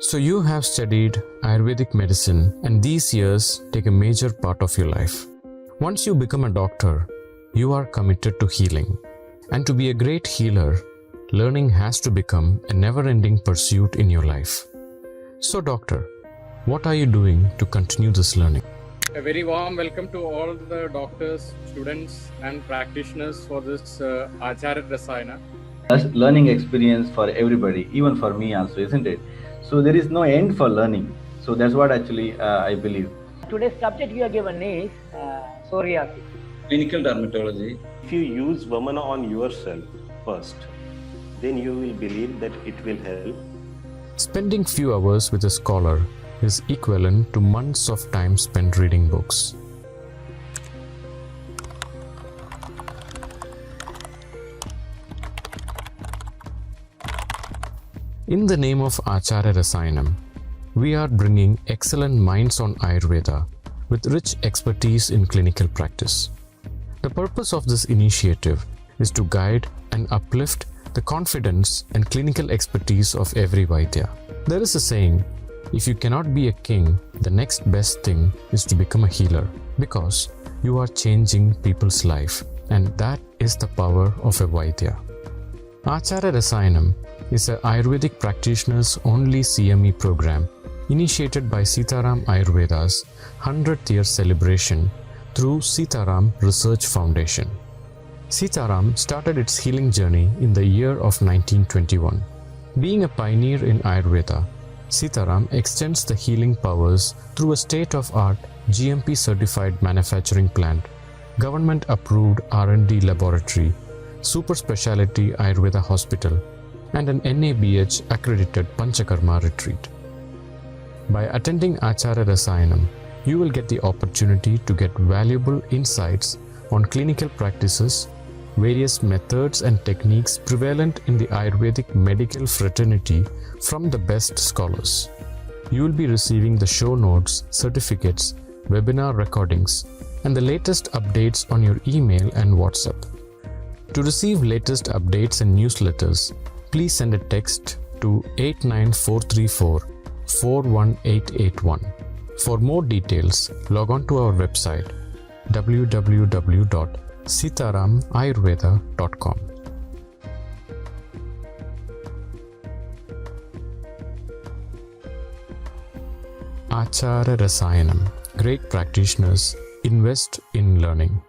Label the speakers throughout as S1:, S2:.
S1: So you have studied Ayurvedic medicine and these years take a major part of your life. Once you become a doctor, you are committed to healing. And to be a great healer, learning has to become a never-ending pursuit in your life. So doctor, what are you doing to continue this learning?
S2: A very warm welcome to all the doctors, students and practitioners for this AACHAARA Rasayana.
S3: Learning experience for everybody, even for me also, isn't it? So there is no end for learning. So that's what actually I believe.
S4: Today's subject we are given is psoriasis.
S5: Clinical dermatology.
S6: If you use Vamana on yourself first, then you will believe that it will help.
S1: Spending few hours with a scholar is equivalent to months of time spent reading books. In the name of AACHAARA Rasayanam, we are bringing excellent minds on Ayurveda with rich expertise in clinical practice. The purpose of this initiative is to guide and uplift the confidence and clinical expertise of every Vaidya. There is a saying, if you cannot be a king, the next best thing is to become a healer, because you are changing people's life, and that is the power of a Vaidya. AACHAARA Rasayanam is an Ayurvedic practitioners only CME program initiated by Sitaram Ayurveda's 100th year celebration through Sitaram Research Foundation. Sitaram started its healing journey in the year of 1921. Being a pioneer in Ayurveda, Sitaram extends the healing powers through a state-of-art GMP certified manufacturing plant, government approved R&D laboratory, super specialty Ayurveda hospital, and an NABH accredited Panchakarma retreat. By attending AACHAARA Rasayanam, you will get the opportunity to get valuable insights on clinical practices, various methods and techniques prevalent in the Ayurvedic medical fraternity from the best scholars. You will be receiving the show notes, certificates, webinar recordings, and the latest updates on your email and WhatsApp. To receive latest updates and newsletters, please send a text to 89434 41881. For more details, log on to our website www.sitaramayurveda.com. AACHAARA Rasayanam. Great practitioners invest in learning.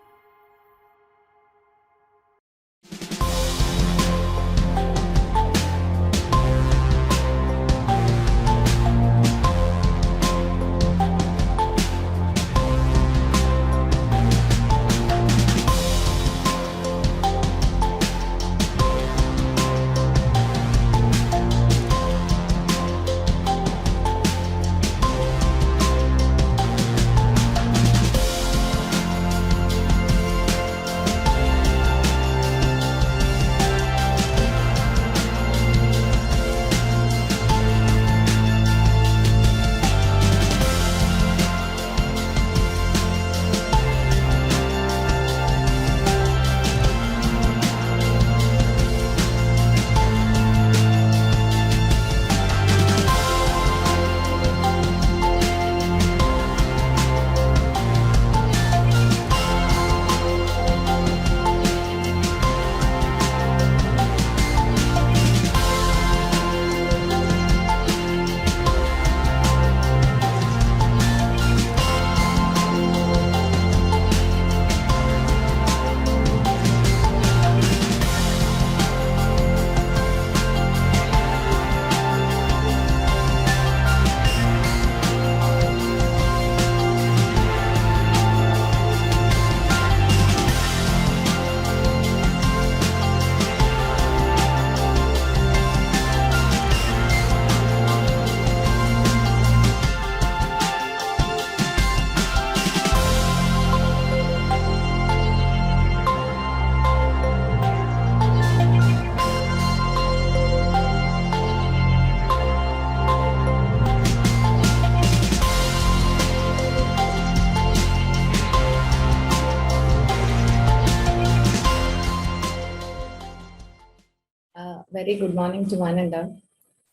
S7: Very good morning to one and all.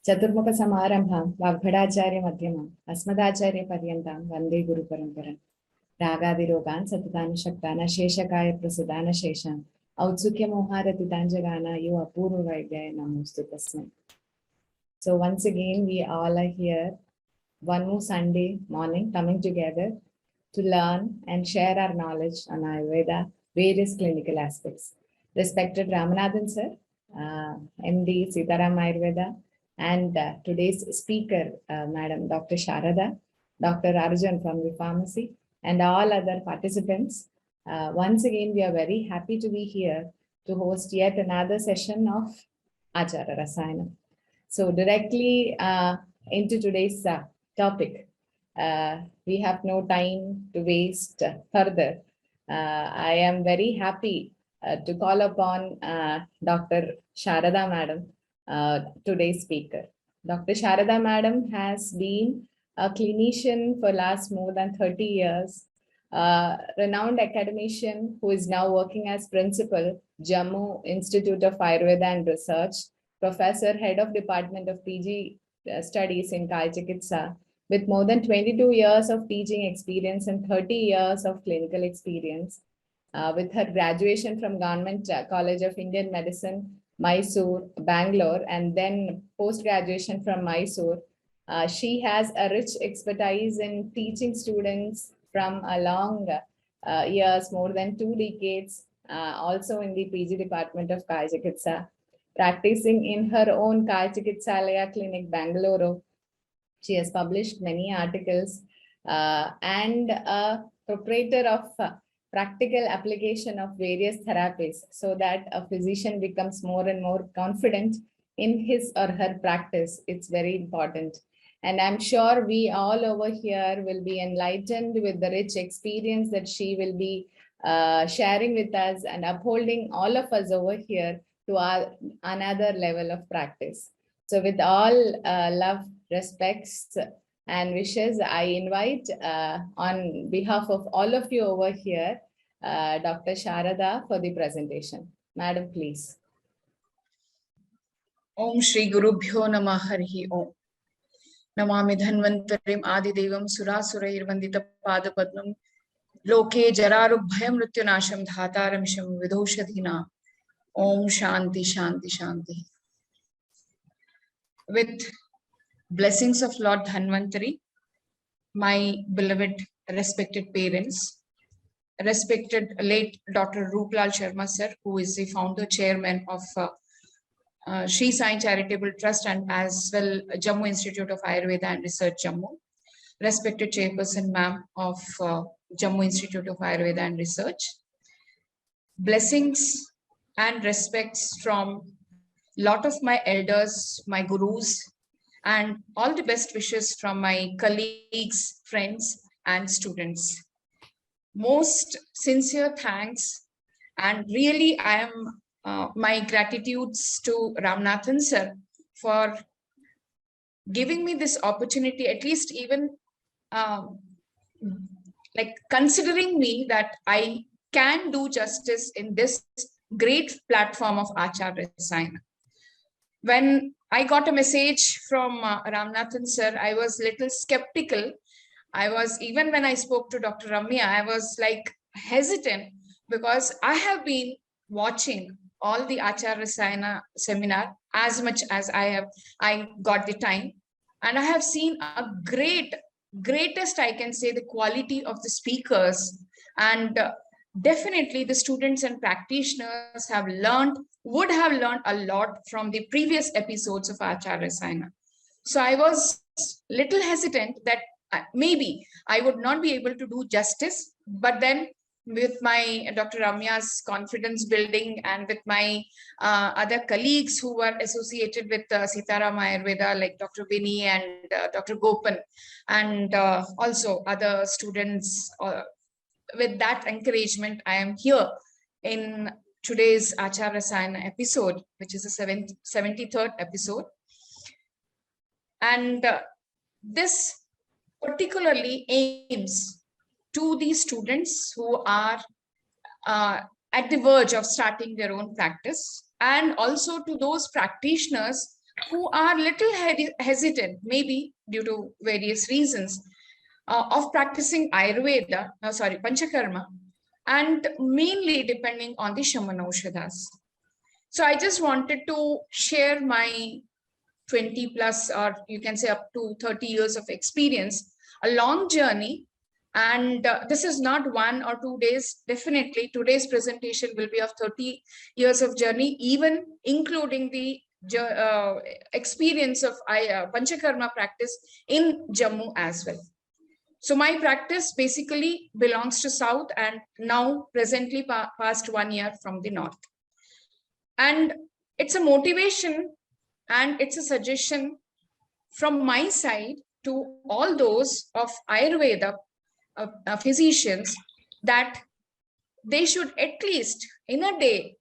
S7: चतुर्मुख समारंभां वाग्भटाचार्य मध्यमाम् अस्मदाचार्य पर्यन्तां वन्दे गुरुपरम्परां रागादिरोगान् सततान् शक्तान् शेषकाय प्रसदान शेषान् औत्सुक्यमोहारतिताञ्जगान यो अपूर्ववैद्याय नमोऽस्तु तस्मै. So once again we all are here one more Sunday morning coming together to learn and share our knowledge on Ayurveda, various clinical aspects. Respected Ramanathan sir, MD, Sitaram Ayurveda, and today's speaker, Madam Dr. Sharada, Dr. Arjun from the pharmacy, and all other participants. Once again, we are very happy to be here to host yet another session of AACHAARA RASAAYANAM. So directly into today's topic. We have no time to waste further. I am very happy to call upon Dr. Sharada Madam, today's speaker. Dr. Sharada Madam has been a clinician for last more than 30 years, renowned academician who is now working as principal, Jammu Institute of Ayurveda and Research, professor, head of Department of PG Studies in Kaya Chikitsa, with more than 22 years of teaching experience and 30 years of clinical experience. With her graduation from Government College of Indian Medicine, Mysore, Bangalore, and then post-graduation from Mysore, she has a rich expertise in teaching students from a long years, more than 2 decades, also in the PG department of Kaya Chikitsa, practicing in her own Kaya Chikitsalaya clinic, Bangalore. She has published many articles and a proprietor of practical application of various therapies so that a physician becomes more and more confident in his or her practice. It's very important. And I'm sure we all over here will be enlightened with the rich experience that she will be sharing with us and upholding all of us over here to another level of practice. So with all love, respects, and wishes, I invite on behalf of all of you over here, Dr. Sharada for the presentation. Madam, please.
S8: Om Shri Gurubhyo Namah Harihi Om. Namami Dhanvantarim Adidevam Surasurairvandita Padapadnam Loke Jararubhayam Mrityunasham Dhataramsham Vidhoshadhina. Om Shanti Shanti Shanti. With blessings of Lord Dhanvantari, my beloved respected parents, respected late Dr. Ruplal Sharma sir, who is the founder chairman of Sri Sai Charitable Trust and as well Jammu Institute of Ayurveda and Research, Jammu, respected chairperson ma'am of Jammu Institute of Ayurveda and Research, blessings and respects from lot of my elders, my gurus, and all the best wishes from my colleagues, friends, and students. Most sincere thanks, and really I am my gratitudes to Ramanathan sir for giving me this opportunity, at least even like considering me that I can do justice in this great platform of AACHAARA RASAAYANAM. When I got a message from Ramanathan sir, I was little skeptical. I was, even when I spoke to Dr. Ramya, I was like hesitant because I have been watching all the AACHAARA RASAAYANA seminar as much as I got the time. And I have seen a greatest, I can say, the quality of the speakers, and definitely the students and practitioners would have learned a lot from the previous episodes of AACHAARA RASAAYANAM. So I was little hesitant that maybe I would not be able to do justice, but then with my Dr. Ramya's confidence building and with my other colleagues who were associated with Sitaram Ayurveda, like Dr. Vinny and Dr. Gopan, and also other students, with that encouragement, I am here in today's AACHAARA RASAAYANA episode, which is the 73rd episode. And this particularly aims to these students who are at the verge of starting their own practice, and also to those practitioners who are little hesitant, maybe due to various reasons, of practicing Ayurveda, Panchakarma, and mainly depending on the Shamanaushadhas. So I just wanted to share my 20 plus, or you can say up to 30 years of experience, a long journey. And this is not 1 or 2 days. Definitely today's presentation will be of 30 years of journey, even including the experience of Panchakarma practice in Jammu as well. So my practice basically belongs to South, and now presently past 1 year from the North. And it's a motivation and it's a suggestion from my side to all those of Ayurveda physicians, that they should at least in a day,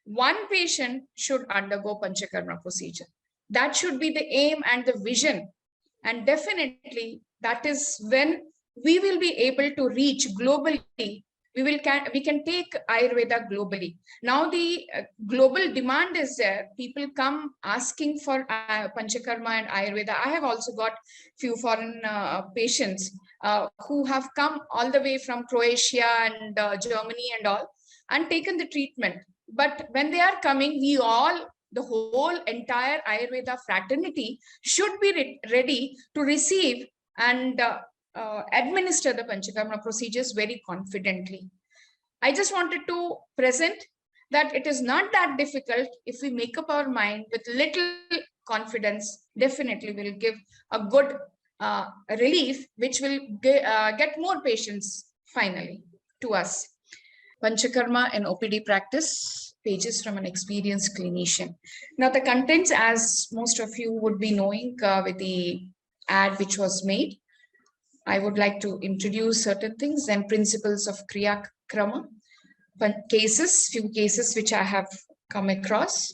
S8: one patient should undergo Panchakarma procedure. That should be the aim and the vision. And definitely that is when we will be able to reach globally. We can take Ayurveda globally. Now the global demand is there. People come asking for Panchakarma and Ayurveda. I have also got few foreign patients who have come all the way from Croatia and Germany and all, and taken the treatment. But when they are coming, the whole entire Ayurveda fraternity should be ready to receive and administer the Panchakarma procedures very confidently. I just wanted to present that it is not that difficult. If we make up our mind with little confidence, definitely will give a good relief, which will get more patients finally to us. Panchakarma in OPD practice, pages from an experienced clinician. Now the contents, as most of you would be knowing with the ad which was made, I would like to introduce certain things, then principles of Kriyakrama, few cases which I have come across,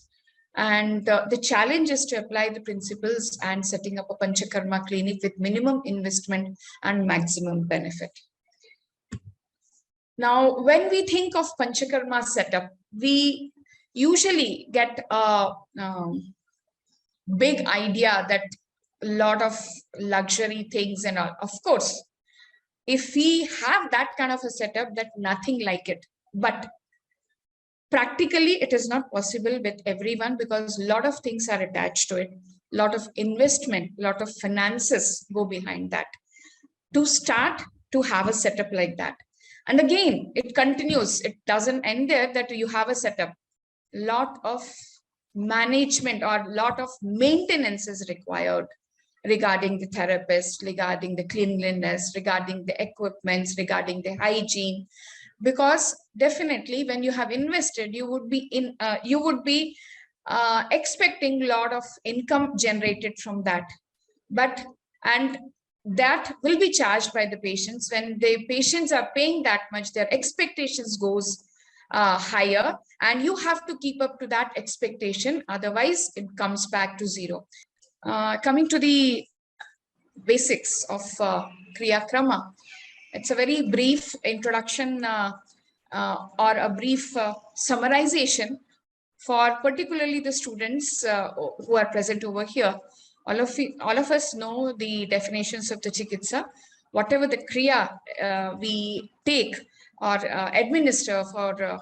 S8: and the challenge is to apply the principles and setting up a Panchakarma clinic with minimum investment and maximum benefit. Now, when we think of Panchakarma setup, we usually get a big idea that a lot of luxury things and all. Of course, if we have that kind of a setup, that nothing like it. But practically, it is not possible with everyone, because a lot of things are attached to it. A lot of investment, a lot of finances go behind that to start to have a setup like that. And again, it continues. It doesn't end there that you have a setup. Lot of management or lot of maintenance is required regarding the therapist, regarding the cleanliness, regarding the equipments, regarding the hygiene. Because definitely when you have invested, you would be expecting a lot of income generated from that. And that will be charged by the patients. When the patients are paying that much, their expectations goes higher, and you have to keep up to that expectation. Otherwise, it comes back to zero. Coming to the basics of Kriyakrama, it's a very brief introduction or a brief summarization for particularly the students who are present over here. All of us know the definitions of the Chikitsa. Whatever the Kriya we take or administer for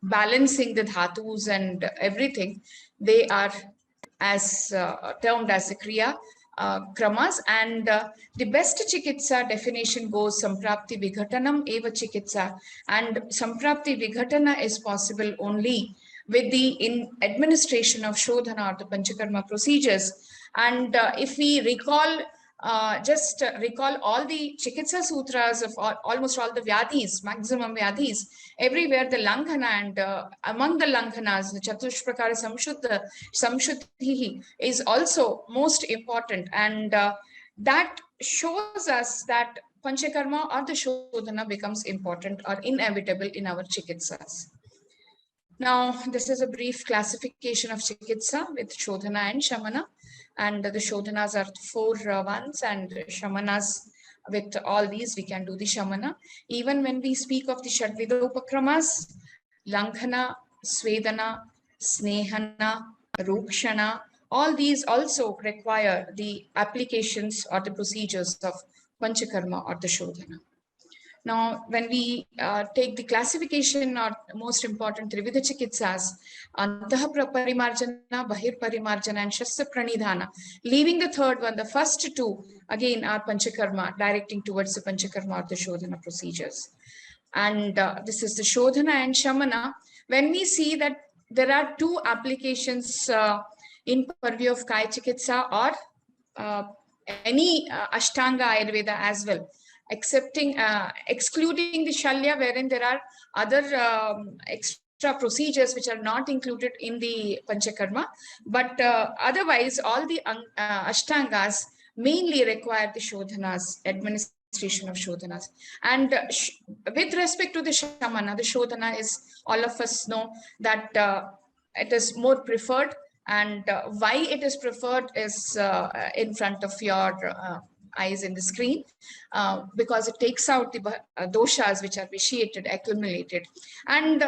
S8: balancing the dhatus and everything, they are as termed as the Kriya kramas. And the best Chikitsa definition goes Samprapti Vighatanam Eva Chikitsa. And Samprapti Vighatana is possible only with the administration of Shodhana or the Panchakarma procedures. And if we recall, just recall all the Chikitsa sutras of almost all the Vyadhis, maximum Vyadhis, everywhere the Langhana, and among the Langhanas, the Chatushprakara Samshuddhi is also most important. And that shows us that Panchakarma or the Shodhana becomes important or inevitable in our Chikitsas. Now, this is a brief classification of Chikitsa with Shodhana and Shamana. And the Shodhanas are 4 ones, and Shamanas, with all these, we can do the Shamana. Even when we speak of the Shadvidopakramas, Langhana, Svedana, Snehana, Rukshana, all these also require the applications or the procedures of Panchakarma or the Shodhana. Now, when we take the classification or most important Trividha Chikitsas, Antah Parimarjana, Bahir Parimarjana, and Shastra Pranidhana, leaving the third one, the first two, again, are Panchakarma, directing towards the Panchakarma or the Shodhana procedures. And this is the Shodhana and Shamana. When we see that there are two applications in purview of Kaya Chikitsa or any Ashtanga Ayurveda as well, excluding the Shalya, wherein there are other extra procedures which are not included in the Panchakarma, but otherwise all the Ashtangas mainly require the Shodhanas, administration of Shodhanas. And with respect to the Shamana, the Shodhana is, all of us know that it is more preferred, and why it is preferred is in front of your eyes in the screen, because it takes out the doshas which are vitiated, accumulated. And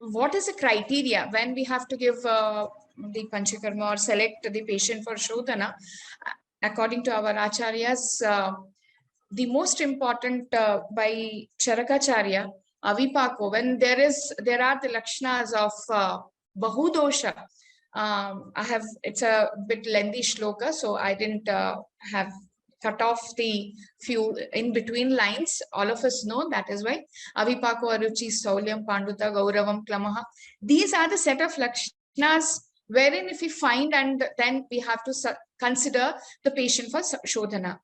S8: what is the criteria when we have to give the Panchakarma or select the patient for Shodhana? According to our Acharyas, the most important by Charakacharya, Avipako, when there are the Lakshanas of Bahudosha. It's a bit lengthy shloka, so I didn't have cut off the few in between lines. All of us know that is why. Avipako, Aruchi, Saulyam, Panduta, Gauravam, Klamaha. These are the set of Lakshanas wherein if we find, and then we have to consider the patient for Shodhana.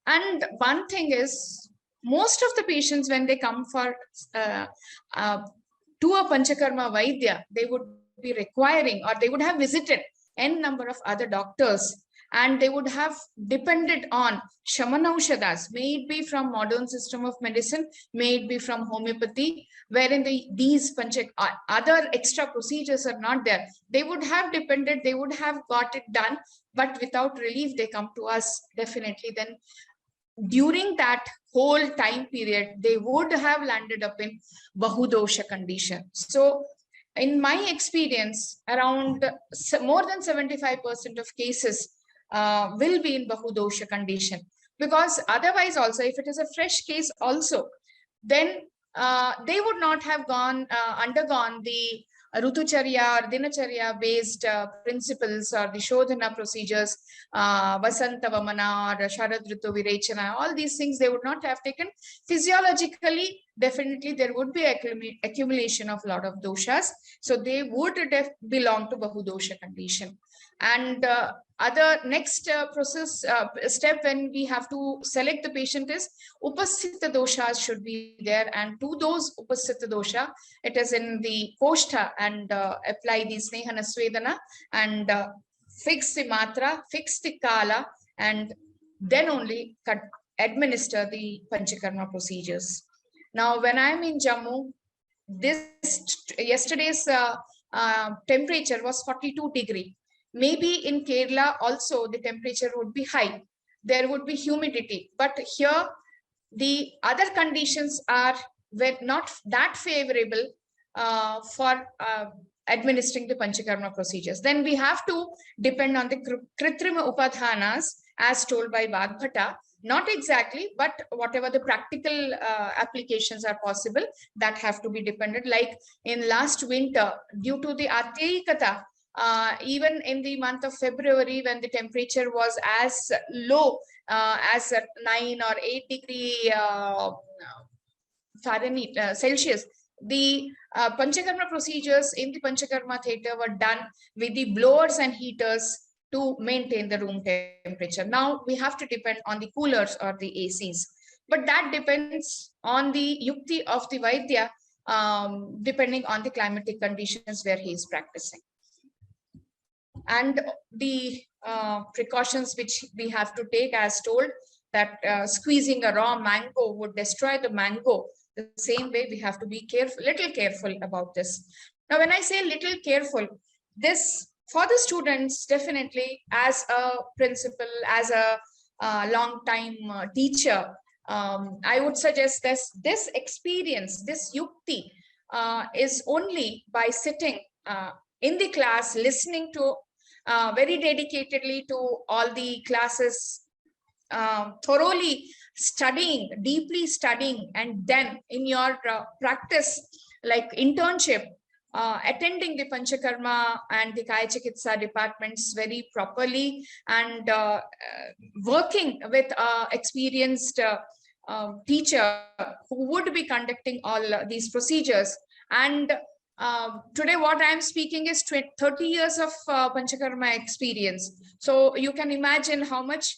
S8: And one thing is, most of the patients, when they come for to a Panchakarma Vaidya, they would be requiring, or they would have visited n number of other doctors, and they would have depended on Shamanaushadhas, may it be from modern system of medicine, may it be from homeopathy, wherein these other extra procedures are not there. They would have depended, they would have got it done, but without relief, they come to us. Definitely then during that whole time period, they would have landed up in Bahudosha condition. So in my experience, around more than 75% of cases will be in Bahudosha condition, because otherwise also, if it is a fresh case also, then they would not have undergone the Rutucharya or Dinacharya based principles or the Shodhana procedures, Vasanta Vamana or Sharad Ritu Virechana, all these things they would not have taken. Physiologically, definitely there would be accumulation of a lot of doshas. So they would belong to Bahudosha condition. And other next step when we have to select the patient is Upasthita doshas should be there, and to those Upasthita dosha, it is in the Koshtha, and apply the Snehana Swedana and fix the Matra, fix the Kala, and then only administer the Panchakarma procedures. Now, when I'm in Jammu, yesterday's temperature was 42 degrees. Maybe in Kerala also the temperature would be high. There would be humidity. But here the other conditions are not that favorable for administering the Panchakarma procedures. Then we have to depend on the Kritrima Upadhanas as told by Vagbhata. Not exactly, but whatever the practical applications are possible, that have to be dependent. Like in last winter, due to the Atyayikata, even in the month of February, when the temperature was as low as 9 or 8 degree Fahrenheit, Celsius, the Panchakarma procedures in the Panchakarma theatre were done with the blowers and heaters to maintain the room temperature. Now we have to depend on the coolers or the ACs, but that depends on the yukti of the Vaidya, depending on the climatic conditions where he is practicing. And the precautions which we have to take, as told, that squeezing a raw mango would destroy the mango. The same way we have to be little careful about this. Now, when I say little careful, this for the students, definitely as a principal, as a long time teacher, I would suggest this experience, this yukti is only by sitting in the class, listening to very dedicatedly to all the classes, thoroughly studying, deeply studying, and then in your practice, like internship, attending the Panchakarma and the Kaya Chikitsa departments very properly, and working with experienced teacher who would be conducting all these procedures. And today what I am speaking is 30 years of Panchakarma experience. So you can imagine how much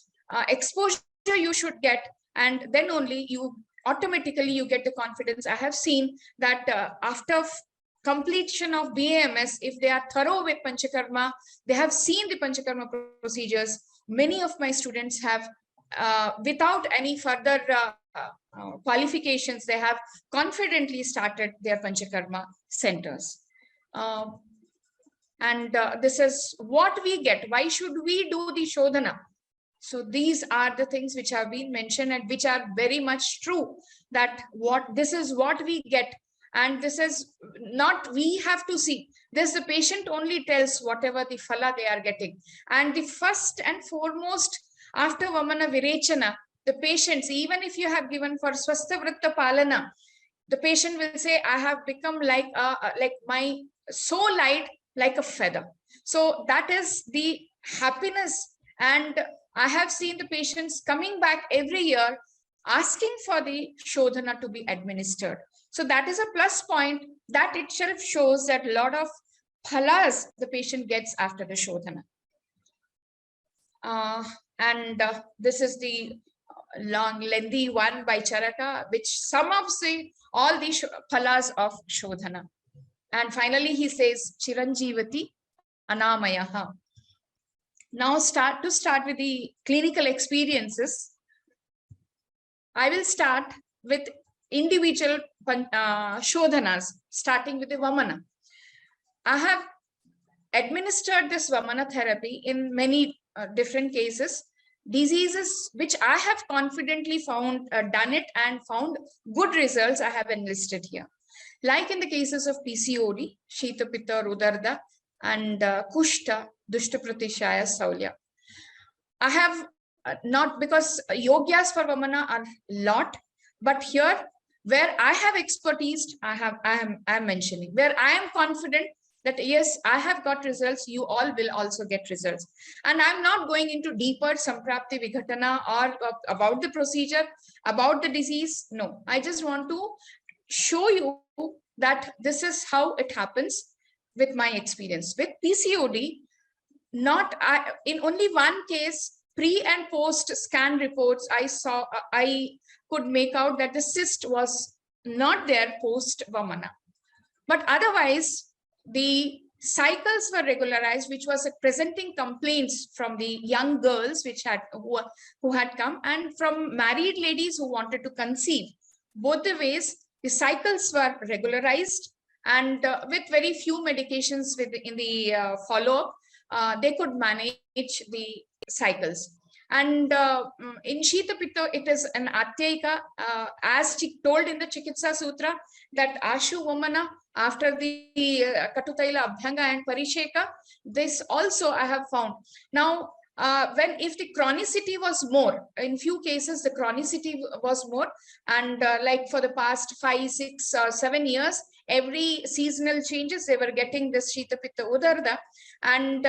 S8: exposure you should get, and then only you automatically you get the confidence. I have seen that after completion of BAMS, if they are thorough with Panchakarma, they have seen the Panchakarma procedures. Many of my students have, without any further qualifications, they have confidently started their Panchakarma centers. This is what we get. Why should we do the Shodhana? So these are the things which have been mentioned and which are very much true, that this is what we get. And this is not we have to see. This the patient only tells whatever the phala they are getting. And the first and foremost, after Vamana Virechana, the patients, even if you have given for Swastha Vritta Palana, the patient will say, I have become like my so light like a feather. So that is the happiness. And I have seen the patients coming back every year asking for the Shodhana to be administered. So that is a plus point. That itself shows that a lot of phalas the patient gets after the Shodhana. This is the long, lengthy one by Charaka, which sums up all the phalas of Shodhana. And finally, he says, Chiranjivati Anamayaha. Now start with the clinical experiences. I will start with individual Shodhanas, starting with the Vamana. I have administered this Vamana therapy in many different cases, diseases which I have confidently found, done it and found good results. I have enlisted here. Like in the cases of PCOD, Shita Pitta Rudarda, and Kushta, Dushta Pratishaya Saulya. I have not, because yogyas for Vamana are a lot, but here where I have expertise, I am mentioning. Where I am confident that yes, I have got results, you all will also get results. And I'm not going into deeper Samprapti Vighatana or about the procedure, about the disease. No, I just want to show you that this is how it happens with my experience. With PCOD, in only one case, pre and post scan reports, I could make out that the cyst was not there post Vamana. But otherwise, the cycles were regularized, which was presenting complaints from the young girls who had come, and from married ladies who wanted to conceive. Both the ways, the cycles were regularized, and with very few medications in the follow-up, they could manage the cycles. And in Shita Pitta, it is an Atyayika, as told in the Chikitsa Sutra, that Ashu Vamana, after the Katutaila Abhyanga and Parisheka, this also I have found. Now, if the chronicity was more, in few cases, the chronicity was more, and like for the past 5, 6, 7 years, every seasonal changes, they were getting this Shita Pitta Udarda, and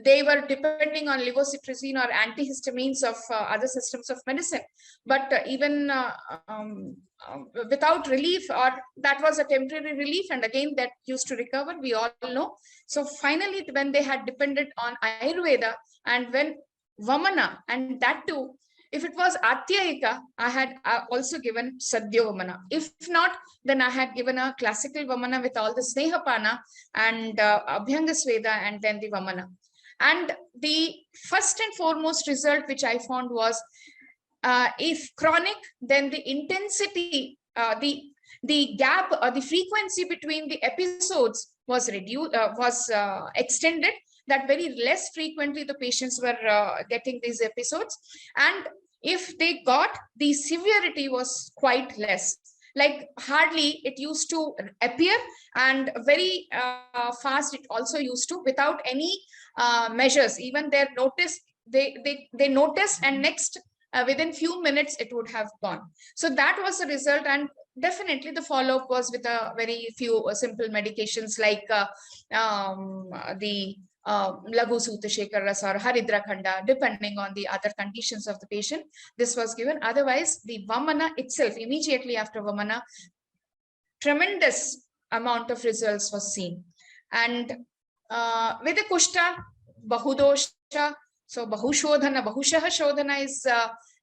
S8: they were depending on levocitrazine or antihistamines of other systems of medicine. But even without relief, or that was a temporary relief, and again that used to recover, we all know. So finally, when they had depended on Ayurveda, and when Vamana, and that too, if it was Atyayika, I had also given Sadhya Vamana. If not, then I had given a classical Vamana with all the Snehapana and Abhyanga Sveda, and then the Vamana. And the first and foremost result which I found was, if chronic, then the intensity, the gap or the frequency between the episodes was reduced, extended, that very less frequently the patients were getting these episodes. And if they got, the severity was quite less. Like hardly it used to appear, and very fast it also used to, without any measures. Even their notice, they noticed, and next within few minutes it would have gone. So that was the result. And definitely the follow-up was with a very few simple medications like the Laghu Sutta Shekhar Rasa or Haridra Khanda, depending on the other conditions of the patient. This was given. Otherwise, the Vamana itself, immediately after Vamana, tremendous amount of results was seen. And with the Kushta, Bahudosha, so Bahushodhana, Bahushaha Shodhana is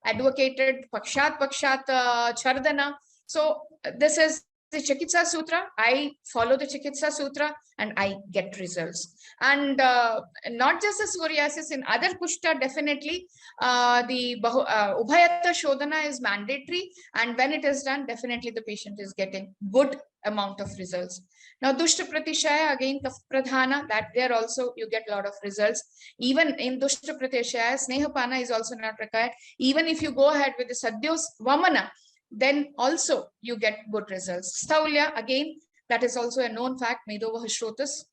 S8: advocated, Pakshat Chardana. So this is the Chikitsa Sutra. I follow the Chikitsa Sutra and I get results. And not just the psoriasis, in other kushta, definitely the Ubhayata Shodhana is mandatory. And when it is done, definitely the patient is getting good amount of results. Now, Dushta Pratishaya, again, Kaf Pradhana, that there also you get a lot of results. Even in Dushta Pratishaya, Snehapana is also not required. Even if you go ahead with the Sadyos Vamana, then also you get good results. Staulya, again, that is also a known fact, Medovah Shrotas,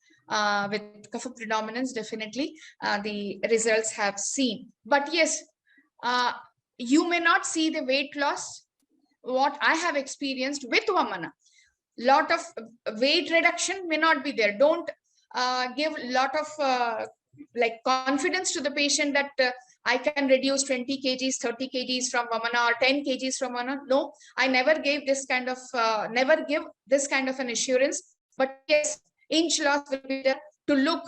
S8: with kapha predominance, definitely the results have seen. But yes, you may not see the weight loss, what I have experienced with Vamana. Lot of weight reduction may not be there. Don't give a lot of like confidence to the patient that I can reduce 20 kgs, 30 kgs from Vamana or 10 kgs from Vamana. No, I never gave this kind of, never give this kind of an assurance. But yes, inch loss will be there to look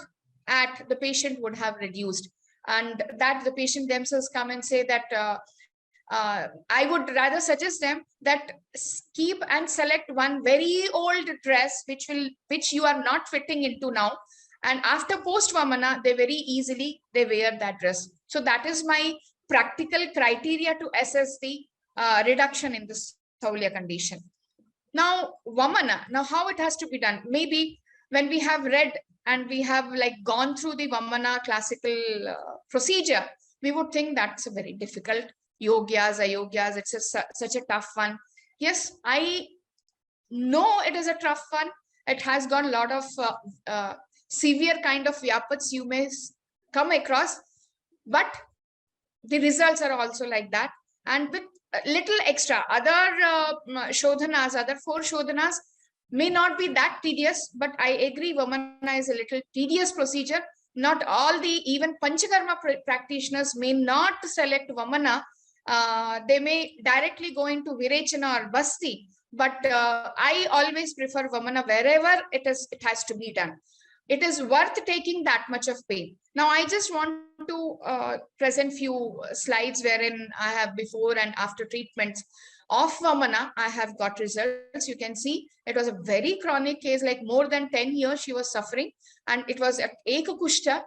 S8: at the patient would have reduced. And that the patient themselves come and say that I would rather suggest them that keep and select one very old dress which you are not fitting into now, and after post Vamana they very easily they wear that dress. So that is my practical criteria to assess the reduction in this Staulya condition. Now Vamana, now how it has to be done? Maybe when we have read and we have like gone through the Vamana classical procedure, we would think that's a very difficult. Yogyas, ayogyas, it's such a tough one. Yes, I know it is a tough one. It has got a lot of severe kind of vyapats you may come across, but the results are also like that. And with a little extra, other shodhanas, other 4 shodhanas may not be that tedious, but I agree Vamana is a little tedious procedure. Not all the even Panchakarma practitioners may not select Vamana. They may directly go into Virechana or Basti, but I always prefer Vamana wherever it has to be done. It is worth taking that much of pain. Now, I just want to present few slides wherein I have before and after treatments of Vamana. I have got results. You can see it was a very chronic case, like more than 10 years she was suffering, and it was Eka Kushta,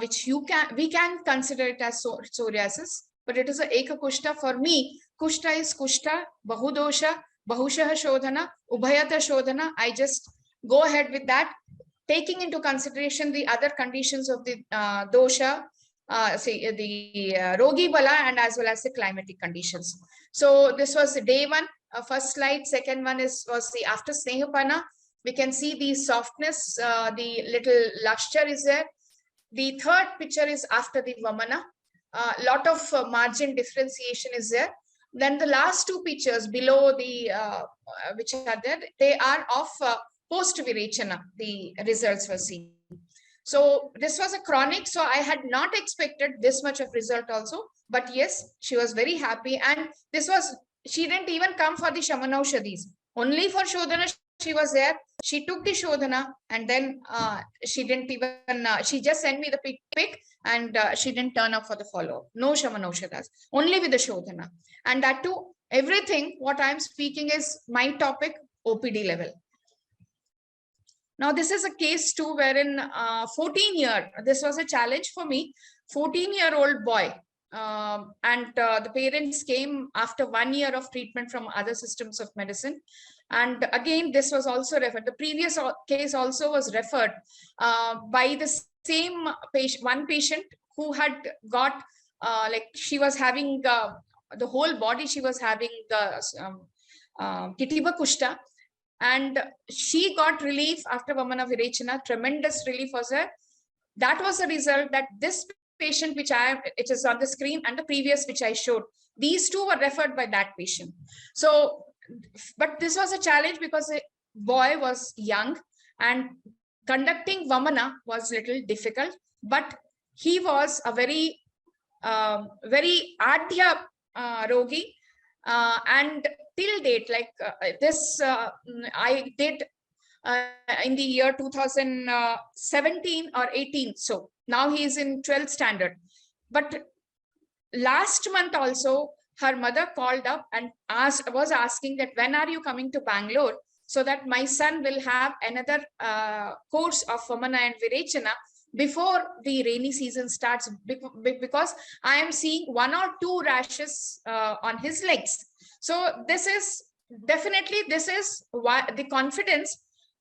S8: which we can consider it as psoriasis. But it is a Eka Kushta. For me, Kushta is Kushta, Bahudosha, Bahushaha Shodhana, Ubhayata Shodhana. I just go ahead with that, taking into consideration the other conditions of the dosha, the Rogi Bala, and as well as the climatic conditions. So this was day 1, first slide. Second one was the after Snehapana. We can see the softness, the little luster is there. The third picture is after the Vamana. Lot of margin differentiation is there. Then the last 2 pictures below the which are there, they are of post Virechana. The results were seen. So this was a chronic. So I had not expected this much of result also. But yes, she was very happy. And this was, she didn't even come for the Shamanaushadis. Only for Shodhana she was there. She took the Shodhana and then she didn't even, she just sent me the pic and she didn't turn up for the follow-up. No Shamanaushadhas, only with the Shodhana. And that too, everything what I'm speaking is my topic, OPD level. Now, this is a case too wherein 14-year, this was a challenge for me, 14-year-old boy. And the parents came after 1 year of treatment from other systems of medicine. And again, this was also referred. The previous case also was referred by the same patient, one patient who had got, like she was having the whole body, she was having Kitiba Kushta, and she got relief after Vamana Virechana. Tremendous relief was her. That was the result that this patient, it is on the screen, and the previous which I showed, these two were referred by that patient. So, but this was a challenge because the boy was young and conducting Vamana was little difficult, but he was a very adhya rogi, and till date, like this, I did in the year 2017 or 18. So now he is in 12th standard. But last month also, her mother called up and was asking that when are you coming to Bangalore, so that my son will have another course of Vamana and Virechana before the rainy season starts, because I am seeing 1 or 2 rashes on his legs. So this is definitely, this is why the confidence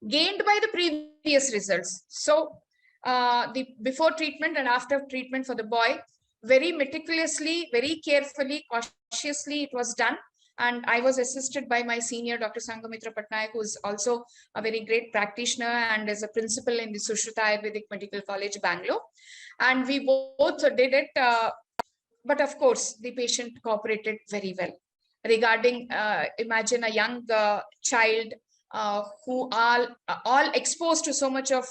S8: gained by the previous results. So the before treatment and after treatment for the boy, very meticulously, very carefully, cautiously it was done. And I was assisted by my senior, Dr. Sangamitra Patnaik, who is also a very great practitioner and is a principal in the Sushruta Ayurvedic Medical College, Bangalore. And we both did it. But of course, the patient cooperated very well. Regarding, imagine a young child who are all exposed to so much of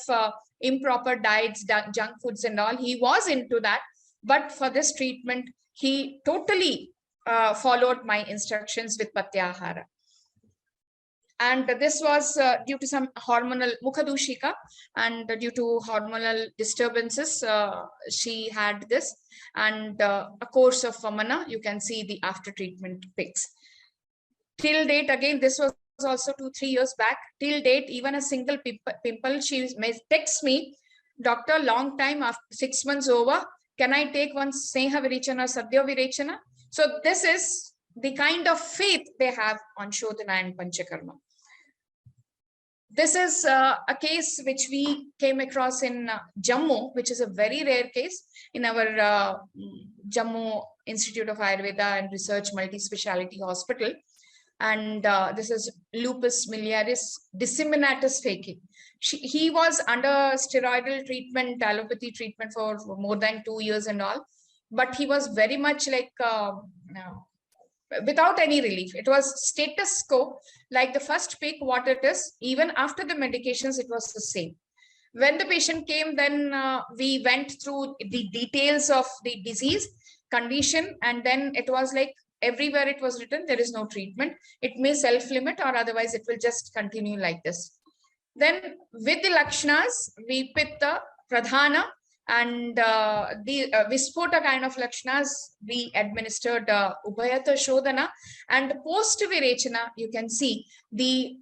S8: improper diets, junk foods and all. He was into that. But for this treatment, he totally followed my instructions with Patyahara. And this was due to some hormonal mukhadushika, and due to hormonal disturbances, she had this. And a course of Vamana, you can see the after treatment pics. Till date, again, this was also 2-3 years back. Till date, even a single pimple, she may text me, doctor, long time, after 6 months over, can I take one Sneha Virechana, Sadhya Virechana? So this is the kind of faith they have on Shodhana and Panchakarma. This is a case which we came across in Jammu, which is a very rare case in our Jammu Institute of Ayurveda and Research Multi-Speciality Hospital. And this is lupus miliaris disseminatus feci. He was under steroidal treatment, allopathy treatment for more than 2 years and all. But he was very much like without any relief. It was status quo, like the first peak what it is. Even after the medications, it was the same. When the patient came, then we went through the details of the disease condition, and then it was like everywhere it was written, there is no treatment. It may self-limit, or otherwise it will just continue like this. Then with the Lakshanas, we picked the Pradhana, and the Vispota kind of Lakshanas, we administered Ubhayata Shodhana, and post Virechana, you can see the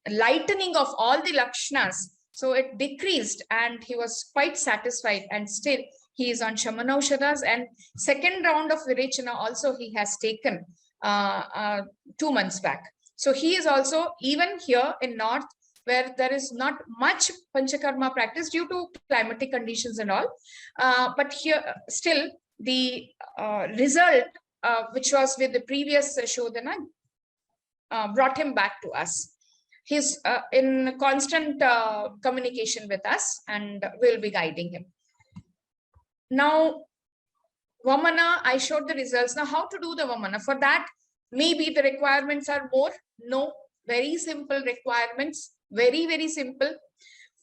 S8: lightening of all the Lakshanas. So it decreased, and he was quite satisfied, and still he is on Shamanaushadhas, and second round of Virechana also he has taken 2 months back. So he is also, even here in North, where there is not much Panchakarma practice due to climatic conditions and all. But here still the result, which was with the previous Shodhana, brought him back to us. He's in constant communication with us, and we'll be guiding him. Now, Vamana, I showed the results. Now, how to do the Vamana? For that, maybe the requirements are more. No, very simple requirements. Very, very simple.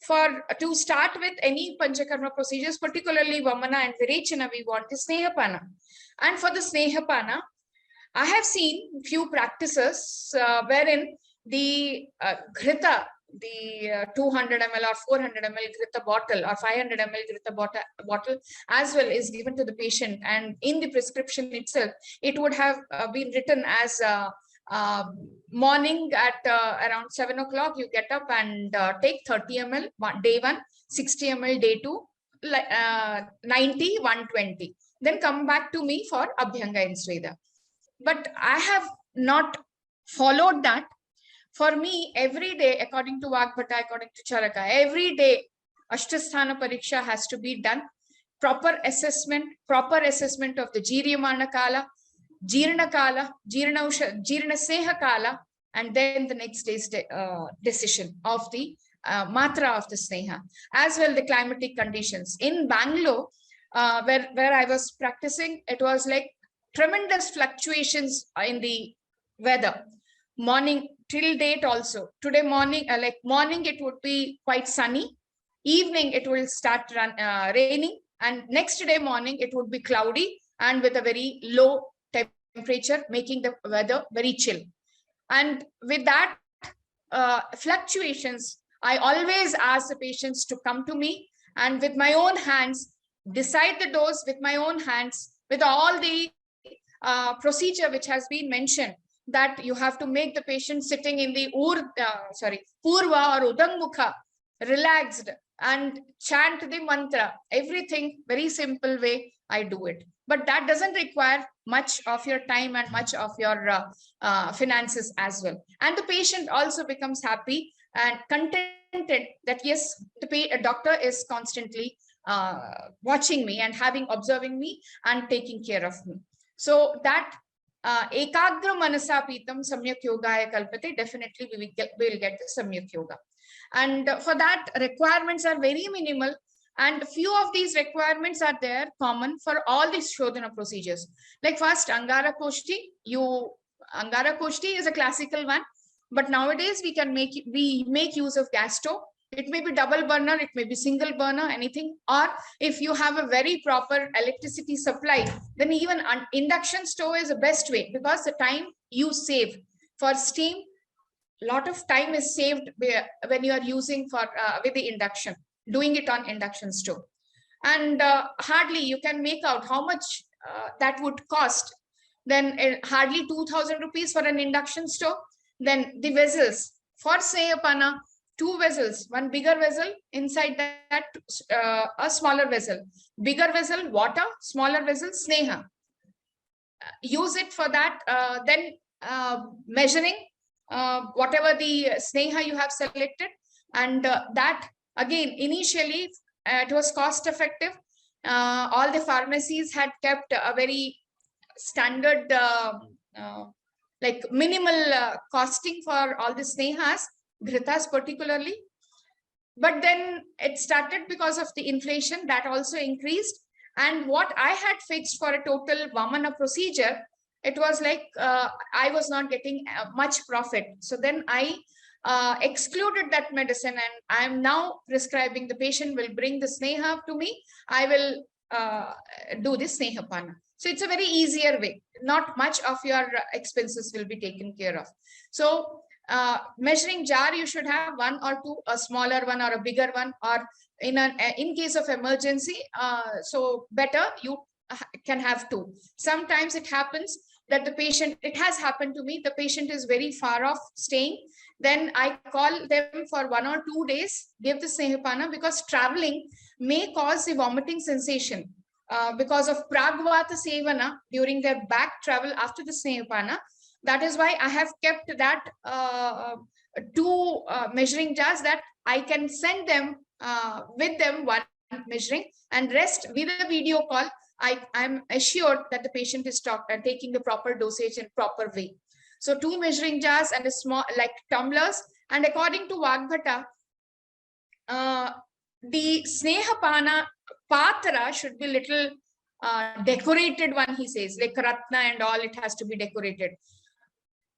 S8: To start with any Panchakarma procedures, particularly Vamana and Virechana, we want the Snehapana. And for the Snehapana, I have seen few practices wherein the Ghrita, the 200 ml or 400 ml Ghrita bottle or 500 ml Ghrita bottle as well is given to the patient. And in the prescription itself, it would have been written as morning at around 7 o'clock, you get up and take 30 ml day 1, 60 ml day 2, 90, 120. Then come back to me for Abhyanga and Sweda. But I have not followed that. For me, every day, according to Vagbhata, according to Charaka, every day Ashtasthana Pariksha has to be done. Proper assessment of the Jiryamana Kala, Jirna Kala, Jirna Seha Kala, and then the next day's decision of the matra of the Sneha, as well the climatic conditions. In Bangalore, where I was practicing, it was like tremendous fluctuations in the weather. Morning till date also. Today morning, like morning, it would be quite sunny. Evening, it will start raining. And next day morning, it would be cloudy and with a very low temperature, making the weather very chill. And with that fluctuations, I always ask the patients to come to me and with my own hands, decide the dose with my own hands, with all the procedure which has been mentioned, that you have to make the patient sitting in the Purva or Udangmukha, relaxed, and chant the mantra. Everything very simple way I do it. But that doesn't require much of your time and much of your finances as well. And the patient also becomes happy and contented that yes, the doctor is constantly watching me and observing me and taking care of me. So that Ekagra Manasa Pitam Samyak Yogaya Kalpate, definitely we will get the Samyak Yoga. And for that, requirements are very minimal. And few of these requirements are there common for all these Shodhana procedures. Like first, Angara Koshti. Angara Koshti is a classical one, but nowadays we make use of gas stove. It may be double burner, it may be single burner, anything. Or if you have a very proper electricity supply, then even an induction stove is the best way, because the time you save for steam, lot of time is saved when you are using with the induction, doing it on induction stove. And hardly you can make out how much that would cost. Then hardly 2,000 rupees for an induction stove. Then the vessels for Snehapana, 2 vessels, one bigger vessel, inside that a smaller vessel. Bigger vessel, water, smaller vessel, Sneha. Use it for that. Then measuring whatever the Sneha you have selected. And that again, initially, it was cost effective. All the pharmacies had kept a very standard, like minimal costing for all the Snehas, Ghritas particularly. But then it started because of the inflation, that also increased. And what I had fixed for a total Vamana procedure, it was like I was not getting much profit. So then I excluded that medicine, and I am now prescribing. The patient will bring the Sneha to me. I will do this Snehapana. So it's a very easier way. Not much of your expenses will be taken care of. So measuring jar, you should have 1 or 2, a smaller one or a bigger one, or in case of emergency, so better you can have 2. Sometimes it happens that the patient, it has happened to me, the patient is very far off staying, then I call them for 1 or 2 days, give the Snehapana, because traveling may cause a vomiting sensation because of Pragvata Sevana during their back travel after the Snehapana. That is why I have kept that 2 measuring jars, that I can send them with them 1 measuring, and rest with a video call. I'm assured that the patient is taking the proper dosage in proper way. So 2 measuring jars and a small, like tumblers. And according to Vagbhata, the Snehapana patra should be little decorated one, he says, like Ratna and all, it has to be decorated.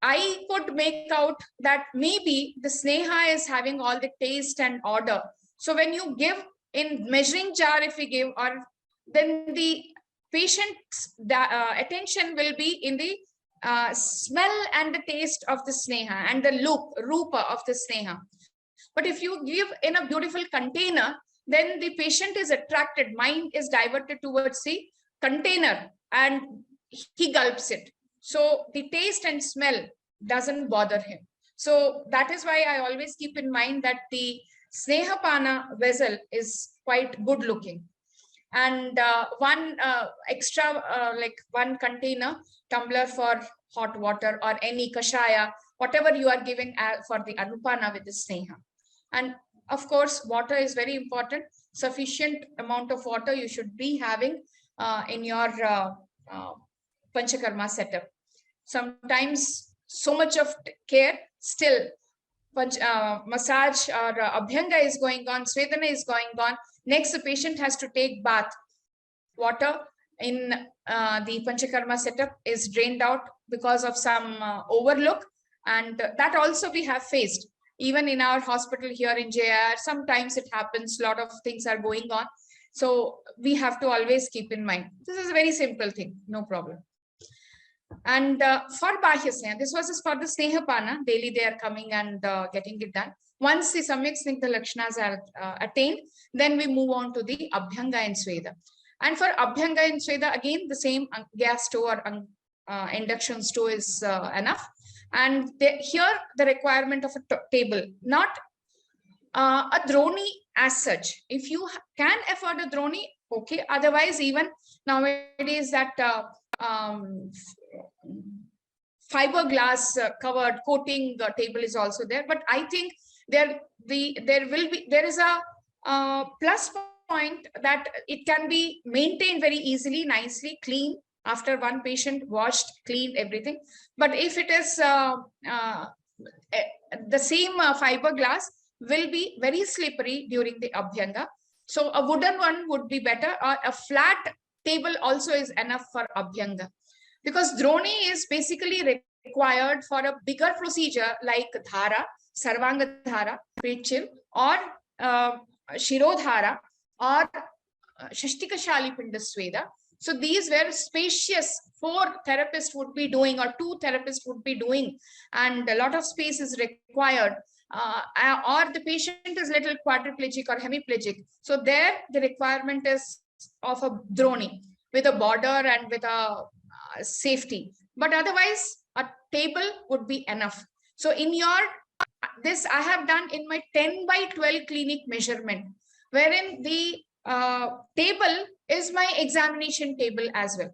S8: I could make out that maybe the Sneha is having all the taste and order. So when you give in measuring jar, if we give, or then the patient's attention will be in the smell and the taste of the Sneha and the look, rupa of the Sneha. But if you give in a beautiful container, then the patient is attracted, mind is diverted towards the container and he gulps it. So the taste and smell doesn't bother him. So that is why I always keep in mind that the Snehapana vessel is quite good looking. And 1 extra, like 1 container, tumbler for hot water or any kashaya, whatever you are giving for the Anupana with the Sneha. And of course, water is very important. Sufficient amount of water you should be having in your Panchakarma setup. Sometimes so much of care, still massage or abhyanga is going on, svedana is going on. Next, the patient has to take bath. Water in the Panchakarma setup is drained out because of some overlook, and that also we have faced. Even in our hospital here in JR, sometimes it happens, a lot of things are going on. So we have to always keep in mind. This is a very simple thing, no problem. And for Bahya Sneha, this was for the Snehapana, daily they are coming and getting it done. Once the Samyak Snigdha Lakshanas are attained, then we move on to the Abhyanga and Sweda. And for Abhyanga and Sweda, again, the same gas stove or induction stove is enough. And here the requirement of a table, not a droni as such. If you can afford a droni, okay. Otherwise, even nowadays that fiberglass covered coating table is also there. But I think there is a plus point that it can be maintained very easily, nicely, clean. After one patient washed, cleaned everything. But if it is the same fiberglass will be very slippery during the Abhyanga. So a wooden one would be better, or a flat table also is enough for Abhyanga. Because droni is basically required for a bigger procedure like dhara, sarvanga dhara, pechil, or shirodhara, or shashtika shalipinda sweda. So these were spacious, 4 therapists would be doing, or 2 therapists would be doing, and a lot of space is required. Or the patient is little quadriplegic or hemiplegic. So there the requirement is of a droni with a border and with a safety. But otherwise, a table would be enough. So in your, this I have done in my 10 by 12 clinic measurement, wherein the table is my examination table as well.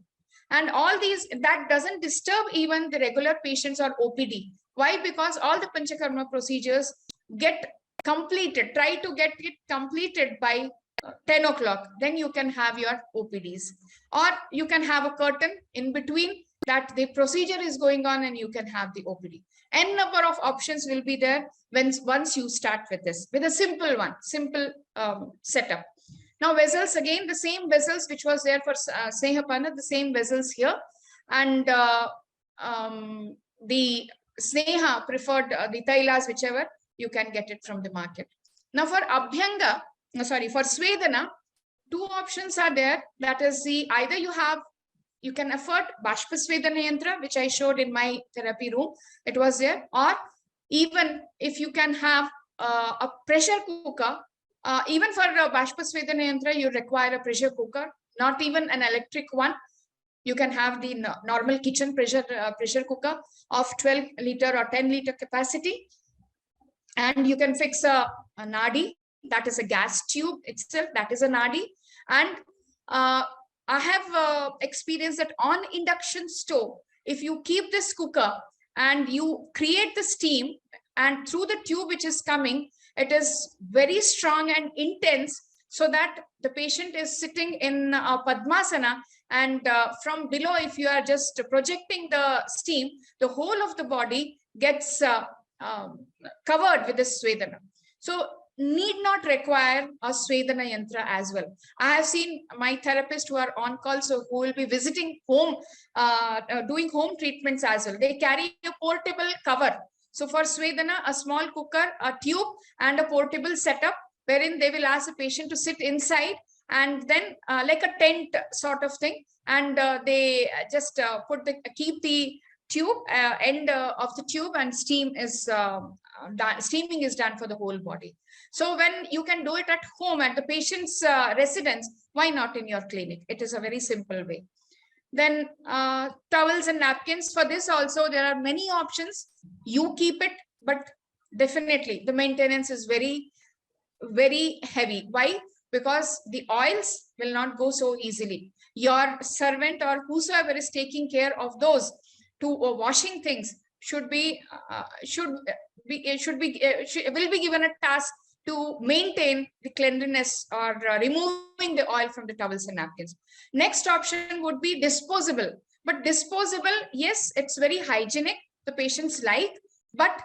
S8: And all these, that doesn't disturb even the regular patients or OPD. Why? Because all the Panchakarma procedures get completed, try to get it completed by 10 o'clock. Then you can have your OPDs. Or you can have a curtain in between that the procedure is going on and you can have the OPD. N number of options will be there once you start with this, with a simple one, simple setup. Now vessels, again, the same vessels which was there for Snehapana, the same vessels here. And the Sneha preferred the Tailas, whichever, you can get it from the market. Now for Abhyanga, for Svedana, 2 options are there. That is either you can afford Bashpa Svedana Yantra, which I showed in my therapy room, it was there. Or even if you can have a pressure cooker, even for Bashpa Svedana Yantra, you require a pressure cooker, not even an electric one. You can have the normal kitchen pressure cooker of 12 liter or 10 liter capacity. And you can fix a nadi, that is a gas tube itself, that is a nadi. And I have experienced that on induction stove, if you keep this cooker and you create the steam, and through the tube which is coming, it is very strong and intense, so that the patient is sitting in a Padmasana, and from below, if you are just projecting the steam, the whole of the body gets covered with this Svedana. So need not require a Svedana Yantra as well. I have seen my therapists who are on call, so who will be visiting home, doing home treatments as well. They carry a portable cover. So for Svedana, a small cooker, a tube, and a portable setup, wherein they will ask the patient to sit inside, and then like a tent sort of thing, and they just keep the tube end of the tube, and steaming is done for the whole body. So when you can do it at home at the patient's residence, why not in your clinic? It is a very simple way. Then towels and napkins, for this also there are many options. You keep it, but definitely the maintenance is very, very heavy. Why? Because the oils will not go so easily. Your servant or whosoever is taking care of those washing things will be given a task to maintain the cleanliness or removing the oil from the towels and napkins. Next option would be disposable. But disposable, yes, it's very hygienic. The patients like, but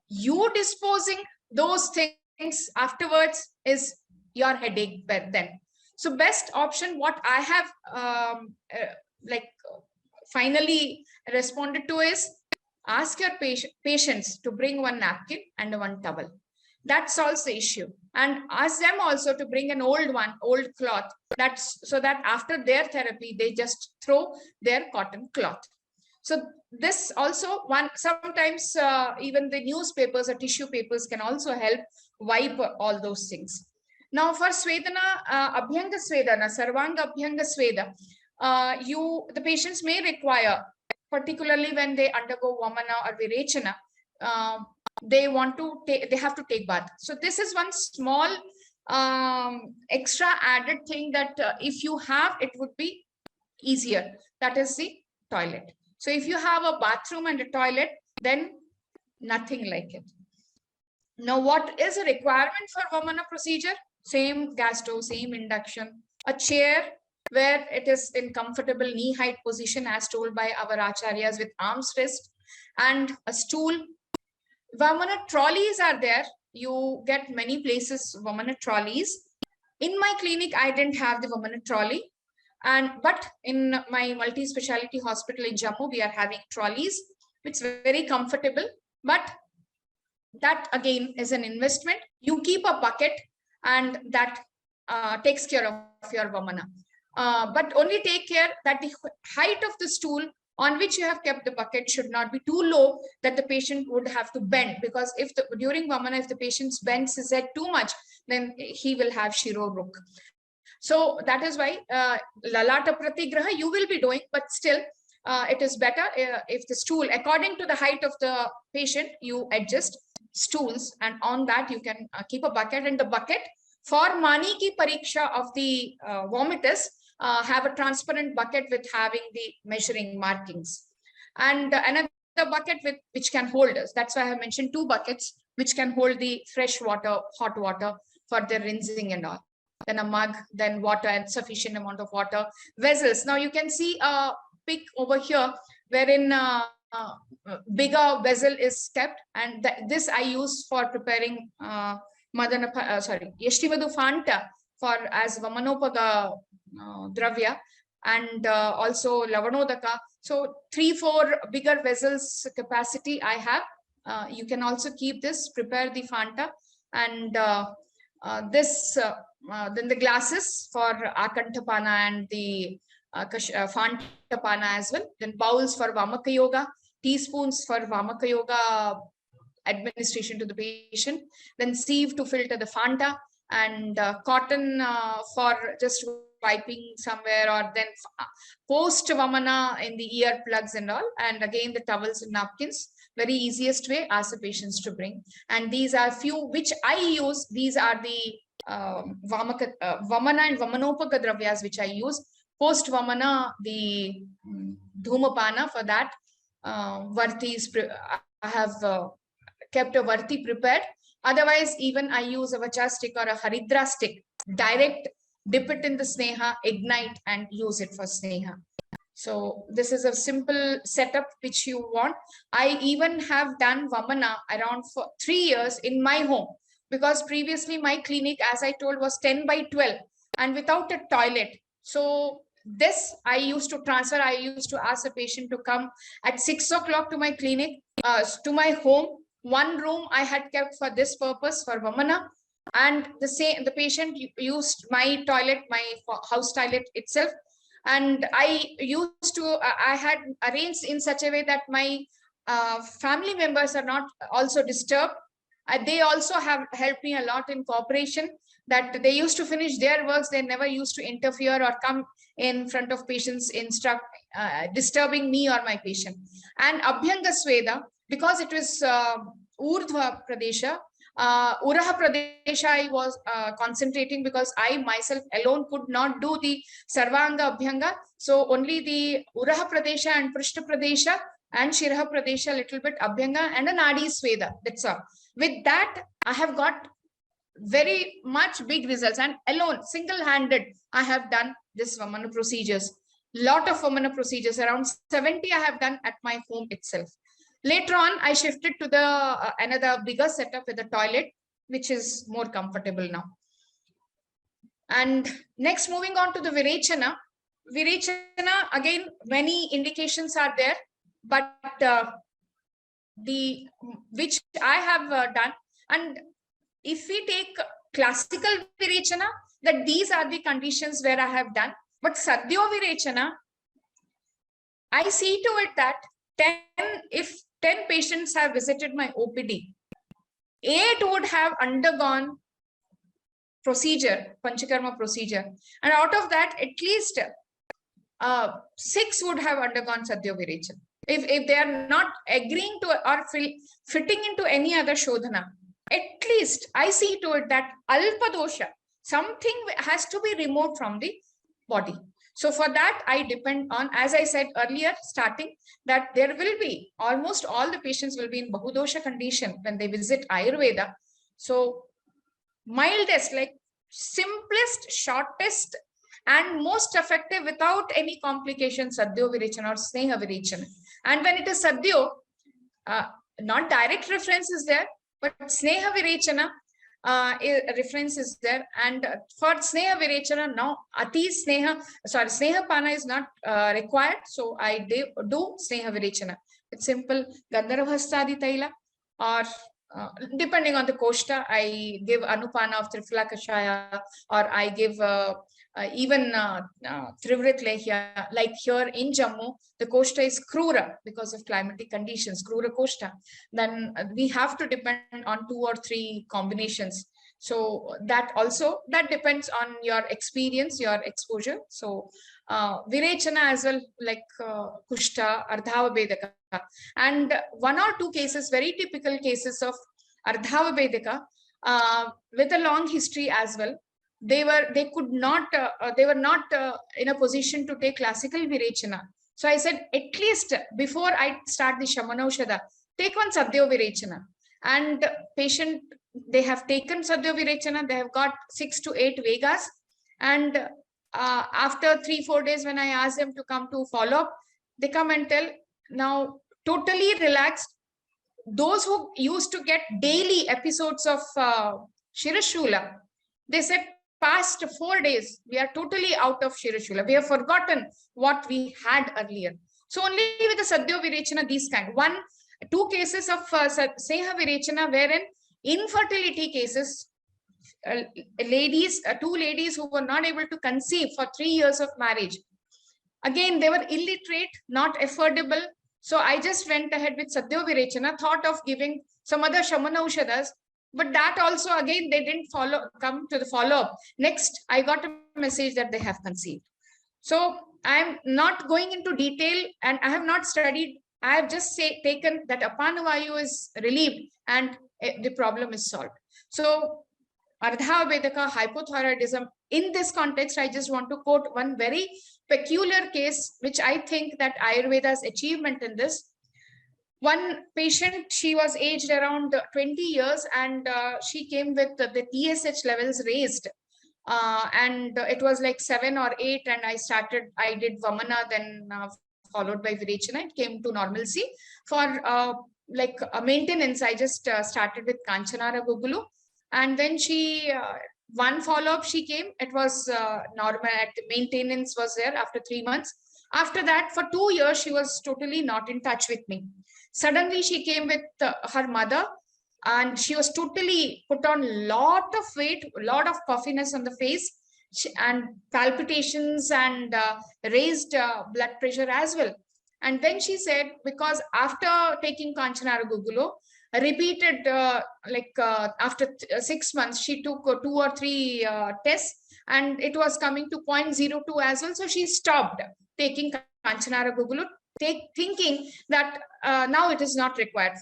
S8: you disposing those things afterwards is your headache then. So best option, what I have finally responded to is, ask your patients to bring one napkin and one towel. That solves the issue. And ask them also to bring an old cloth, so that after their therapy, they just throw their cotton cloth. So this also sometimes even the newspapers or tissue papers can also help wipe all those things. Now for Svedana, Abhyanga Svedana, Sarvanga Abhyanga Sveda, the patients may require, particularly when they undergo Vamana or Virechana, they have to take bath. So this is one small extra added thing that if you have, it would be easier. That is the toilet. So if you have a bathroom and a toilet, then nothing like it. Now, what is a requirement for Vamana procedure? Same gas stove, same induction, a chair where it is in comfortable knee height position as told by our acharyas with arms raised, and a stool. Vamana trolleys are there. You get many places Vamana trolleys. In my clinic, I didn't have the Vamana trolley. But in my multi-speciality hospital in Jammu, we are having trolleys, which is very comfortable. But that again is an investment. You keep a bucket and that takes care of your Vamana. But only take care that the height of the stool on which you have kept the bucket should not be too low that the patient would have to bend, because during Vamana, if the patient bends his head too much, then he will have Shiro Ruk. So that is why Lalata Pratigraha you will be doing, but still it is better if the stool, according to the height of the patient, you adjust stools, and on that you can keep a bucket. And the bucket for Mani ki Pariksha of the vomiters, have a transparent bucket with having the measuring markings, and another bucket which can hold us. That's why I have mentioned 2 buckets which can hold the fresh water, hot water for the rinsing and all. Then a mug, then water and sufficient amount of water. Vessels. Now you can see a pic over here wherein bigger vessel is kept, and this I use for preparing Yashtivadu Fanta for as Vamanopaga Dravya, and also Lavanodaka. So 3-4 bigger vessels capacity I have. You can also keep this, prepare the Fanta, and then the glasses for Akantapana and the Fantapana as well. Then bowls for Vamaka Yoga, teaspoons for Vamaka Yoga administration to the patient. Then sieve to filter the Fanta, and cotton for just wiping somewhere, or then post Vamana in the ear plugs and all. And again, the towels and napkins. Very easiest way, ask the patients to bring. And these are few which I use. These are the Vamana and Vamanopaga Dravyas which I use. Post Vamana, the Dhumapana, for that Varti I have kept a Varti prepared. Otherwise, even I use a Vacha stick or a Haridra stick. Direct dip it in the Sneha, ignite, and use it for Sneha. So this is a simple setup which you want. I even have done Vamana around for 3 years in my home, because previously my clinic, as I told, was 10 by 12 and without a toilet. So this I used to transfer. I used to ask a patient to come at 6 o'clock to my clinic, to my home. One room I had kept for this purpose, for Vamana, and the patient used my toilet, my house toilet itself. And I had arranged in such a way that my family members are not also disturbed. They also have helped me a lot in cooperation, that they used to finish their works. They never used to interfere or come in front of patients, disturbing me or my patient. And Abhyanga Sveda, because it was Urdhva Pradesha, Uraha Pradesha I was concentrating, because I myself alone could not do the Sarvanga Abhyanga. So only the Uraha Pradesha and Prishta Pradesha and Shiraha Pradesha, little bit Abhyanga, and a Nadi Sveda. That's all. With that, I have got very much big results, and alone, single-handed, I have done this Vamana procedures. Lot of Vamana procedures, around 70 I have done at my home itself. Later on, I shifted to the another bigger setup with a toilet, which is more comfortable now. And next, moving on to the Virechana. Virechana, again, many indications are there, but which I have done. And if we take classical Virechana, that these are the conditions where I have done. But Sadhyo Virechana, I see to it that if 10 patients have visited my OPD, 8 would have undergone procedure, Panchakarma procedure. And out of that, at least 6 would have undergone Sadhyo Virechana. If they are not agreeing to or fitting into any other Shodhana, at least I see to it that Alpa Dosha, something has to be removed from the body. So for that, I depend on, as I said earlier, starting, that there will be, almost all the patients will be in Bahudosha condition when they visit Ayurveda. So mildest, like simplest, shortest, and most effective without any complications, Sadhyo Virechana or Sneha Virechana. And when it is Sadhyo, not direct reference is there, but Sneha Virechana reference is there. And for Sneha Virechana, now Sneha Pana is not required. So I do Sneha Virechana. It's simple Gandharvastadi Taila, or depending on the Koshta, I give Anupana of Trifla Kashaya, or I give even Trivrit Lehya. Like here in Jammu, the Koshta is Krura because of climatic conditions, Krura Koshta. Then we have to depend on 2 or 3 combinations. So that depends on your experience, your exposure. So Virechana as well, like Kushta, Ardhavabedaka. And 1 or 2 cases, very typical cases of Ardhavabedaka with a long history as well. They were not in a position to take classical Virechana. So I said, at least before I start the Shamanaushada, take one Sadhyo Virechana. And patient, they have taken Sadhyo Virechana, they have got 6 to 8 Vegas. And after 3-4 days, when I ask them to come to follow up, they come and tell, now totally relaxed. Those who used to get daily episodes of Shirashula, they said, past 4 days, we are totally out of Shirashula. We have forgotten what we had earlier. So only with the Sadhyo Virechana, these kind. 2 cases of Sneha Virechana, wherein infertility cases, 2 ladies who were not able to conceive for 3 years of marriage. Again, they were illiterate, not affordable. So I just went ahead with Sadhyo Virechana, thought of giving some other Shamanausadas. But that also, again, they didn't come to the follow-up. Next, I got a message that they have conceived. So I'm not going into detail, and I have not studied. I have just taken that Apanavayu is relieved and the problem is solved. So Ardhavabedaka, hypothyroidism. In this context, I just want to quote one very peculiar case, which I think that Ayurveda's achievement in this. One patient, she was aged around 20 years, and she came with the TSH levels raised. And it was like 7 or 8, and I did Vamana, then followed by Virechana. It came to normalcy. For like maintenance, I just started with Kanchanara Gugulu. And then she, one follow-up she came, it was normal, maintenance was there after 3 months. After that, for 2 years, she was totally not in touch with me. Suddenly, she came with her mother, and she was totally put on lot of weight, lot of puffiness on the face, and palpitations, and raised blood pressure as well. And then she said, because after taking Kanchanara Gugulo, repeated after 6 months, she took 2 or 3 tests, and it was coming to 0.02 as well. So she stopped taking Kanchanara Gugulo, thinking that now it is not required.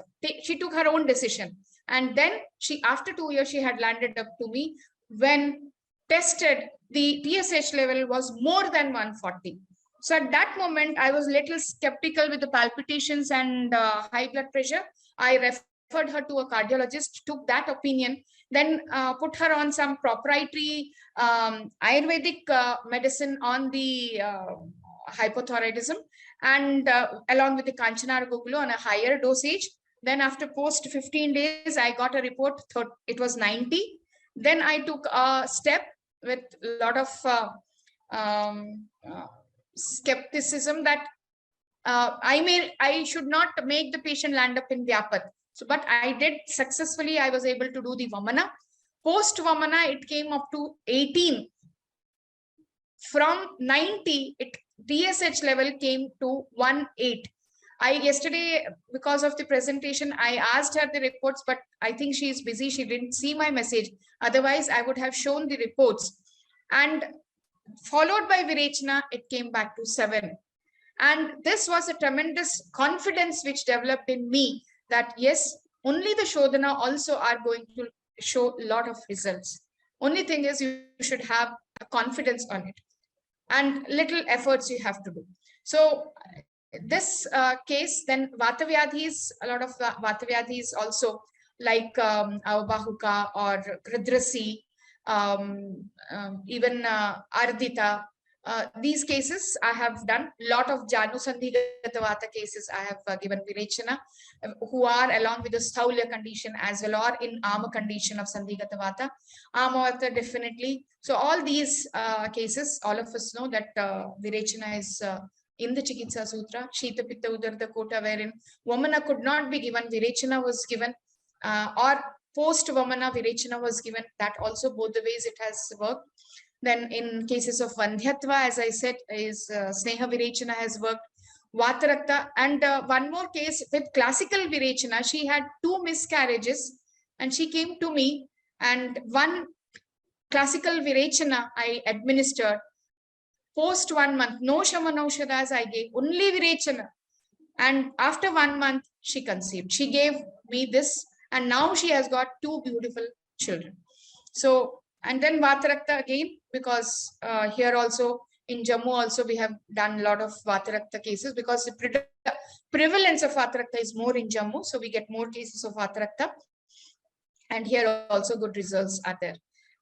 S8: She took her own decision. And then after 2 years, she had landed up to me. When tested, the TSH level was more than 140. So at that moment, I was a little skeptical with the palpitations and high blood pressure. I referred her to a cardiologist, took that opinion, then put her on some proprietary Ayurvedic medicine on the hypothyroidism, and along with the Kanchanara Gokulu on a higher dosage. Then after post 15 days, I got a report, it was 90. Then I took a step with a lot of skepticism that I should not make the patient land up in Vyapat. So, but I did successfully, I was able to do the Vamana. Post Vamana, it came up to 18. From 90, DSH level came to 18. Yesterday, because of the presentation, I asked her the reports, but I think she is busy. She didn't see my message. Otherwise, I would have shown the reports. And followed by Virechana, it came back to 7. And this was a tremendous confidence which developed in me that yes, only the Shodhana also are going to show a lot of results. Only thing is you should have a confidence on it and little efforts you have to do. So this case, then Vata Vyadhis, a lot of Vata Vyadhis also like Avabahuka or Rudrasi, even Ardita. These cases I have done. Lot of Janu Sandhigata Vata cases I have given Virechana, who are along with the Staulya condition as well, or in Ama condition of Sandhigata Vata. Ama Vata definitely. So all these cases, all of us know that Virechana is in the Chikitsa Sutra, Shita Pitta Udarda Kota, wherein Vamana could not be given, Virechana was given, or post Vamana Virechana was given. That also both the ways it has worked. Then in cases of Vandhyatva, as I said, is Sneha Virechana has worked. Vatarakta, and one more case with classical Virechana, she had 2 miscarriages and she came to me, and one classical Virechana I administered. Post 1 month, no Shamanaushadhas I gave, only Virechana. And after 1 month, she conceived. She gave me this, and now she has got 2 beautiful children. So, and then Vatarakta again, because here also in Jammu also we have done a lot of Vatarakta cases, because the prevalence of Vatarakta is more in Jammu. So we get more cases of Vatarakta. And here also good results are there.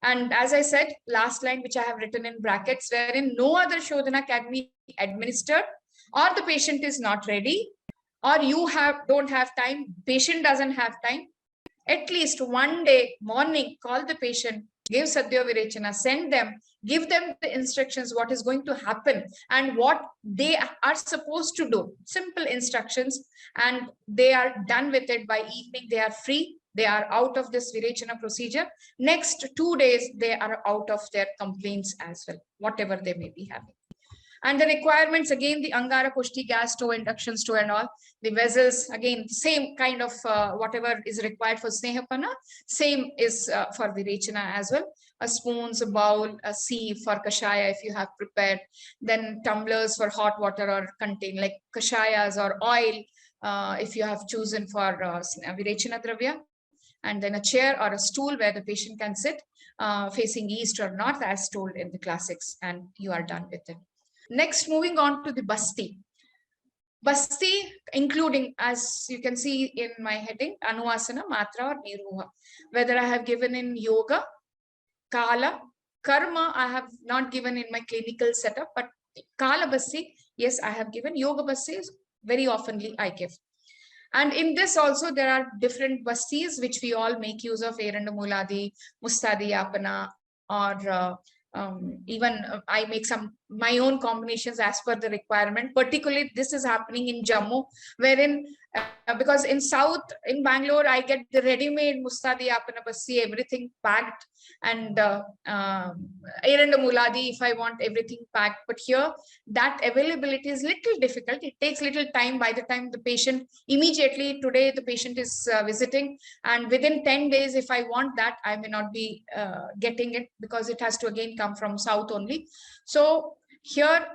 S8: And as I said, last line, which I have written in brackets, wherein no other Shodhana can be administered, or the patient is not ready, or you don't have time, patient doesn't have time. At least one day morning, call the patient, give Sadhya Virechana, send them, give them the instructions, what is going to happen and what they are supposed to do. Simple instructions, and they are done with it. By evening, they are free. They are out of this Virechana procedure. Next 2 days, they are out of their complaints as well, whatever they may be having. And the requirements, again, the Angara Pushti gas stove, induction stove and all. The vessels, again, same kind of whatever is required for Snehapana, same is for Virechana as well. A spoons, a bowl, a sieve for Kashaya if you have prepared. Then tumblers for hot water or contain like Kashayas or oil if you have chosen for Virechana Dravya. And then a chair or a stool where the patient can sit facing east or north as told in the classics, and you are done with it. Next, moving on to the Basti. Basti, including, as you can see in my heading, Anuvasana, Matra or Niruha. Whether I have given in Yoga, Kala, Karma, I have not given in my clinical setup, but Kala Basti, yes, I have given. Yoga Basti is very oftenly I give. And in this also, there are different bastis which we all make use of, Erandamuladi, Mustadi Yapana, or even I make some my own combinations as per the requirement. Particularly, this is happening in Jammu, wherein because in South, in Bangalore, I get the ready-made Mustadi Yapana Basti, everything packed, and Erandamuladi if I want everything packed. But here, that availability is little difficult. It takes little time. By the time the patient, immediately today the patient is visiting, and within 10 days, if I want that, I may not be getting it, because it has to again come from South only. So here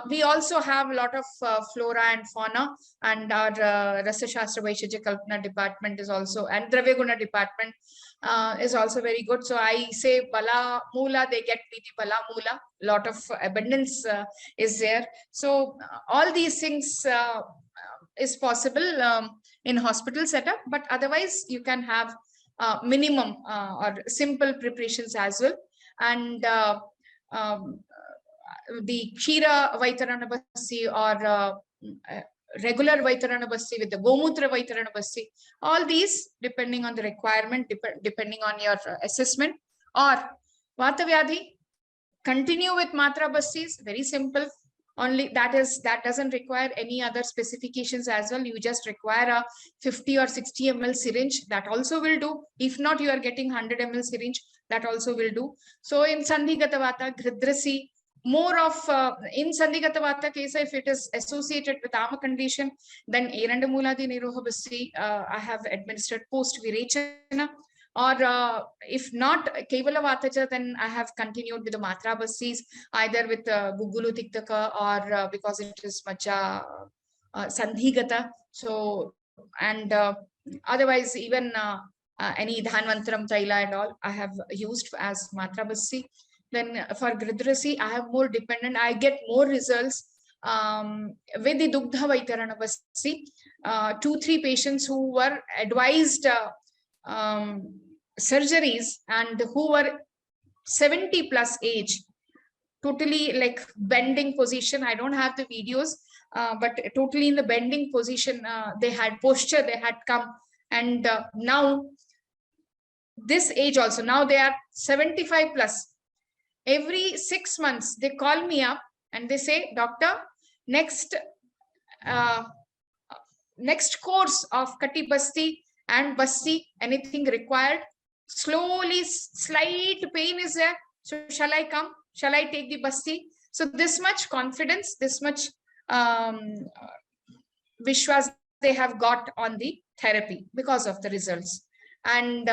S8: we also have a lot of flora and fauna, and our Rasa Shastra Vaishajya Kalpana department is also, and Dravya Guna department is also very good. So I say Bala Mula, they get me the Bala Mula. Lot of abundance is there. So all these things is possible in hospital setup, but otherwise you can have minimum or simple preparations as well. And the Kshira Vaitarana Basti or regular Vaitarana Basti with the Gomutra Vaitarana Basti, all these depending on the requirement, depending on your assessment. Or Vata Vyadhi, continue with Matra Bastis, very simple. Only that doesn't require any other specifications as well. You just require a 50 or 60 ml syringe, that also will do. If not, you are getting 100 ml syringe, that also will do. So in Sandhigata Vata, Gridhrasi, more of in Sandhigata Vata case, if it is associated with Ama condition, then Erandamuladi Niroha Basti, I have administered post Virechana. Or if not Kevala Vataja, then I have continued with the Matra Bastis, either with Gugulu Tiktaka or because it is Macha Sandhigata. So, and otherwise, even any Dhanvantaram Taila and all, I have used as Matra Basti. Then for Gridhrasi, I have more dependent, I get more results with the Dugdha Vaitarana Basti. 2-3 patients who were advised surgeries and who were 70 plus age, totally like bending position. I don't have the videos, but totally in the bending position, they had posture, they had come. And now this age also, now they are 75 plus. Every 6 months, they call me up and they say, doctor, next course of Kati Basti and Basti, anything required? Slowly, slight pain is there. So shall I come? Shall I take the Basti? So this much confidence, this much Vishwas they have got on the therapy because of the results. And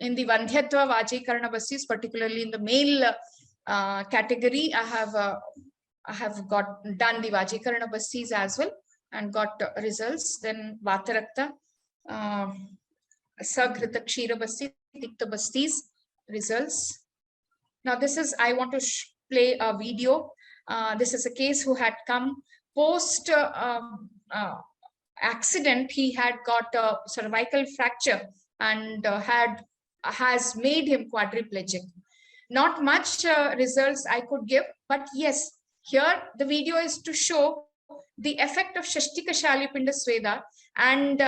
S8: in the Vandhyatva Vajikarana Bastis, particularly in the male category, I have done the Vajikarana Bastis as well and got results. Then Vatarakta, Sagrita Kshira Basti, Tikta Bastis, results. Now this is, I want to play a video. This is a case who had come post accident. He had got a cervical fracture and has made him quadriplegic. Not much results I could give, but yes, here the video is to show the effect of Shashtika Shalipinda Sweda and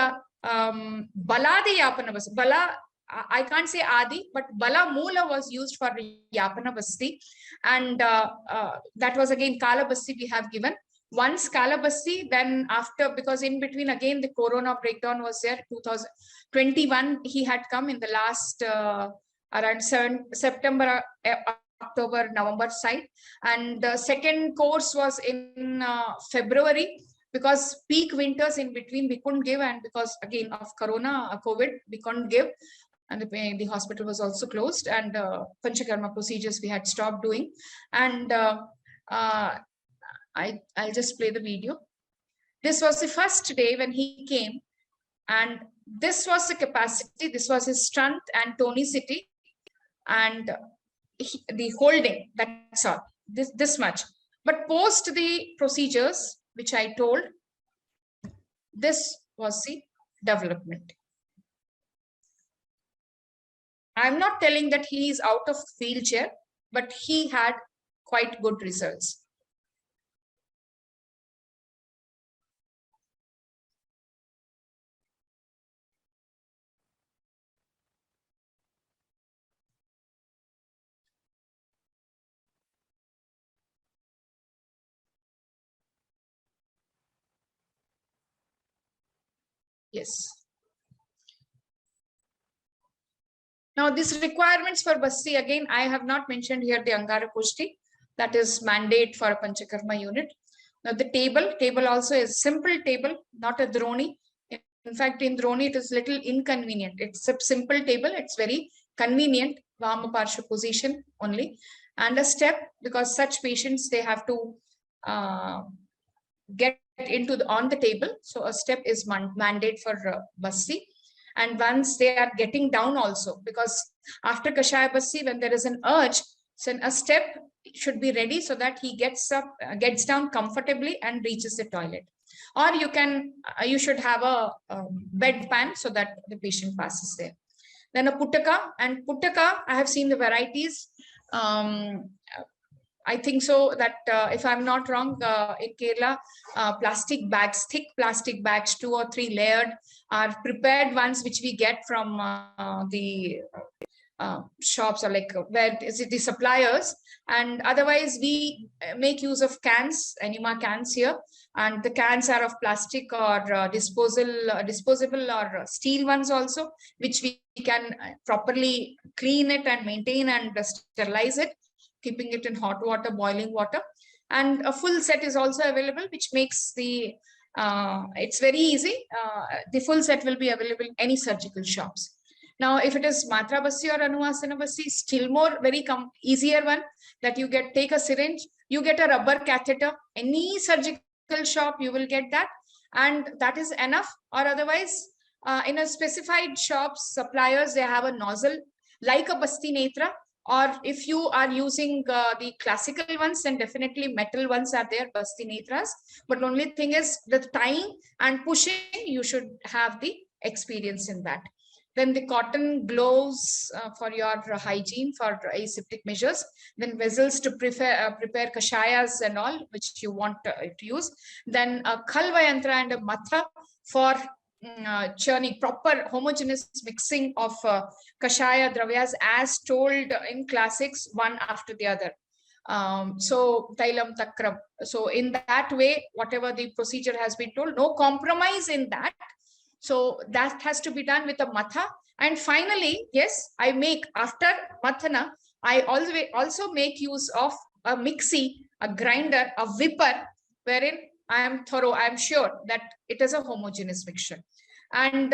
S8: Baladi Yapana Basti. Bala, I can't say Adi, but Bala Mula was used for Yapana Basti. And that was again Kala Basti we have given. Once Kala Basti, then after, because in between again the Corona breakdown was there, 2021, he had come in the last around September, October, November side. And the second course was in February, because peak winters in between we couldn't give, and because again of Corona, COVID, we couldn't give. And the hospital was also closed, and Panchakarma procedures we had stopped doing. And I'll just play the video. This was the first day when he came, and this was the capacity, this was his strength and tonicity, and the holding, that's all, this much. But post the procedures, which I told, this was the development. I'm not telling that he is out of wheelchair, but he had quite good results. Yes. Now, these requirements for Basti, again, I have not mentioned here the Angara Pushti, that is mandate for a Panchakarma unit. Now, the table also is simple table, not a droni. In fact, in droni, it is little inconvenient. It's a simple table. It's very convenient, Vama Parsha position only. And a step, because such patients, they have to get into on the table. So a step is mandate for Basti. And once they are getting down also, because after Kashaya Basti, when there is an urge, so a step should be ready so that he gets up, gets down comfortably and reaches the toilet. Or you should have a bedpan so that the patient passes there. Then a Puttaka, and Puttaka, I have seen the varieties. I think so that if I'm not wrong, in Kerala, plastic bags, thick plastic bags, 2 or 3 layered, are prepared ones which we get from the shops, or like where is it the suppliers. And otherwise we make use of cans, enema cans here, and the cans are of plastic or disposable or steel ones also, which we can properly clean it and maintain and sterilize it, keeping it in hot water, boiling water. And a full set is also available, which makes the it's very easy. The full set will be available in any surgical shops. Now, if it is Matra Bassi or Anuvasana Bassi, still more very easier one, that you take a syringe, you get a rubber catheter, any surgical shop you will get that, and that is enough. Or otherwise, in a specified shops, suppliers, they have a nozzle like a Basti Netra. Or if you are using the classical ones, then definitely metal ones are there, Basti Netras. But only thing is the time and pushing, you should have the experience in that. Then the cotton gloves for your hygiene, for aseptic measures. Then vessels to prepare kashayas and all, which you want to use. Then a khalva yantra and a matha for churning, proper homogeneous mixing of kashaya dravyas as told in classics, one after the other. So tailam takram. So in that way, whatever the procedure has been told, no compromise in that. So that has to be done with a matha. And finally, yes, I make after mathana, I also make use of a mixie, a grinder, a whipper, wherein I am thorough, I am sure that it is a homogeneous mixture. And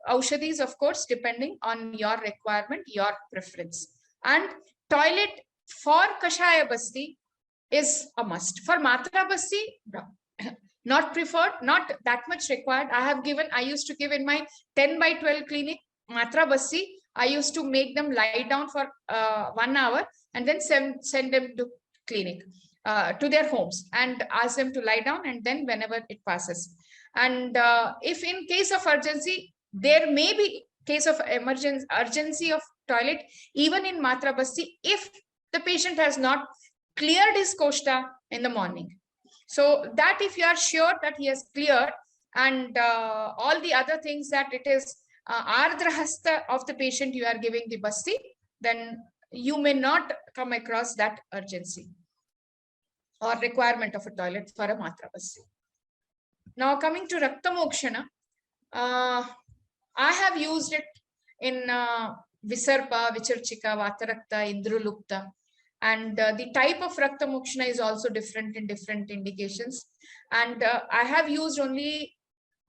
S8: aushadhis, of course, depending on your requirement, your preference. And toilet for Kashaya Basti is a must. For Matra Basti, not preferred, not that much required. I used to give in my 10 by 12 clinic, Matra Basti, I used to make them lie down for 1 hour and then send them to clinic, to their homes, and ask them to lie down, and then whenever it passes. And if in case of urgency, there may be case of urgency of toilet, even in Matra Basti, if the patient has not cleared his koshta in the morning. So that if you are sure that he has cleared, and all the other things, that it is Ardra Hasta of the patient you are giving the Basti, then you may not come across that urgency or requirement of a toilet for a Matra Basti. Now coming to Rakta Mokshana, I have used it in Visarpa, Vicharchika, Vatarakta, Indrulupta. And the type of Rakta Mokshana is also different in different indications. And I have used only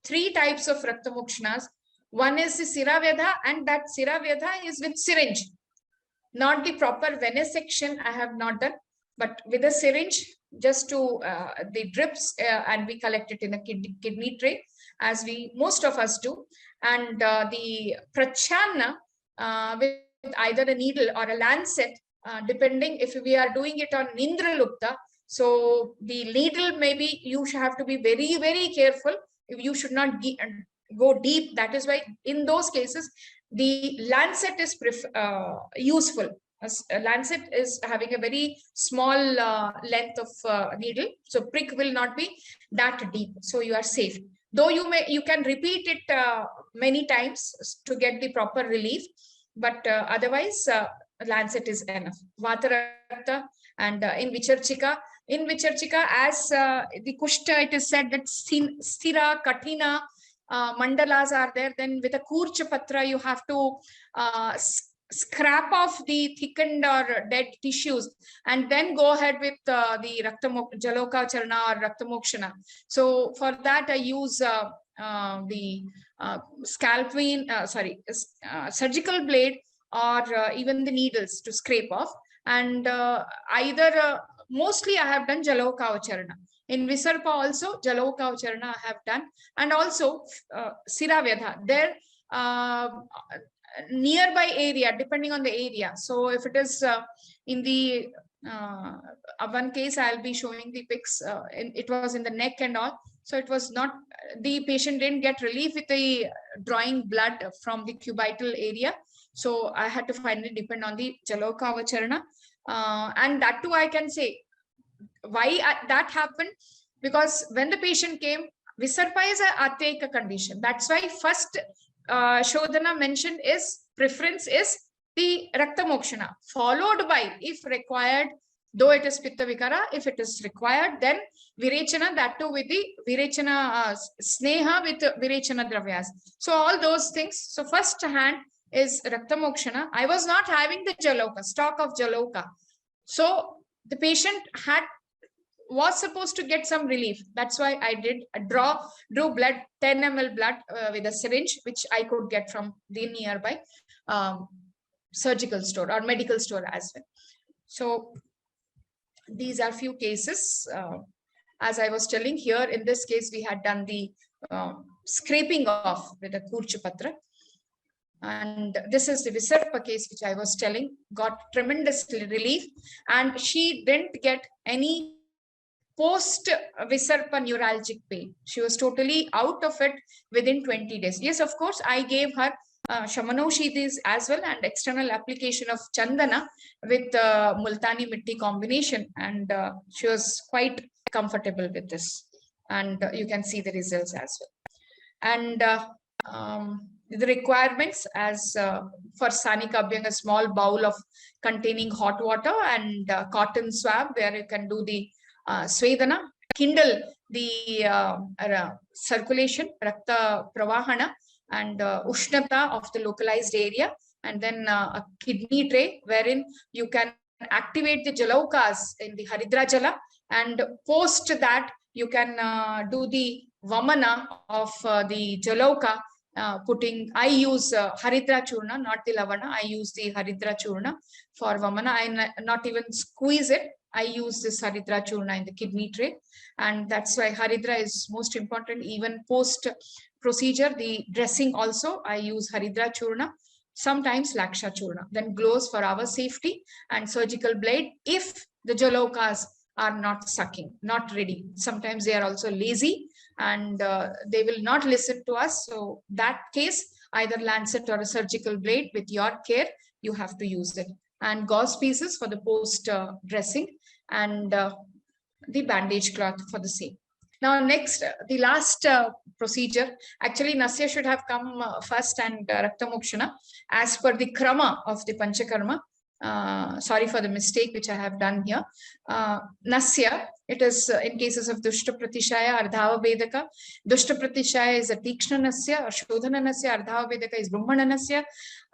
S8: 3 types of Rakta Mokshanas. One is the Siraveda, and that Siraveda is with syringe. Not the proper venesection I have not done, but with a syringe, just to the drips, and we collect it in a kidney tray, as most of us do. And the Prachana with either a needle or a lancet, depending if we are doing it on Indralupta. So the needle, maybe you have to be very, very careful. You should not go deep. That is why in those cases, the lancet is useful. A lancet is having a very small length of needle, so prick will not be that deep, so you are safe. Though you can repeat it many times to get the proper relief, but otherwise lancet is enough. Vatarakta and in Vicharchika, as the Kushta, it is said that Stira, Kathina mandalas are there. Then with a Kurcha Patra, you have to scrap off the thickened or dead tissues, and then go ahead with the Jaloka Charana or Rakta Mokshana. So for that, I use the surgical blade, or even the needles to scrape off. And mostly I have done Jaloka Charana. In Visarpa also, Jaloka Charana I have done, and also Siraveda. There, nearby area, depending on the area. So if it is in the one case, I'll be showing the pics. It was in the neck and all. So it was not, the patient didn't get relief with the drawing blood from the cubital area. So I had to finally depend on the Jaloka Charana. And that too, I can say, why that happened? Because when the patient came, Visarpa is a archaic condition. That's why first Shodhana mentioned is preference is the Rakta Mokshana, followed by, if required, though it is Pitta Vikara, if it is required, then Virechana, that too with the Virechana Sneha with Virechana Dravyas. So all those things. So first hand is Rakta Mokshana. I was not having the Jaloka, stock of Jaloka. So the patient was supposed to get some relief. That's why I did drew blood, 10 ml blood with a syringe, which I could get from the nearby surgical store or medical store as well. So these are few cases. As I was telling here, in this case, we had done the scraping off with a Kurchapatra. And this is the Visarpa case, which I was telling, got tremendous relief. And she didn't get any post-Visarpa neuralgic pain. She was totally out of it within 20 days. Yes, of course, I gave her Shamanaushidhis as well and external application of Chandana with Multani Mitti combination. And she was quite comfortable with this. And you can see the results as well. And the requirements as for Sanika Abhyang, a small bowl of containing hot water and cotton swab where you can do the Svedana, kindle the circulation, Rakta Pravahana, and Ushnata of the localized area, and then a kidney tray wherein you can activate the Jalaukas in the Haridra Jala, and post that you can do the Vamana of the Jalauka. I use Haridra Churna, not the Lavana. I use the Haridra Churna for Vamana. I not even squeeze it. I use this Haridra Churna in the kidney tray. And that's why Haridra is most important. Even post procedure, the dressing also, I use Haridra Churna, sometimes Laksha Churna. Then gloves for our safety and surgical blade if the Jalokas are not sucking, not ready. Sometimes they are also lazy and they will not listen to us. So that case, either lancet or a surgical blade with your care, you have to use it. And gauze pieces for the post dressing and the bandage cloth for the same. Now next, the last procedure, actually Nasya should have come first and Rakta Mokshana as per the Krama of the Panchakarma. Sorry for the mistake which I have done here. Nasya, it is in cases of Dushta Pratishaya, Ardhava Vedaka. Dushta Pratishaya is a Tikshna Nasya, or Shodhana Nasya, Ardhava Vedaka is Brahmana Nasya,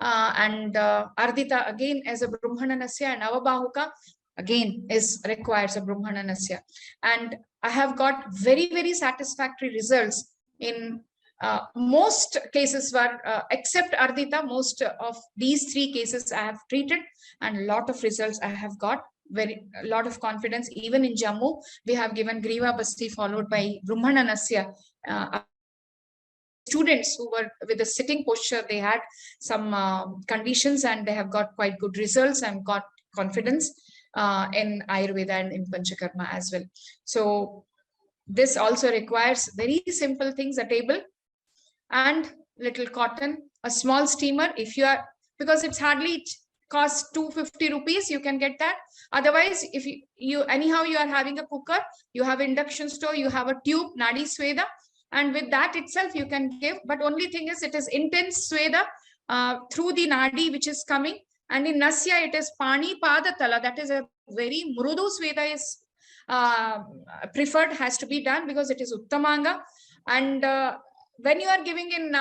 S8: and Ardita again as a Brahmana Nasya, and Avabahuka again is requires a Brahmana Nasya. And I have got very, very satisfactory results in most cases were, except Ardita, most of these 3 cases I have treated, and a lot of results I have got, a lot of confidence. Even in Jammu, we have given Griva Basti followed by Brahmana Nasya. Students who were with a sitting posture, they had some conditions and they have got quite good results and got confidence in Ayurveda and in Panchakarma as well. So this also requires very simple things, a table and little cotton, a small steamer. If you are, because it's hardly costs 250 rupees, you can get that. Otherwise, if you anyhow you are having a cooker, you have induction stove, you have a tube, Nadi Sweda, and with that itself you can give. But only thing is, it is intense Sweda through the Nadi which is coming. And in Nasya, it is Pani Pada Tala, that is a very Mrudu Sweda is preferred, has to be done because it is Uttamanga. And when you are giving in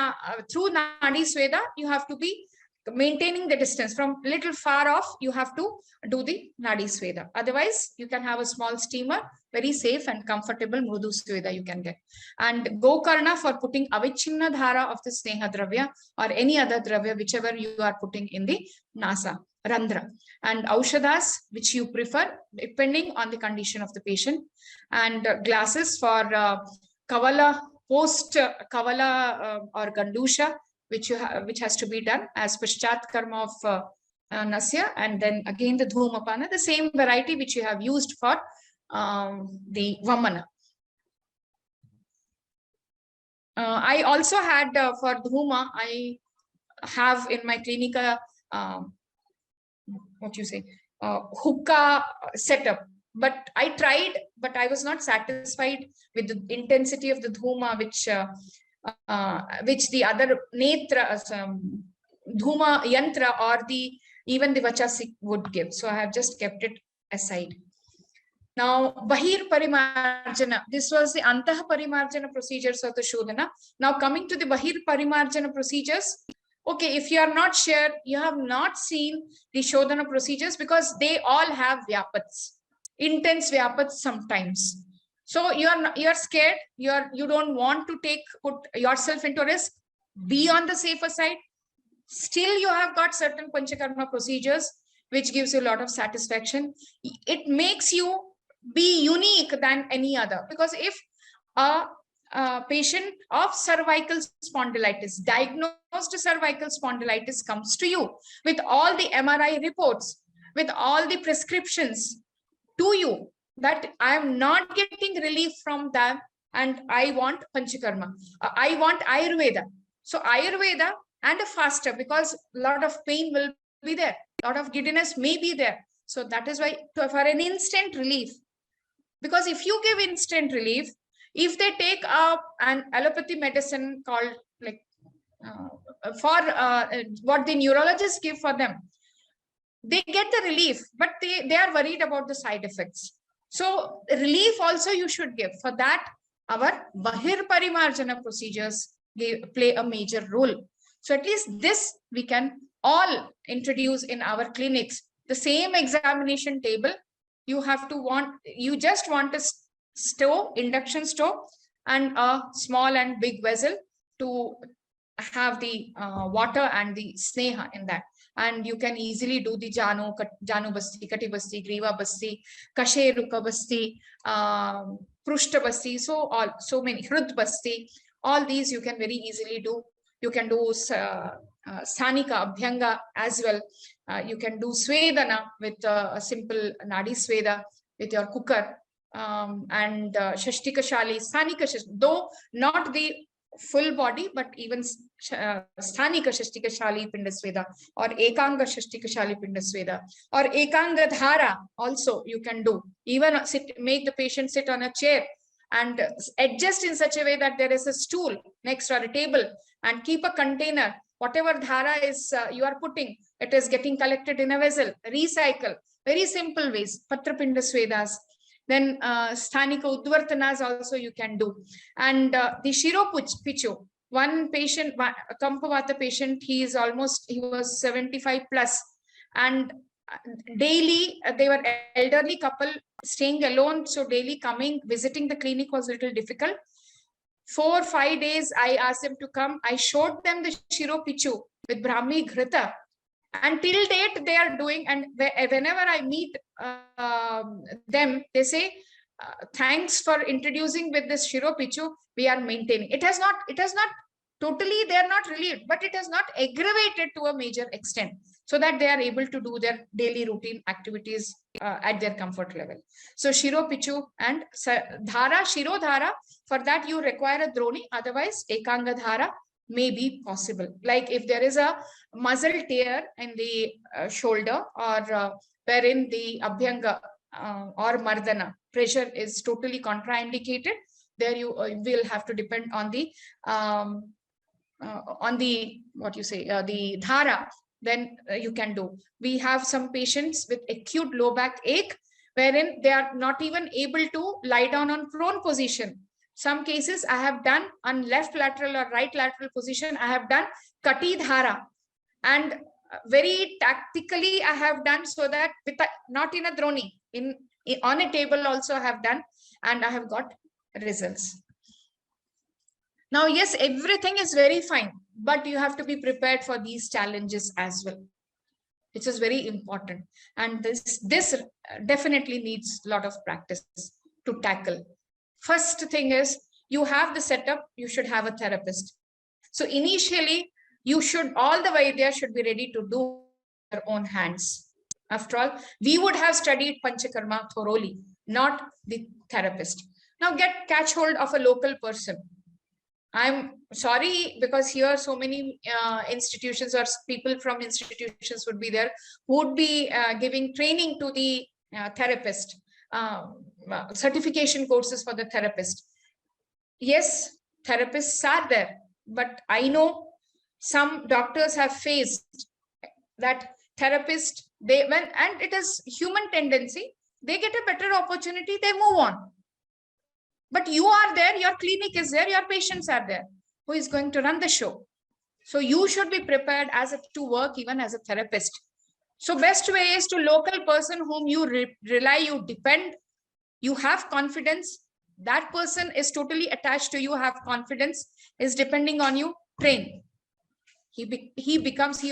S8: through Nadi Sweda, you have to be maintaining the distance from little far off. You have to do the Nadi Sweda. Otherwise, you can have a small steamer, very safe and comfortable Mrudu Sweda you can get. And Gokarna for putting Avichinna Dhara of the Sneha Dravya or any other Dravya, whichever you are putting in the Nasa, Randhra. And Aushadas, which you prefer, depending on the condition of the patient. And glasses for Kavala, post Kavala or Gandusha, which has to be done as Panchakarma of Nasya, and then again the Dhumapana, the same variety which you have used for the Vamana. I also had for Dhuma, I have in my clinica, hookah setup. but I tried, but I was not satisfied with the intensity of the dhuma, which the other netra, dhuma yantra, or even the vachasik would give. So I have just kept it aside. Now, Bahir Parimarjana, this was the Antah Parimarjana procedures of the Shodhana. Now, coming to the Bahir Parimarjana procedures, okay, if you are not sure, you have not seen the Shodhana procedures, because they all have Vyapats, intense Vyapats sometimes. So you are scared, you don't want to put yourself into risk, be on the safer side. Still, you have got certain Panchakarma procedures, which gives you a lot of satisfaction. It makes you be unique than any other, because if a patient of cervical spondylitis, diagnosed cervical spondylitis, comes to you with all the MRI reports, with all the prescriptions to you, that I am not getting relief from them and I want Panchakarma, I want Ayurveda. So Ayurveda and a faster, because a lot of pain will be there, a lot of giddiness may be there. So that is why, for an instant relief, because if you give instant relief, if they take an allopathy medicine called what the neurologists give for them, they get the relief, but they are worried about the side effects. So relief also you should give. For that, our Bahir Parimarjana procedures play a major role. So at least this we can all introduce in our clinics. The same examination table, you just want a stove, induction stove, and a small and big vessel to have the water and the sneha in that. And you can easily do the Janu Basti, Kati Basti, Griva Basti, Kashe Ruka Basti, Prushta Basti, so many, Hrud Basti, all these you can very easily do. You can do Sthanika, Abhyanga as well. You can do Svedana with a simple Nadi Sveda with your cooker, and Shashtika Shali, Sthanika Shashtika, though not the full body, but even Sthanika Shashtika Shali Pindasveda, or Ekanga Shashtika Shali Pindasveda, or Ekanga Dhara also you can do. Even make the patient sit on a chair and adjust in such a way that there is a stool next or a table, and keep a container. Whatever dhara is you are putting, it is getting collected in a vessel. Recycle. Very simple ways. Patrapinda Svedas. Then Sthanika Udvartanas also you can do. And the Shiro Pichu. One patient, a Kampavata patient, he was 75 plus. And daily, they were elderly couple staying alone. So daily coming, visiting the clinic was a little difficult. 4 or 5 days, I asked them to come. I showed them the Shiro Pichu with Brahmi Ghrita. And till date, they are doing, and whenever I meet them, they say, thanks for introducing with this Shiro Pichu, we are maintaining. It has not totally, they are not relieved, but it has not aggravated to a major extent, so that they are able to do their daily routine activities at their comfort level. So Shiro Pichu and Dhara, Shiro Dhara, for that you require a droni, otherwise Ekanga Dhara may be possible. Like if there is a muscle tear in the shoulder, or wherein the Abhyanga or Mardana pressure is totally contraindicated, there you will have to depend on the the Dhara. Then you can do. We have some patients with acute low back ache, wherein they are not even able to lie down on prone position. Some cases I have done on left lateral or right lateral position, I have done Kati Dhara, and very tactically I have done, so that with not in a droni, on a table also I have done, and I have got results. Now, yes, everything is very fine, but you have to be prepared for these challenges as well, which is very important. And this definitely needs a lot of practice to tackle. First thing is, you have the setup, you should have a therapist. So initially, you should, all the Vaidya should be ready to do their own hands. After all, we would have studied Panchakarma thoroughly, not the therapist. Now catch hold of a local person. I'm sorry, because here so many institutions or people from institutions would be there who would be giving training to the therapist. certification courses for the therapist. Yes, therapists are there, but I know some doctors have faced that therapist, and it is human tendency, they get a better opportunity, they move on. But you are there, your clinic is there, your patients are there. Who is going to run the show? So you should be prepared to work even as a therapist. So best way is to local person whom you rely, you depend, you have confidence. That person is totally attached to you, have confidence, is depending on you, train. He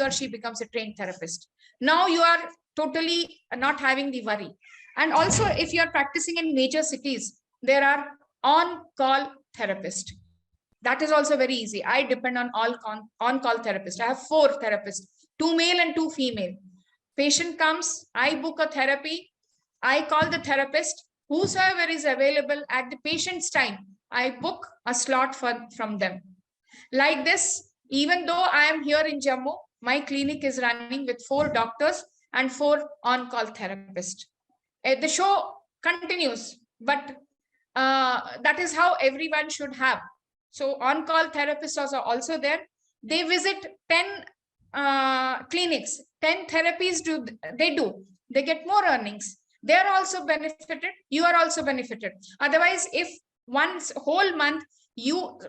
S8: or she becomes a trained therapist. Now you are totally not having the worry. And also, if you are practicing in major cities, there are on-call therapists. That is also very easy. I depend on on-call therapists. I have 4 therapists, 2 male and 2 female. Patient comes, I book a therapy, I call the therapist, whosoever is available at the patient's time, I book a slot from them. Like this, even though I am here in Jammu, my clinic is running with 4 doctors and 4 on-call therapists. The show continues, but that is how everyone should have. So on-call therapists are also there. They visit 10 clinics, 10 therapies they do. They get more earnings. They are also benefited. You are also benefited. Otherwise, if once whole month you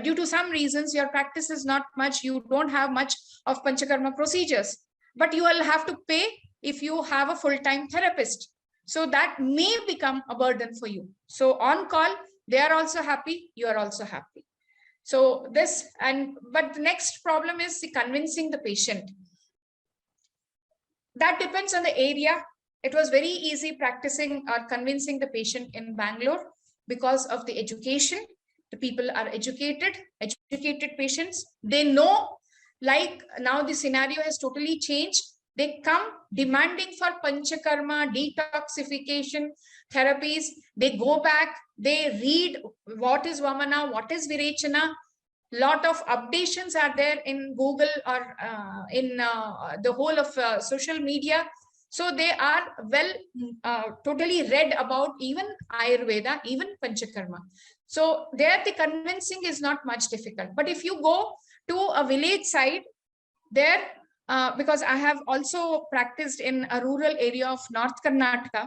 S8: due to some reasons your practice is not much, you don't have much of Panchakarma procedures, but you will have to pay if you have a full-time therapist. So that may become a burden for you. So on call, they are also happy, you are also happy. So but the next problem is convincing the patient. That depends on the area. It was very easy practicing or convincing the patient in Bangalore because of the education. The people are educated patients. They know, like now the scenario has totally changed. They come demanding for Panchakarma, detoxification therapies. They go back, they read what is Vamana, what is Virechana. Lot of updations are there in Google or in the whole of social media. So they are totally read about even Ayurveda, even Panchakarma. So there the convincing is not much difficult. But if you go to a village side, there, because I have also practiced in a rural area of North Karnataka,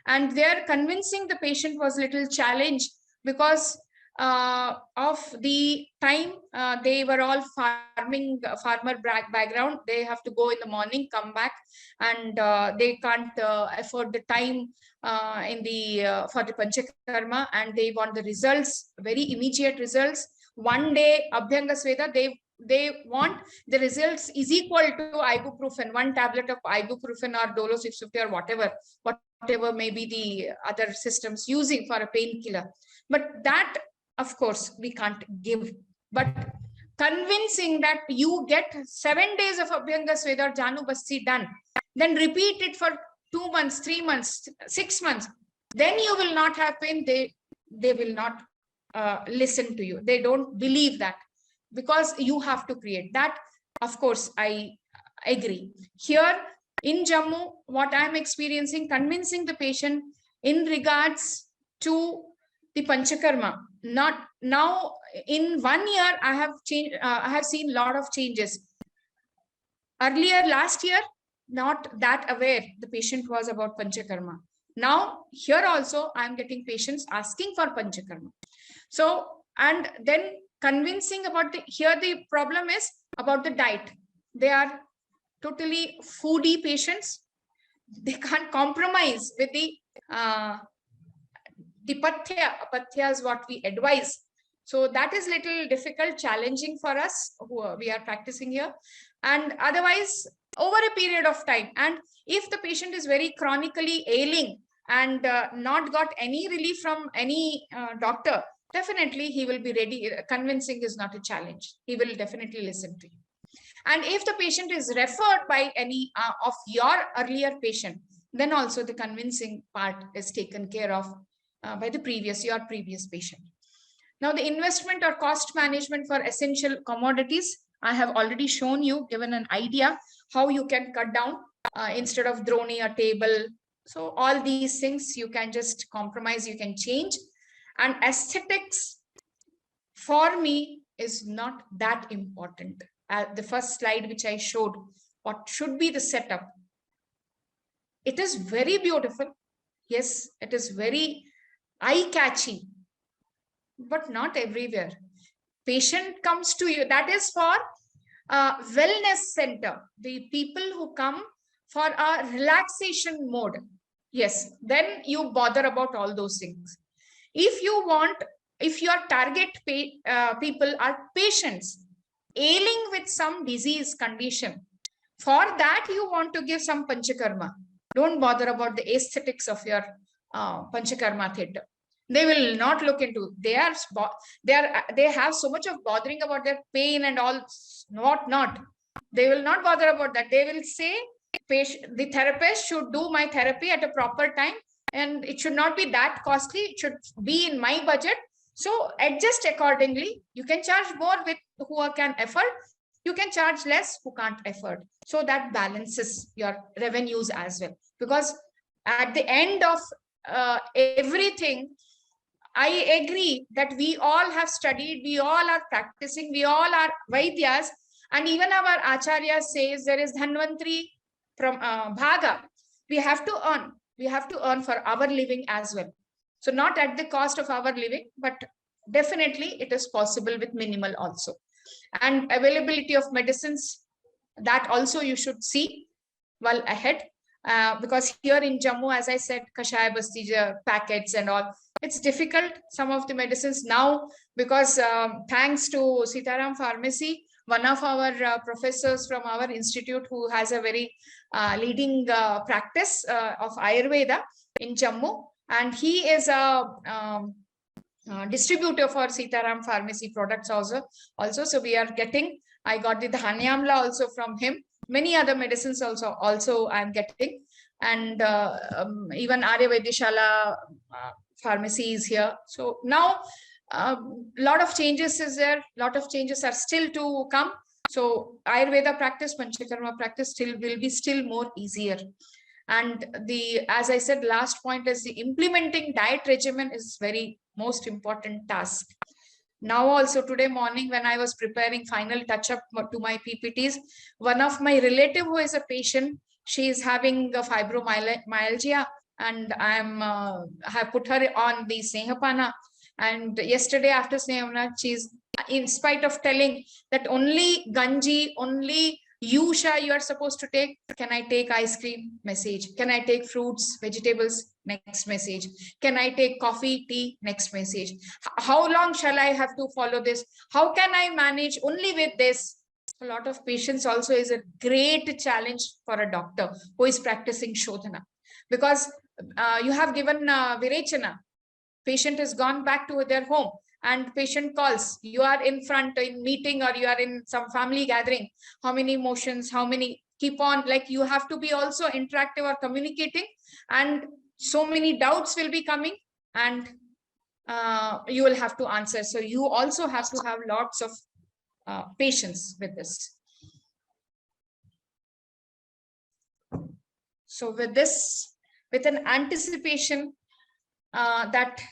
S8: and there convincing the patient was a little challenge because of the time. They were all farmer background. They have to go in the morning, come back, and they can't afford the time for the Panchakarma, and they want the results, very immediate results. One day Abhyanga Sveda, they want the results is equal to ibuprofen, 1 tablet of ibuprofen or Dolo 650 or whatever may be the other systems using for a painkiller. But that, of course, we can't give. But convincing that you get 7 days of Abhyanga Sveda or Janu Basti done, then repeat it for 2 months, 3 months, 6 months, then you will not have pain. They will not listen to you. They don't believe that, because you have to create that. Of course, I agree. Here in Jammu, what I'm experiencing, convincing the patient in regards to the Panchakarma. Not now, in 1 year, I have changed. I have seen a lot of changes. Earlier, last year, not that aware the patient was about Panchakarma. Now, here also, I'm getting patients asking for Panchakarma. So, and then convincing about here the problem is about the diet. They are totally foodie patients. They can't compromise with the pathya is what we advise. So that is little difficult, challenging for us who we are practicing here. And otherwise, over a period of time, and if the patient is very chronically ailing and not got any relief from any doctor, definitely he will be ready. Convincing is not a challenge. He will definitely listen to you. And if the patient is referred by any of your earlier patient, then also the convincing part is taken care of by the your previous patient. Now, the investment or cost management for essential commodities, I have already shown you, given an idea how you can cut down instead of droni, a table, So all these things you can just compromise, you can change. And aesthetics for me is not that important. The first slide which I showed, what should be the setup? It is very beautiful. Yes, it is very eye-catchy, but not everywhere. Patient comes to you. That is for wellness center. The people who come for a relaxation mode. Yes, then you bother about all those things. If you want, if your target people are patients ailing with some disease condition, for that you want to give some Panchakarma. Don't bother about the aesthetics of your Panchakarma theatre. They will not look into. They have so much of bothering about their pain and all not. They will not bother about that. They will say, the therapist should do my therapy at a proper time, and it should not be that costly. It should be in my budget. So adjust accordingly. You can charge more with who can afford. You can charge less who can't afford. So that balances your revenues as well. Because at the end of everything, I agree that we all have studied, we all are practicing, we all are Vaidyas, and even our Acharya says there is Dhanvantri from Bhaga. We have to earn for our living as well. So not at the cost of our living, but definitely it is possible with minimal also. And availability of medicines, that also you should see well ahead. Because here in Jammu, as I said, Kashaya Bastija packets and all, it's difficult. Some of the medicines now, because thanks to Sitaram Pharmacy, one of our professors from our institute who has a very leading practice of Ayurveda in Jammu, and he is a distributor for Sitaram Pharmacy products also. So we are getting, I got the Dhanyamla also from him. Many other medicines also I'm getting. And even Arya Vaidishala pharmacy is here. So now lot of changes is there. Lot of changes are still to come. So Ayurveda practice, Panchakarma practice will be still more easier. And as I said, last point is the implementing diet regimen is very most important task. Now also today morning when I was preparing final touch up to my PPTs, one of my relative who is a patient, she is having a fibromyalgia, and I have put her on the Snehapana. And yesterday after Snehapana, she's, in spite of telling that only Ganji, only Yusha you are supposed to take, can I take ice cream? Message. Can I take fruits, vegetables? Next message. Can I take coffee, tea? Next message. How long shall I have to follow this? How can I manage only with this? A lot of patients also is a great challenge for a doctor who is practicing Shodhana, because you have given Virechana. Patient has gone back to their home and patient calls, you are in front in meeting or you are in some family gathering. How many motions, how many, keep on, like you have to be also interactive or communicating, and so many doubts will be coming, and you will have to answer. So you also have to have lots of patience with this. So with this, with an anticipation that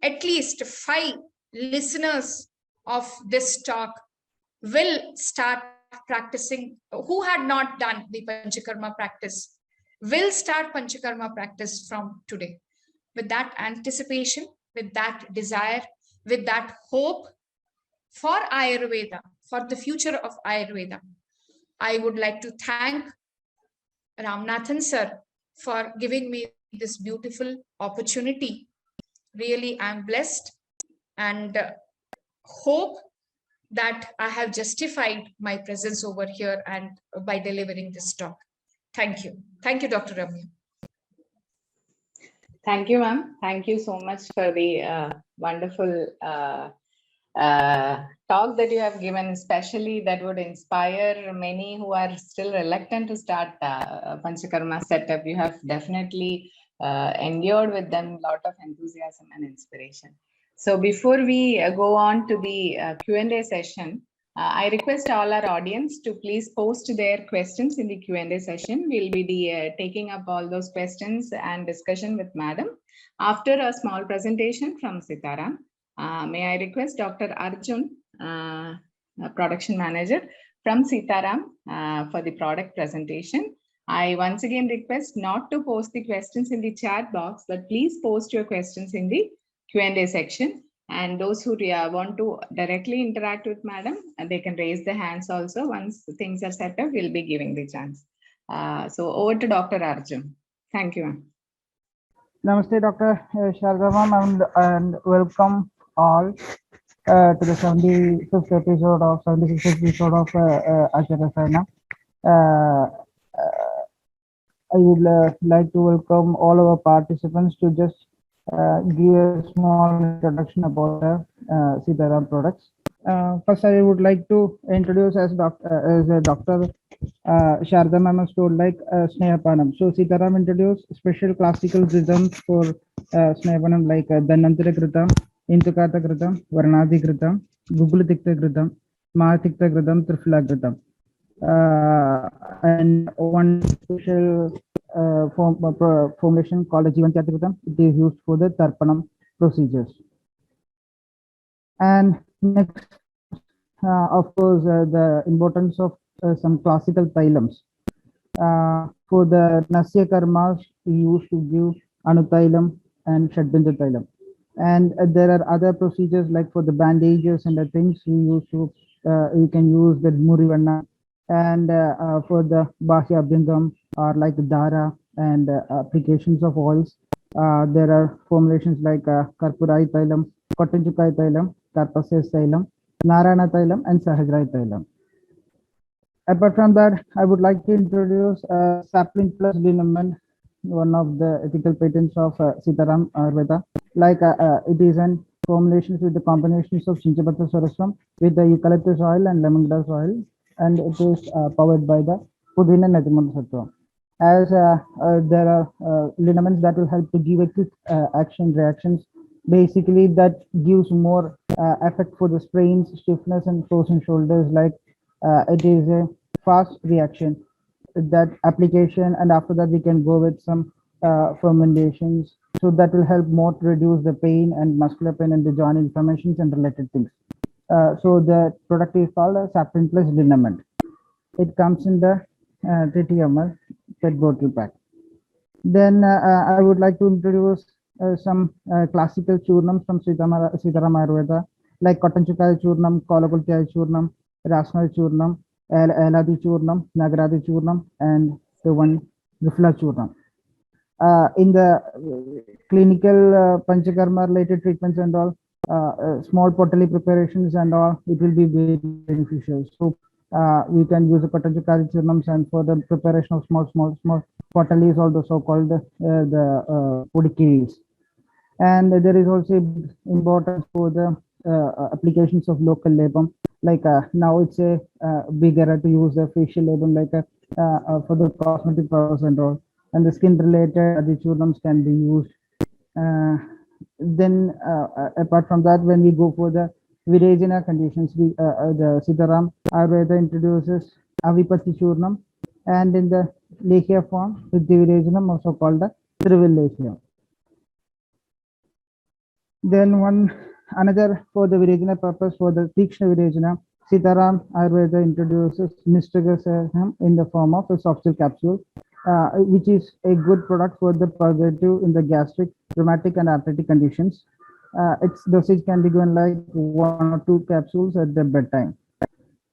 S8: at least 5 listeners of this talk will start practicing, who had not done the Panchakarma practice, will start Panchakarma practice from today. With that anticipation, with that desire, with that hope for Ayurveda, for the future of Ayurveda, I would like to thank Ramnathan sir for giving me this beautiful opportunity. Really, I'm blessed and hope that I have justified my presence over here and by delivering this talk. Thank you. Thank you, Dr. Ramya.
S7: Thank you, ma'am. Thank you so much for the wonderful talk that you have given, especially that would inspire many who are still reluctant to start Panchakarma setup. You have definitely endured with them a lot of enthusiasm and inspiration. So before we go on to the Q&A session,
S9: I request all our audience to please post their questions in the Q&A session. We'll be taking up all those questions and discussion with Madam after a small presentation from Sitaram. May I request Dr. Arjun, Production Manager from Sitaram, for the product presentation. I once again request not to post the questions in the chat box, but please post your questions in the Q&A section. And those who want to directly interact with Madam, they can raise their hands also. Once things are set up, we'll be giving the chance. So over to Dr. Arjun. Thank you, ma'am.
S10: Namaste, Dr. Sharada ma'am, and welcome all to the 76th episode of AACHAARA Rasayanam. I would like to welcome all our participants to just give a small introduction about Sitaram products. First, I would like to introduce as Dr. Sharada ma'am has told, like Snehapanam. So Sitaram introduced special classical rhythms for Snehapanam, like Dhanantara Kritam, Intukata Kritam, Varnadi Kritam, Gugulatikta Kritam, Mahatikta Kritam, Trifla Kritam. And one special formulation called Jivantyati Kritam, it is used for the Tarpanam procedures. And next, of course, the importance of some classical thylams. For the Nasya Karmas, we used to give Anutailam and Shadbindu Thailam. And there are other procedures, like for the bandages and the things, we used to, you can use the Murivanna. And for the Bahya Abhyangam, or like Dara and applications of oils, there are formulations like Karpurai Thailam, Kotanchukai Thailam, Karpasya Thailam, Narana Thailam, and Sahajrai Thailam. Apart from that, I would like to introduce sapling plus liniment, one of the ethical patents of Sitaram Ayurveda. Like it is an formulations with the combinations of Chinchapatra Saraswam with the eucalyptus oil and lemongrass oil, and it is powered by the Pudina Natimon Sattva. As there are liniments that will help to give a quick action reactions, basically that gives more effect for the sprains, stiffness, and frozen shoulders. Like it is a fast reaction, that application, and after that we can go with some fermentations, so that will help more to reduce the pain and muscular pain and the joint inflammations and related things. So the product is called a sapling plus liniment. It comes in the 30 ml PET bottle pack. Then I would like to introduce some classical churnams from Sitaram Ayurveda, like Kotanchukai Churnam, Kolakultyai Churnam, Rasnai Churnam, Eladi Churnam, Nagaradi Churnam, and the one Rifla Churnam. In the clinical Panchakarma related treatments and all, small pottery preparations and all, it will be very beneficial. So we can use the Kotanchukai Churnams, and for the preparation of small potteries, all the so-called the podikiris. And there is also importance for the applications of local labrum, like now it's a big era to use the facial labrum, like for the cosmetic products and all, and the skin related the churnams can be used. Then apart from that, when we go for the Virajana conditions, the Sitaram Ayurveda introduces Avipatti Churnam, and in the Lehya form, with the Virajanam, also called the Trivil Lehya. Then another for the Virajana purpose, for the Tikshna Virajana, Sitaram Ayurveda introduces Mistragosam in the form of a soft gel capsule, which is a good product for the purgative in the gastric, rheumatic, and arthritic conditions. Its dosage can be given like 1 or 2 capsules at the bedtime.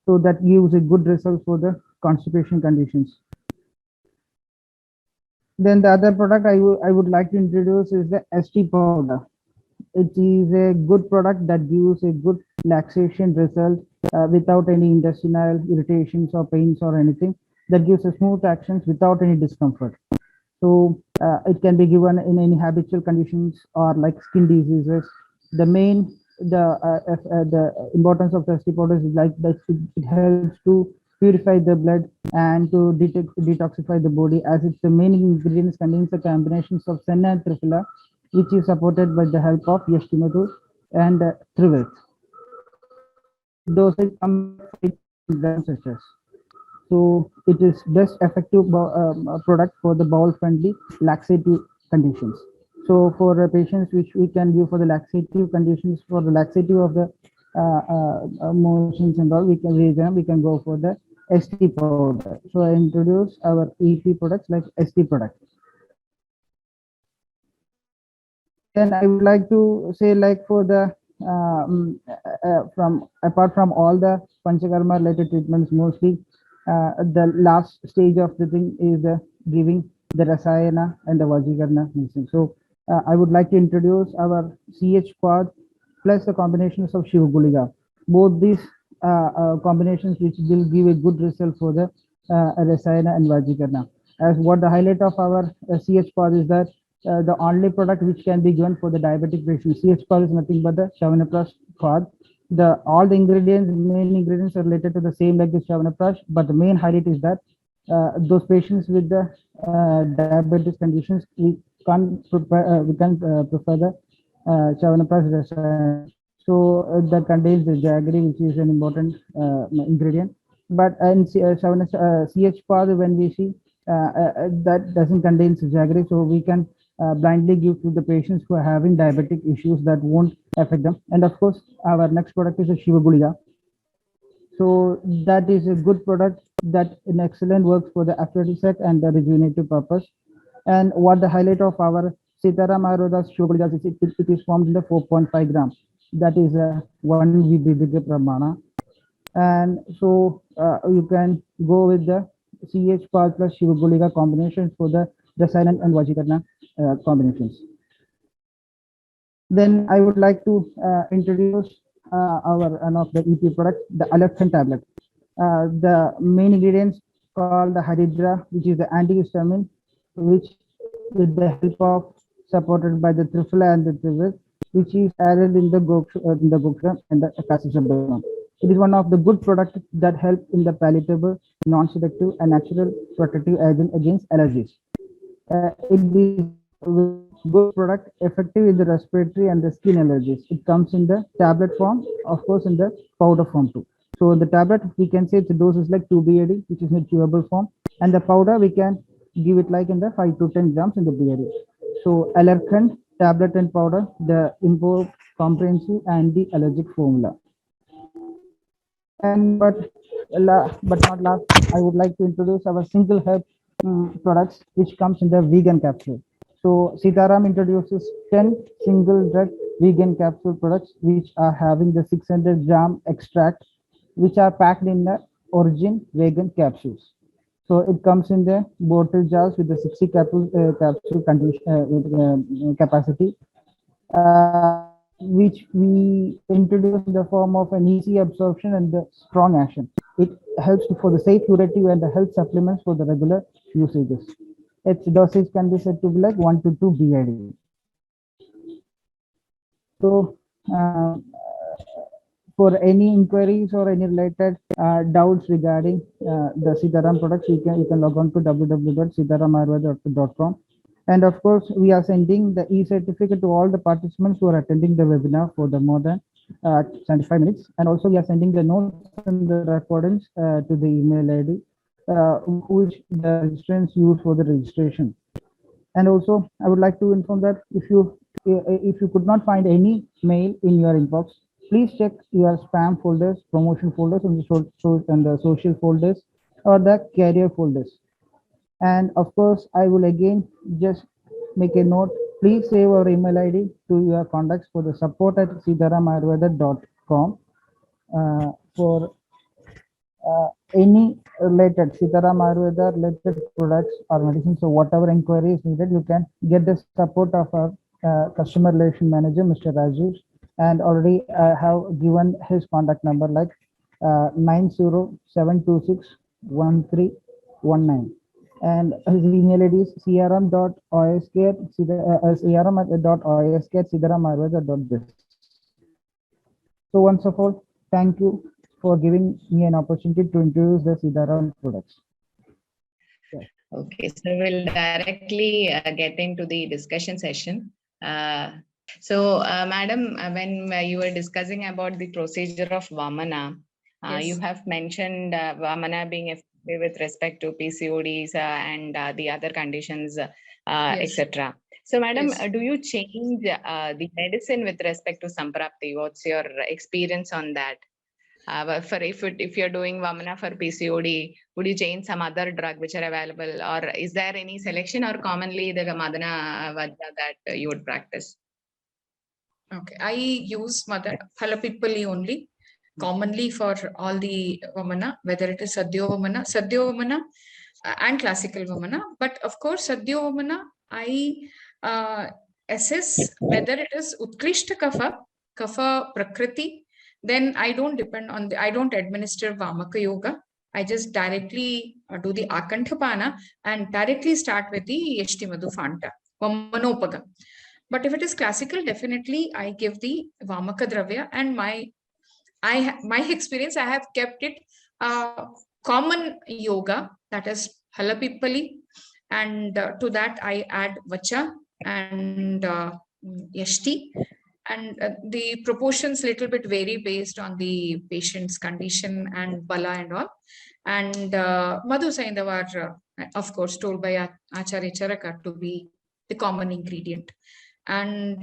S10: So that gives a good result for the constipation conditions. Then the other product I would like to introduce is the ST powder. It is a good product that gives a good laxation result without any intestinal irritations or pains or anything. That gives a smooth actions without any discomfort. So it can be given in any habitual conditions or like skin diseases. The importance of the ST powder is like that it helps to purify the blood and to detoxify the body, as its the main ingredients contains the combinations of senna and trifila, which is supported by the help of Yashtimatu and Trivets. dosage comes 5 grams sachets. So it is best effective product for the bowel friendly laxative conditions. So for patients which we can give for the laxative conditions, for the laxative of the motions and all, we can go for the ST powder. So I introduce our EP products like ST product. Then I would like to say, like, for the from apart from all the Panchakarma related treatments, mostly the last stage of the thing is giving the Rasayana and the Vajikarna medicine. So I would like to introduce our CH quad plus the combinations of Shiva Gulika. Both these combinations which will give a good result for the Rasayana and Vajikarna. As what the highlight of our CH quad is that the only product which can be given for the diabetic patient. CH quad is nothing but the Chyawanprash quad. All the main ingredients are related to the same like the Chyawanprash, but the main highlight is that those patients with the diabetes conditions, we can't prefer the Chyawanprash. So that contains the jaggery, which is an important ingredient. But in CH quad, when we see that doesn't contain jaggery, so we can blindly give to the patients who are having diabetic issues that won't affect them. And of course, our next product is a Shiva Gulika. So that is a good product that an excellent works for the aphrodisiac and the rejuvenative purpose. And what the highlight of our Sitaram Ayurveda Shiva Gulika is, it is formed in the 4.5 grams. That is a 1 Vidyapeedham pramana. And so you can go with the CH quad plus Shiva Gulika combinations for the Rasayana and Vajikarna combinations. Then I would like to introduce our one of the EP product, the Allergen tablet. The main ingredients called the Haridra, which is the antihistamine, which with the help of supported by the Triphala and the Trivil, which is added in the Goksha and the Ashtamgam. It is one of the good products that help in the palatable, non-sedative, and natural protective agent against allergies. It is a good product, effective in the respiratory and the skin allergies. It comes in the tablet form, of course, in the powder form too. So the tablet, we can say the dose is like 2 BID, which is in chewable form, and the powder we can give it like in the 5 to 10 grams in the BID. So Allergen tablet and powder, the improved comprehensive anti-allergic formula. And but not last, I would like to introduce our single herb products, which comes in the vegan capsule. So Sitaram introduces 10 single drug vegan capsule products, which are having the 600 gram extract, which are packed in the origin vegan capsules. So it comes in the bottle jars with the 60 capsule capacity, which we introduce in the form of an easy absorption and the strong action. It helps for the safe curative and the health supplements for the regular usages. Its dosage can be said to be like 1 to 2 BID. So for any inquiries or any related doubts regarding the Sitaram products, you can log on to www.sitaramayurveda.com. And of course, we are sending the e-certificate to all the participants who are attending the webinar for the more than 75 minutes. And also we are sending the notes and the recordings to the email ID, which the registrants use for the registration. And also, I would like to inform that if you could not find any mail in your inbox, please check your spam folders, promotion folders, and the social folders, or the carrier folders. And of course, I will again just make a note. Please save our email ID to your contacts for the support@sitaramayurveda.com for any related Sitaram Ayurveda related products or medicines. So whatever inquiry is needed, you can get the support of our customer relation manager, Mr. Rajesh, and already I have given his contact number like 907261319. And his email ID is crm.osk@sitaramayurveda.biz. So once of all, thank you for giving me an opportunity to introduce the Sitaram products.
S9: Okay, so we'll directly get into the discussion session. So, Madam, when you were discussing about the procedure of Vamana, you
S8: Yes.
S9: have mentioned Vamana being effective with respect to PCODs and the other conditions,
S8: Yes.
S9: etc. So, Madam,
S8: Yes.
S9: do you change the medicine with respect to Samprapti? What's your experience on that? For if you're doing Vamana for PCOD, would you change some other drug which are available, or is there any selection, or commonly the Madana Vajra that you would practice?
S8: Okay, I use Phalapipali only, commonly for all the Vamana, whether it is Sadhyo Vamana and classical Vamana. But of course, Sadhyo Vamana, I assess whether it is Utkrishta Kapha Prakriti, then I don't depend on I don't administer Vamaka Yoga. I just directly do the Akantapana and directly start with the Yashtimadu Fanta, Vamanopaga. But if it is classical, definitely I give the Vamaka Dravya, and my experience, I have kept it common yoga, that is Halapipali, and to that I add Vacha and Yashti, and the proportions little bit vary based on the patient's condition and Bala and all. And Madhu Saindavar, of course, told by Acharya Charaka to be the common ingredient. And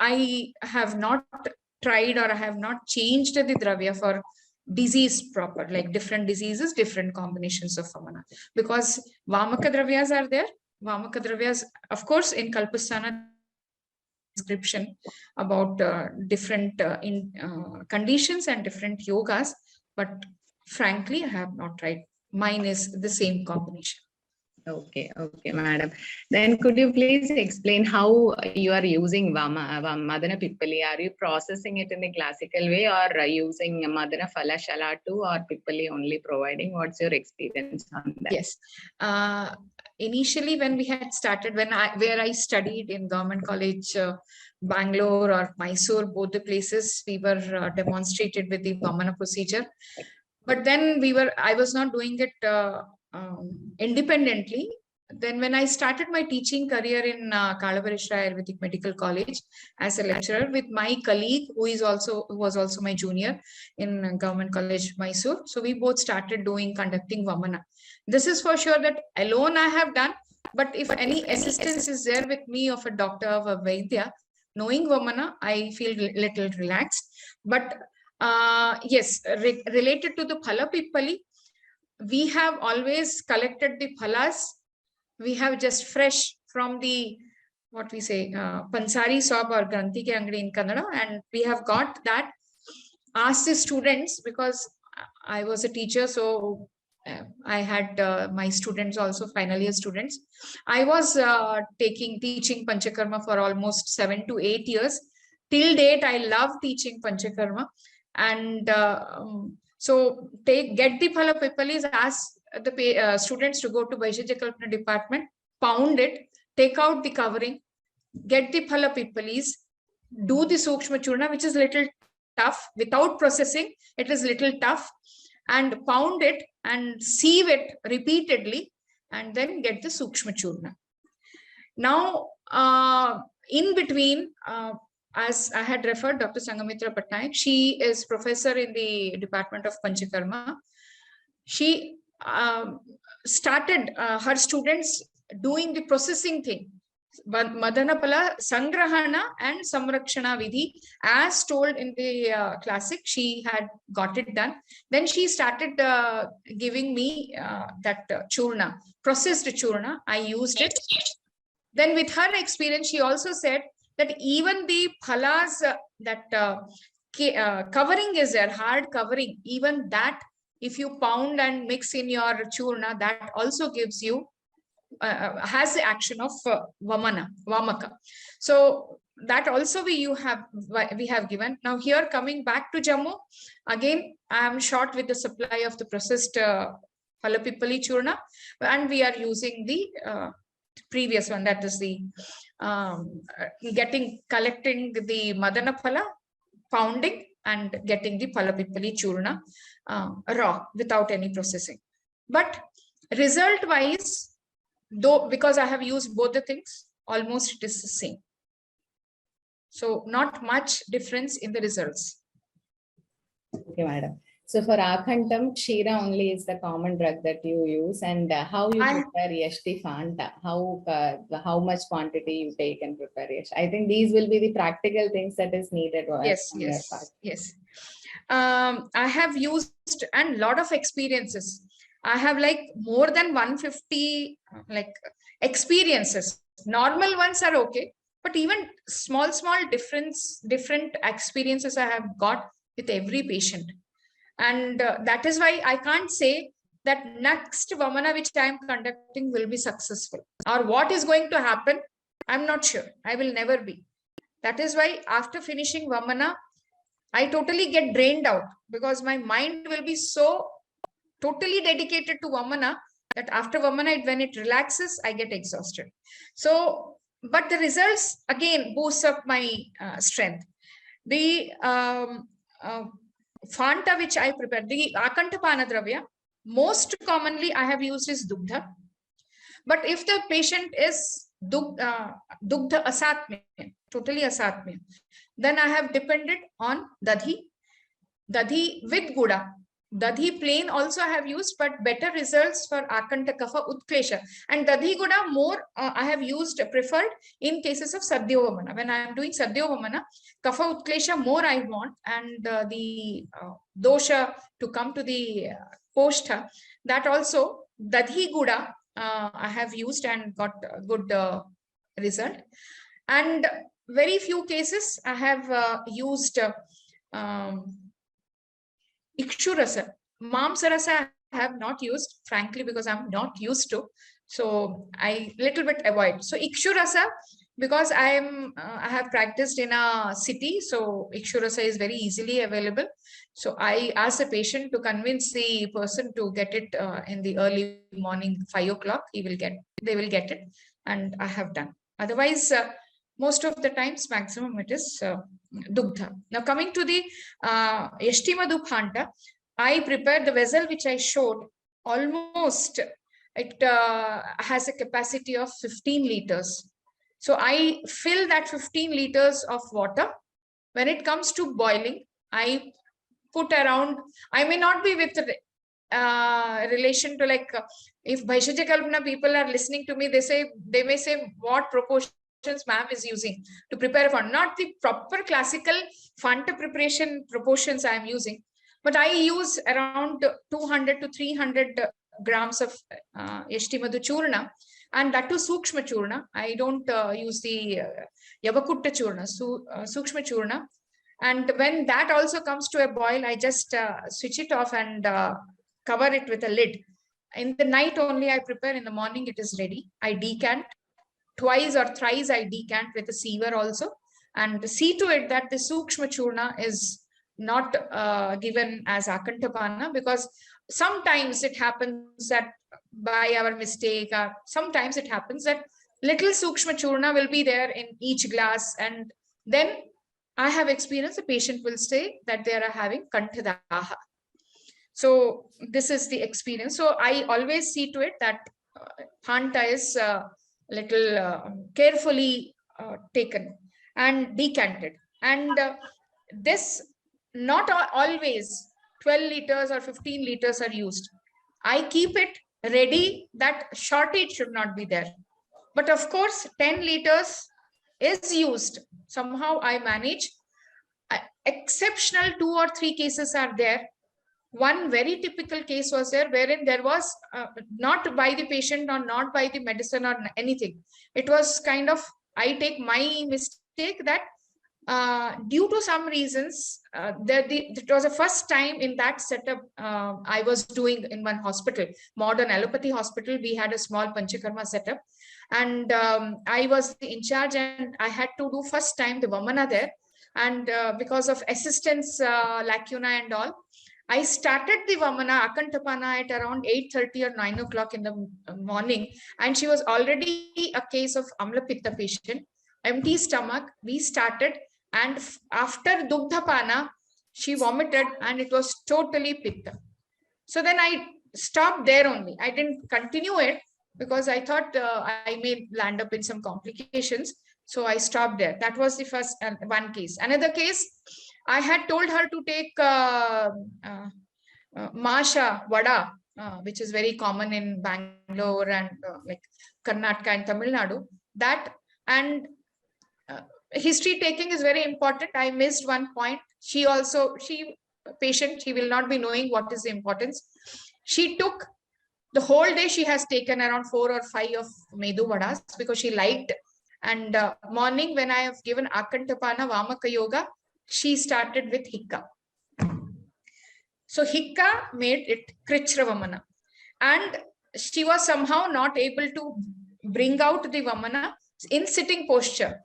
S8: I have not tried, or I have not changed the Dravya for disease proper, like different diseases, different combinations of Vamana. Because Vamaka Dravyas are there. Vamaka Dravyas, of course, in Kalpasthana description about different conditions and different yogas. But frankly, I have not tried. Mine is the same combination.
S9: Okay, madam. Then could you please explain how you are using Madana Pippali? Are you processing it in the classical way, or using Madana Phala Shala too, or Pippali only providing? What's your experience on that?
S8: Yes. Initially, when we had started, where I studied in Government College, Bangalore or Mysore, both the places, we were demonstrated with the Vamana procedure. But then I was not doing it independently. Then when I started my teaching career in Kalavarishra Ayurvedic Medical College as a lecturer with my colleague, who was also my junior in Government College, Mysore. So we both started conducting Vamana. This is for sure that alone I have done, but if any assistance is there with me of a doctor, of a Vaidya, knowing Vamana, I feel little relaxed. But yes, related to the Phala Pippali, we have always collected the phalas. We have just fresh from the, what we say, Pansari shop or Granthi ke angadi in Kannada, and we have got that. Asked the students, because I was a teacher, so I had my students also, final year students. I was teaching Panchakarma for almost 7 to 8 years. Till date, I love teaching Panchakarma. And so get the Phala Pippalis, ask the students to go to Vaishajya Kalpana department, pound it, take out the covering, get the Phala Pippalis, do the Sukshma Churna, which is little tough. Without processing, it is little tough, and pound it and sieve it repeatedly, and then get the Sukshma Churna. Now, in between, as I had referred, Dr. Sangamitra Patnaik, she is professor in the Department of Panchakarma. She started her students doing the processing thing. Madanapala Sangrahana and Samrakshana Vidhi, as told in the classic, she had got it done. Then she started giving me that churna, processed churna. I used it. Then with her experience, she also said that even the phalas, covering is there, hard covering, even that, if you pound and mix in your churna, that also gives you, has the action of Vamaka. So that also we have given. Now here, coming back to Jammu, again, I am short with the supply of the processed Phalapipali churna, and we are using the previous one, that is the collecting the Madanaphala, pounding, and getting the Phalapipali churna raw without any processing. But result wise, though, because I have used both the things, almost it is the same. So not much difference in the results.
S7: Okay, madam. So for Akhantam, Kshira only is the common drug that you use, and how you prepare Yashti Fanta, how much quantity you take and prepare Yash. I think these will be the practical things that is needed.
S8: Yes, yes. I have used and lot of experiences. I have like more than 150 like experiences. Normal ones are okay, but even small different experiences I have got with every patient. And that is why I can't say that next Vamana which I am conducting will be successful, or what is going to happen. I'm not sure. I will never be. That is why after finishing Vamana, I totally get drained out, because my mind will be so totally dedicated to Vamana that after Vamana, when it relaxes, I get exhausted. So, but the results again boosts up my strength. The Fanta which I prepared, the Akantapana Dravya, most commonly I have used is Dugdha. But if the patient is Dugdha Asatmya, totally Asatmya, then I have depended on Dadhi with Guda. Dadhi plain also I have used, but better results for Akanta Kapha Utklesha. And Dadhi Guda more I have used, preferred in cases of Sadyovamana. When I am doing Sadyovamana, Kapha Utklesha more I want, and the dosha to come to the Poshtha, that also Dadhi Guda I have used and got a good result. And very few cases I have used Ikshurasa. Mamsarasa I have not used, frankly, because I'm not used to. So I little bit avoid. So Ikshurasa, because I have practiced in a city, so Ikshurasa is very easily available. So I ask the patient to convince the person to get it in the early morning, 5 o'clock. They will get it, and I have done. Otherwise, most of the times, maximum it is Dugdha. Now coming to the Yashti Madhu Phanta, I prepared the vessel which I showed. Almost it has a capacity of 15 liters. So I fill that 15 liters of water. When it comes to boiling, I put around, I may not be with relation to like, if Bhaishajya Kalpana people are listening to me, they may say, what proportions ma'am is using to prepare a Fanta. Not the proper classical Fanta preparation proportions I am using, but I use around 200 to 300 grams of Yashti Madhu Churna, and that too Sukshma Churna. I don't use the Yavakutta Churna, Sukshma Churna. And when that also comes to a boil, I just switch it off and cover it with a lid. In the night only I prepare, in the morning it is ready. I decant. Twice or thrice I decant with a sieve also, and see to it that the Sukshma Churna is not given as Akantapana, because sometimes it happens that by our mistake, or sometimes it happens that little Sukshma Churna will be there in each glass, and then I have experienced the patient will say that they are having Kantadaha. So this is the experience. So I always see to it that Phanta is little carefully taken and decanted. And this, not always 12 liters or 15 liters are used. I keep it ready that shortage should not be there. But of course, 10 liters is used. Somehow I manage. Exceptional 2 or 3 cases are there. One very typical case was there wherein there was not by the patient or not by the medicine or anything. It was kind of, I take my mistake that due to some reasons, it was the first time in that setup I was doing in one hospital, modern allopathy hospital. We had a small Panchakarma setup, and I was in charge, and I had to do first time the Vamana there. And because of assistance lacuna and all, I started the Vamana Akantapana at around 8:30 or 9 o'clock in the morning, and she was already a case of Amla Pitta patient, empty stomach. We started, and after Dugdhapana, she vomited, and it was totally Pitta. So then I stopped there only. I didn't continue it because I thought I may land up in some complications. So I stopped there. That was the first one case. Another case, I had told her to take Masha Vada, which is very common in Bangalore and like Karnataka and Tamil Nadu. That and history taking is very important. I missed one point. She patient, she will not be knowing what is the importance. She took the whole day. She has taken around 4 or 5 of Medu Vadas because she liked. And morning when I have given Akantapana Vamaka Yoga, she started with Hikka. So Hikka made it Krichra Vamana. And she was somehow not able to bring out the Vamana in sitting posture.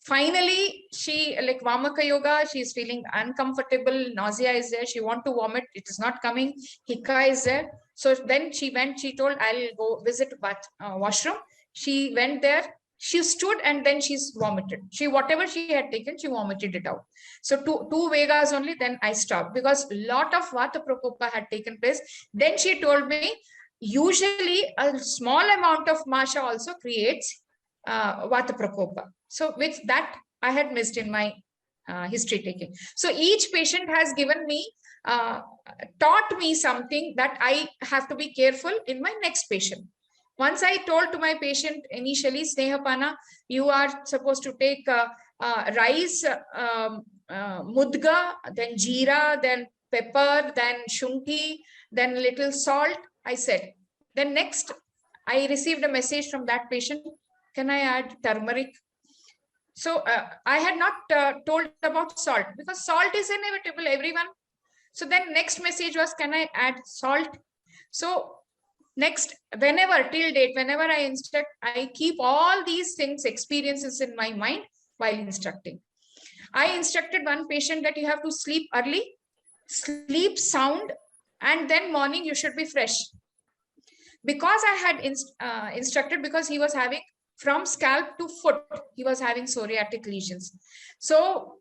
S8: Finally, she, like Vamaka Yoga, she is feeling uncomfortable, nausea is there, she want to vomit, it is not coming, Hikka is there. So then she went, she told, I'll go visit washroom. She went there, she stood and then she's vomited. Whatever she had taken, she vomited it out. So two Vegas only, then I stopped because lot of Vata Prakopa had taken place. Then she told me, usually a small amount of Masha also creates Vata Prakopa. So with that, I had missed in my history taking. So each patient has given me, taught me something that I have to be careful in my next patient. Once I told to my patient initially, Snehapana, you are supposed to take rice, mudga, then jeera, then pepper, then shunki, then little salt, I said. Then next, I received a message from that patient, can I add turmeric? So I had not told about salt because salt is inevitable, everyone. So then next message was, can I add salt? So next, whenever, till date, whenever I instruct, I keep all these things, experiences in my mind while instructing. I instructed one patient that you have to sleep early, sleep sound, and then morning you should be fresh. Because I had instructed, because he was having from scalp to foot, he was having psoriatic lesions. So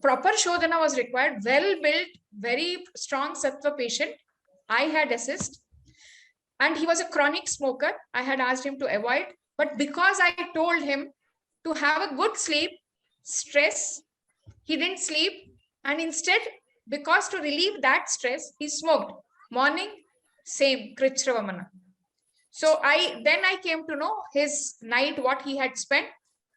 S8: proper Shodhana was required, well-built, very strong Sattva patient. I had assessed. And he was a chronic smoker. I had asked him to avoid. But because I told him to have a good sleep, stress, he didn't sleep. And instead, because to relieve that stress, he smoked. Morning, same, Krichra Vamana. So then I came to know his night, what he had spent.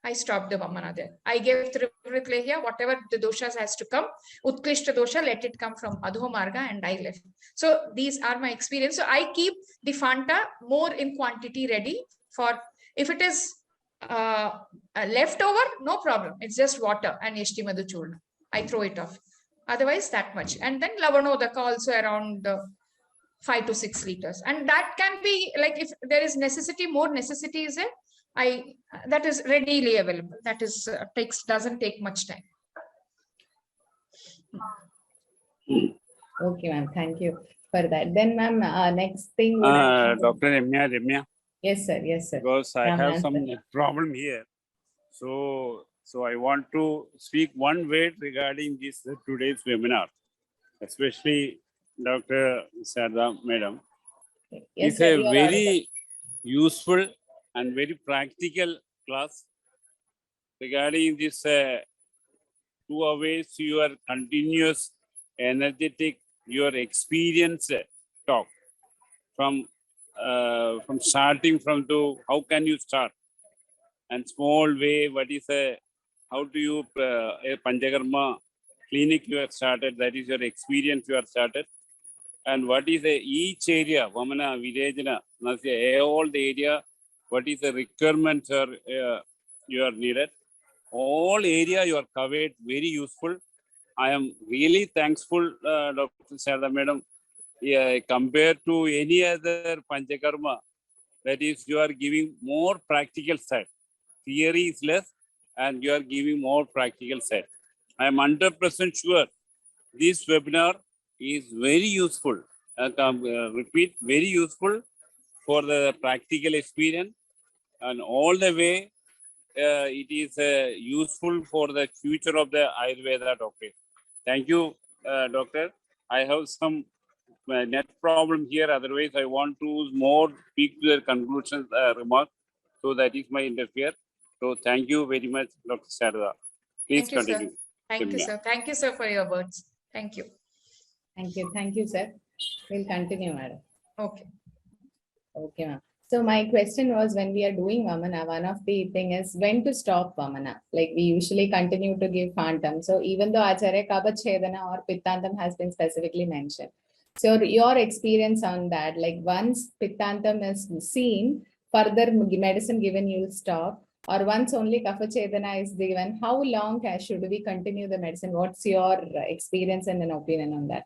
S8: I stopped the Vamana there. I gave Trivrit Lehya, whatever the doshas has to come. Utklishta dosha, let it come from Adho Marga, and I left. So these are my experience. So I keep the Fanta more in quantity ready for, if it is leftover, no problem. It's just water and Yashti Madhu Churna. I throw it off. Otherwise, that much. And then Lavanodaka also around 5 to 6 liters. And that can be like, if there is necessity, more necessity is there, that is readily available. That is doesn't take much time.
S7: Okay, ma'am. Thank you for that. Then, ma'am, next thing.
S11: Dr. Ramya.
S7: Yes, sir. Yes, sir.
S11: Because I have some problem here. So I want to speak one word regarding this today's webinar, especially Dr. Sharada Madam.
S7: Yes,
S11: it's
S7: sir,
S11: a very useful and very practical class regarding this 2 hours, your continuous, energetic, your experience talk from starting from to how can you start and small way, what is how do you a Panchakarma clinic you have started, that is your experience you have started, and what is each area, Vamana, Virejana, all the area, what is the requirements you are needed. All area you are covered, very useful. I am really thankful, Dr. Sharada Madam. Compared to any other Panchakarma, that is, you are giving more practical side. Theory is less, and you are giving more practical side. I am 100% sure this webinar is very useful. Repeat, very useful for the practical experience, and all the way it is useful for the future of the Ayurveda doctor. Thank you, doctor. I have some net problem here. Otherwise, I want to more speak to the conclusions remark. So that is my interfere. So thank you very much, Dr. Sharada. Please
S8: Thank you, sir.
S11: continue.
S8: Thank you, sir. Thank you, sir, for your words. Thank you.
S7: Thank you. Thank you, sir. We'll continue, madam.
S8: Okay.
S7: Okay, ma'am. So my question was, when we are doing Vamana, one of the thing is when to stop Vamana. Like we usually continue to give phantom. So even though Acharya Kabachedana or Pittantam has been specifically mentioned. So your experience on that, like once Pittantam is seen, further medicine given, you'll stop. Or once only Kapha is given, how long should we continue the medicine? What's your experience and an opinion on that?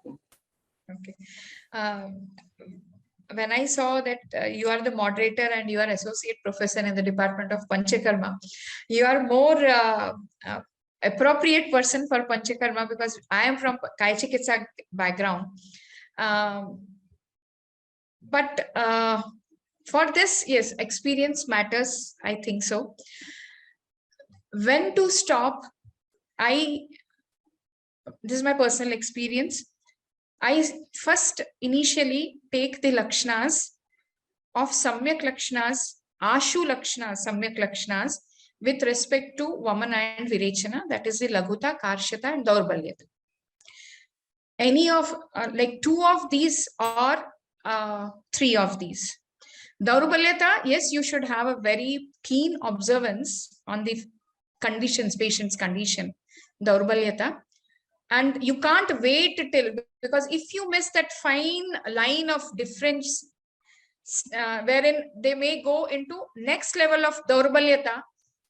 S8: Okay. When I saw that you are the moderator and you are associate professor in the Department of Panchakarma, you are more appropriate person for Panchakarma because I am from Kaya Chikitsa background. But for this, yes, experience matters. I think so. When to stop? This is my personal experience. I first initially take the lakshanas of Samyak Lakshanas, Ashu Lakshanas, Samyak Lakshanas with respect to Vamana and Virechana, that is the Laghuta, Karshata and Daurbalyata. Any of, like 2 of these or 3 of these. Daurbalyata, yes, you should have a very keen observance on the conditions, patient's condition, Daurbalyata. And you can't wait till, because if you miss that fine line of difference, wherein they may go into next level of Daurbalyata,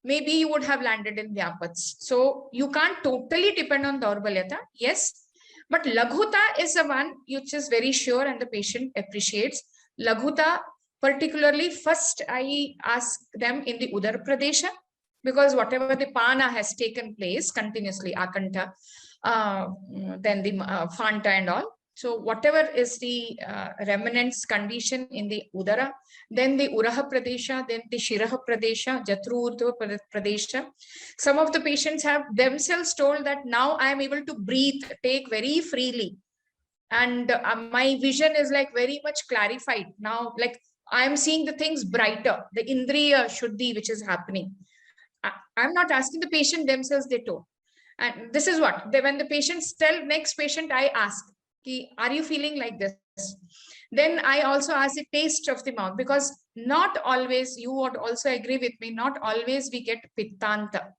S8: maybe you would have landed in Vyapats. So you can't totally depend on Daurbalyata, yes. But Laghuta is the one which is very sure and the patient appreciates. Laghuta, particularly, first I ask them in the Udar Pradesha, because whatever the Pana has taken place continuously, Akanta, then the Fanta and all. So whatever is the remnants condition in the Udara, then the Uraha Pradesha, then the Shiraha Pradesha, Jatru Urdhva Pradesha. Some of the patients have themselves told that now I am able to breathe, take very freely. And my vision is like very much clarified. Now, like I am seeing the things brighter, the Indriya Shuddhi which is happening. I'm not asking the patient themselves, they told. And this is what, when the patients tell next patient, I ask, are you feeling like this? Then I also ask the taste of the mouth, because not always, you would also agree with me, not always we get Pittanta.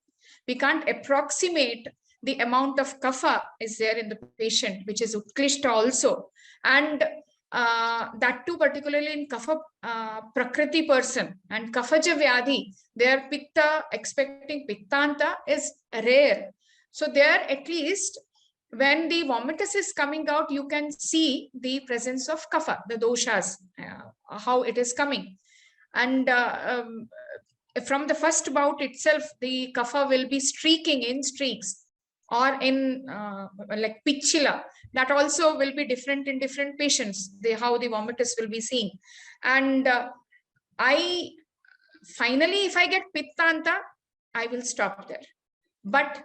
S8: We can't approximate the amount of kapha is there in the patient, which is Utklishta also. And that too, particularly in kapha prakriti person and kaphaja vyadhi, their pitta expecting Pittanta is rare. So there, at least when the vomitus is coming out, you can see the presence of kapha, the doshas, how it is coming. And from the first bout itself, the kapha will be streaking in streaks or in like pichila. That also will be different in different patients, how the vomitus will be seen. And I finally, if I get Pittanta, I will stop there. But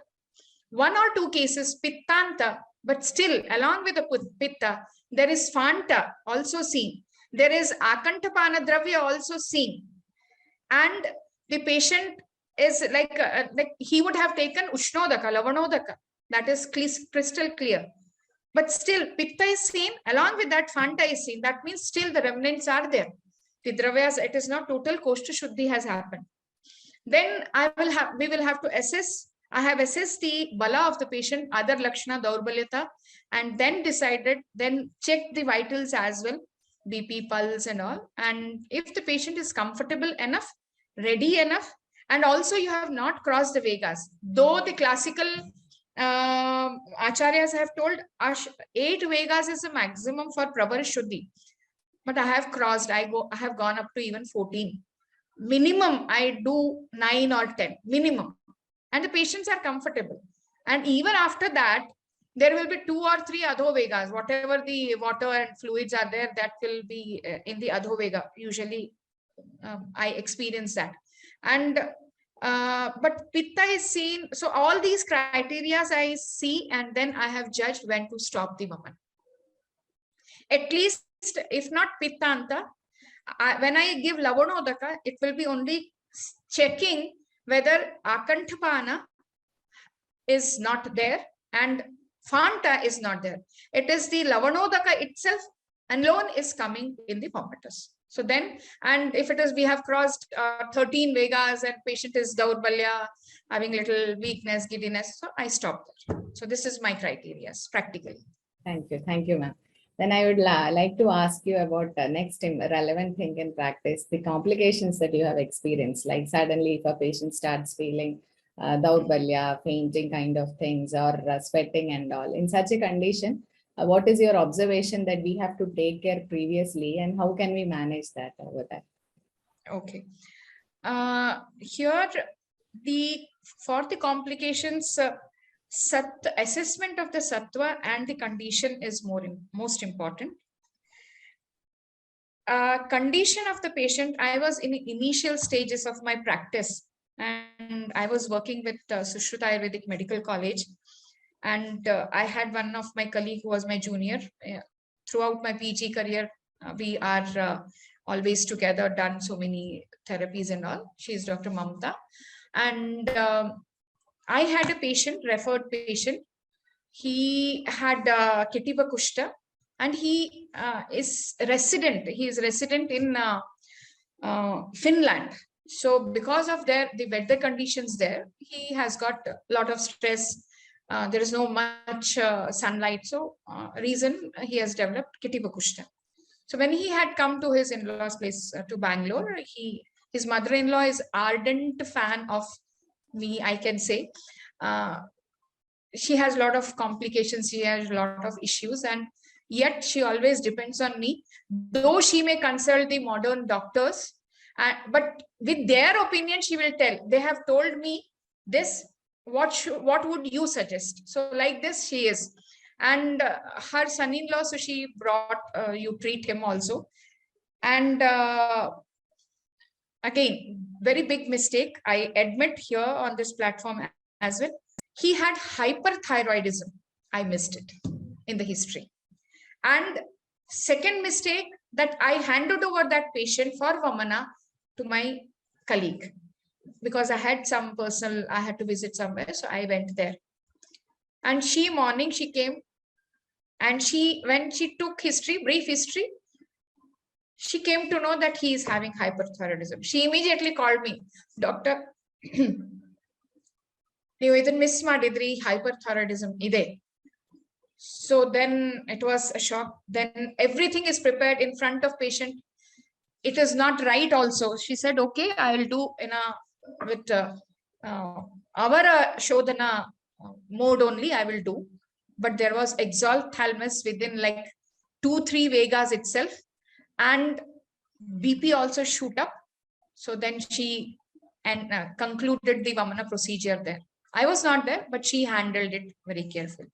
S8: 1 or 2 cases Pittanta, but still along with the Pitta, there is Fanta also seen. There is Akantapana Dravya also seen. And the patient is like he would have taken Ushnodaka, Lavanodaka. That is crystal clear. But still Pitta is seen, along with that Fanta is seen. That means still the remnants are there. The Dravyas, it is not total Koshta Shuddhi has happened. Then we will have to assess. I have assessed the bala of the patient, other Lakshana, Daurbalyata, and then decided, then check the vitals as well, BP, pulse and all. And if the patient is comfortable enough, ready enough, and also you have not crossed the Vegas, though the classical Acharyas have told 8 Vegas is the maximum for Pravar Shuddhi. But I have crossed, I have gone up to even 14. Minimum, I do 9 or 10, minimum. And the patients are comfortable. And even after that, there will be 2 or 3 Adho-Vegas. Whatever the water and fluids are there, that will be in the Adho-Vega. Usually, I experience that. And but Pitta is seen. So all these criteria I see, and then I have judged when to stop the Vamana. At least, if not Pittanta, when I give Lavanodaka, it will be only checking whether Akantapana is not there and Fanta is not there. It is the Lavanodaka itself alone is coming in the vomitus. So then, and if it is, we have crossed 13 Vegas and patient is Daurbalya, having little weakness, giddiness, so I stop there. So this is my criteria, practically.
S7: Thank you, ma'am. Then I would like to ask you about the next relevant thing in practice, the complications that you have experienced, like suddenly if a patient starts feeling Daurbalya, fainting kind of things, or sweating and all. In such a condition, what is your observation that we have to take care previously, and how can we manage that over there?
S8: Okay. Here, for the complications, assessment of the sattva and the condition is most important. Condition of the patient, I was in the initial stages of my practice, and I was working with Sushruta Ayurvedic Medical College, and I had one of my colleague who was my junior. Throughout my PG career, we are always together, done so many therapies and all. She is Dr. Mamta, and I had a patient, referred patient. He had Ketiva Kushta, and he is resident. He is resident in Finland. So because of the weather conditions there, he has got a lot of stress. There is no much sunlight. So reason he has developed Ketiva Kushta. So when he had come to his in-laws place to Bangalore, his mother-in-law is ardent fan of me, I can say. She has a lot of complications, she has a lot of issues, and yet she always depends on me, though she may consult the modern doctors, but with their opinion she will tell. They have told me this, what would you suggest? So like this she is. And her son-in-law, so she brought, you treat him also. And again, very big mistake, I admit here on this platform as well. He had hyperthyroidism. I missed it in the history. And second mistake, that I handed over that patient for Vamana to my colleague, because I had some personal, I had to visit somewhere, so I went there. And morning she came, and when she took history, brief history, she came to know that he is having hyperthyroidism. She immediately called me, doctor, ನೀವು ಇದನ್ನ miss ಮಾಡಿದ್ರಿ, hyperthyroidism ಇದೆ. So then it was a shock. Then everything is prepared in front of patient. It is not right also. She said, okay, I will do with our Shodhana mode only, I will do. But there was exophthalmos within like 2-3 Vegas itself, and BP also shoot up. So then she concluded the Vamana procedure there. I was not there, but she handled it very carefully.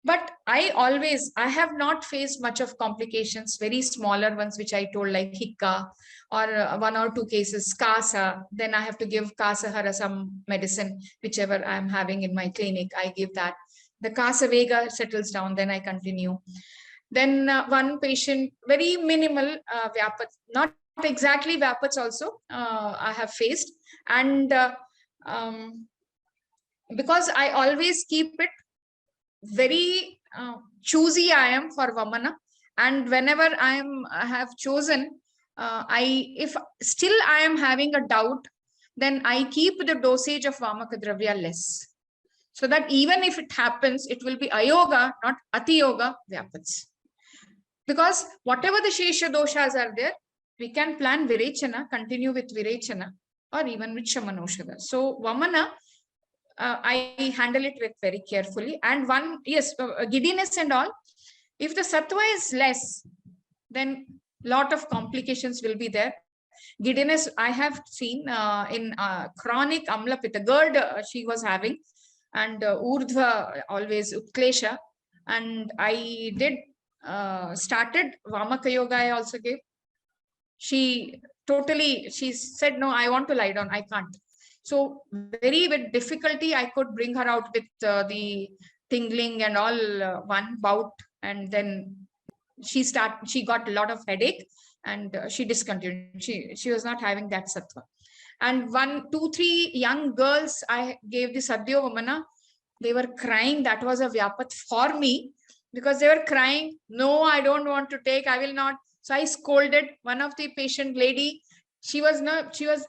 S8: But I have not faced much of complications, very smaller ones, which I told, like Hikka, or 1 or 2 cases, Kasa. Then I have to give Kasahara some medicine, whichever I'm having in my clinic, I give that. The Kasa Vega settles down, then I continue. Then one patient, very minimal Vyapats, not exactly Vyapats also, I have faced. And because I always keep it very choosy, I am for Vamana, and whenever I have chosen, if still I am having a doubt, then I keep the dosage of Vamakadravya less, so that even if it happens, it will be Ayoga, not Atiyoga Vyapats. Because whatever the Shesha doshas are there, we can plan Virechana, continue with Virechana, or even with Shamanoshada. So Vamana, I handle it with very carefully. And one, yes, giddiness and all, if the sattva is less, then lot of complications will be there. Giddiness I have seen in chronic Amla Pitta, GERD she was having, and Urdhva always Utklesha, and I did started Vamaka Yoga, I also gave. She said, no, I want to lie down, I can't. So very with difficulty, I could bring her out with the tingling and all, one bout, and then she got a lot of headache, and she discontinued. She was not having that sattva. And 1, 2, 3 young girls, I gave the Sadhyo Vamana. They were crying. That was a Vyapat for me because they were crying. No, I don't want to take. I will not. So I scolded one of the patient lady. She was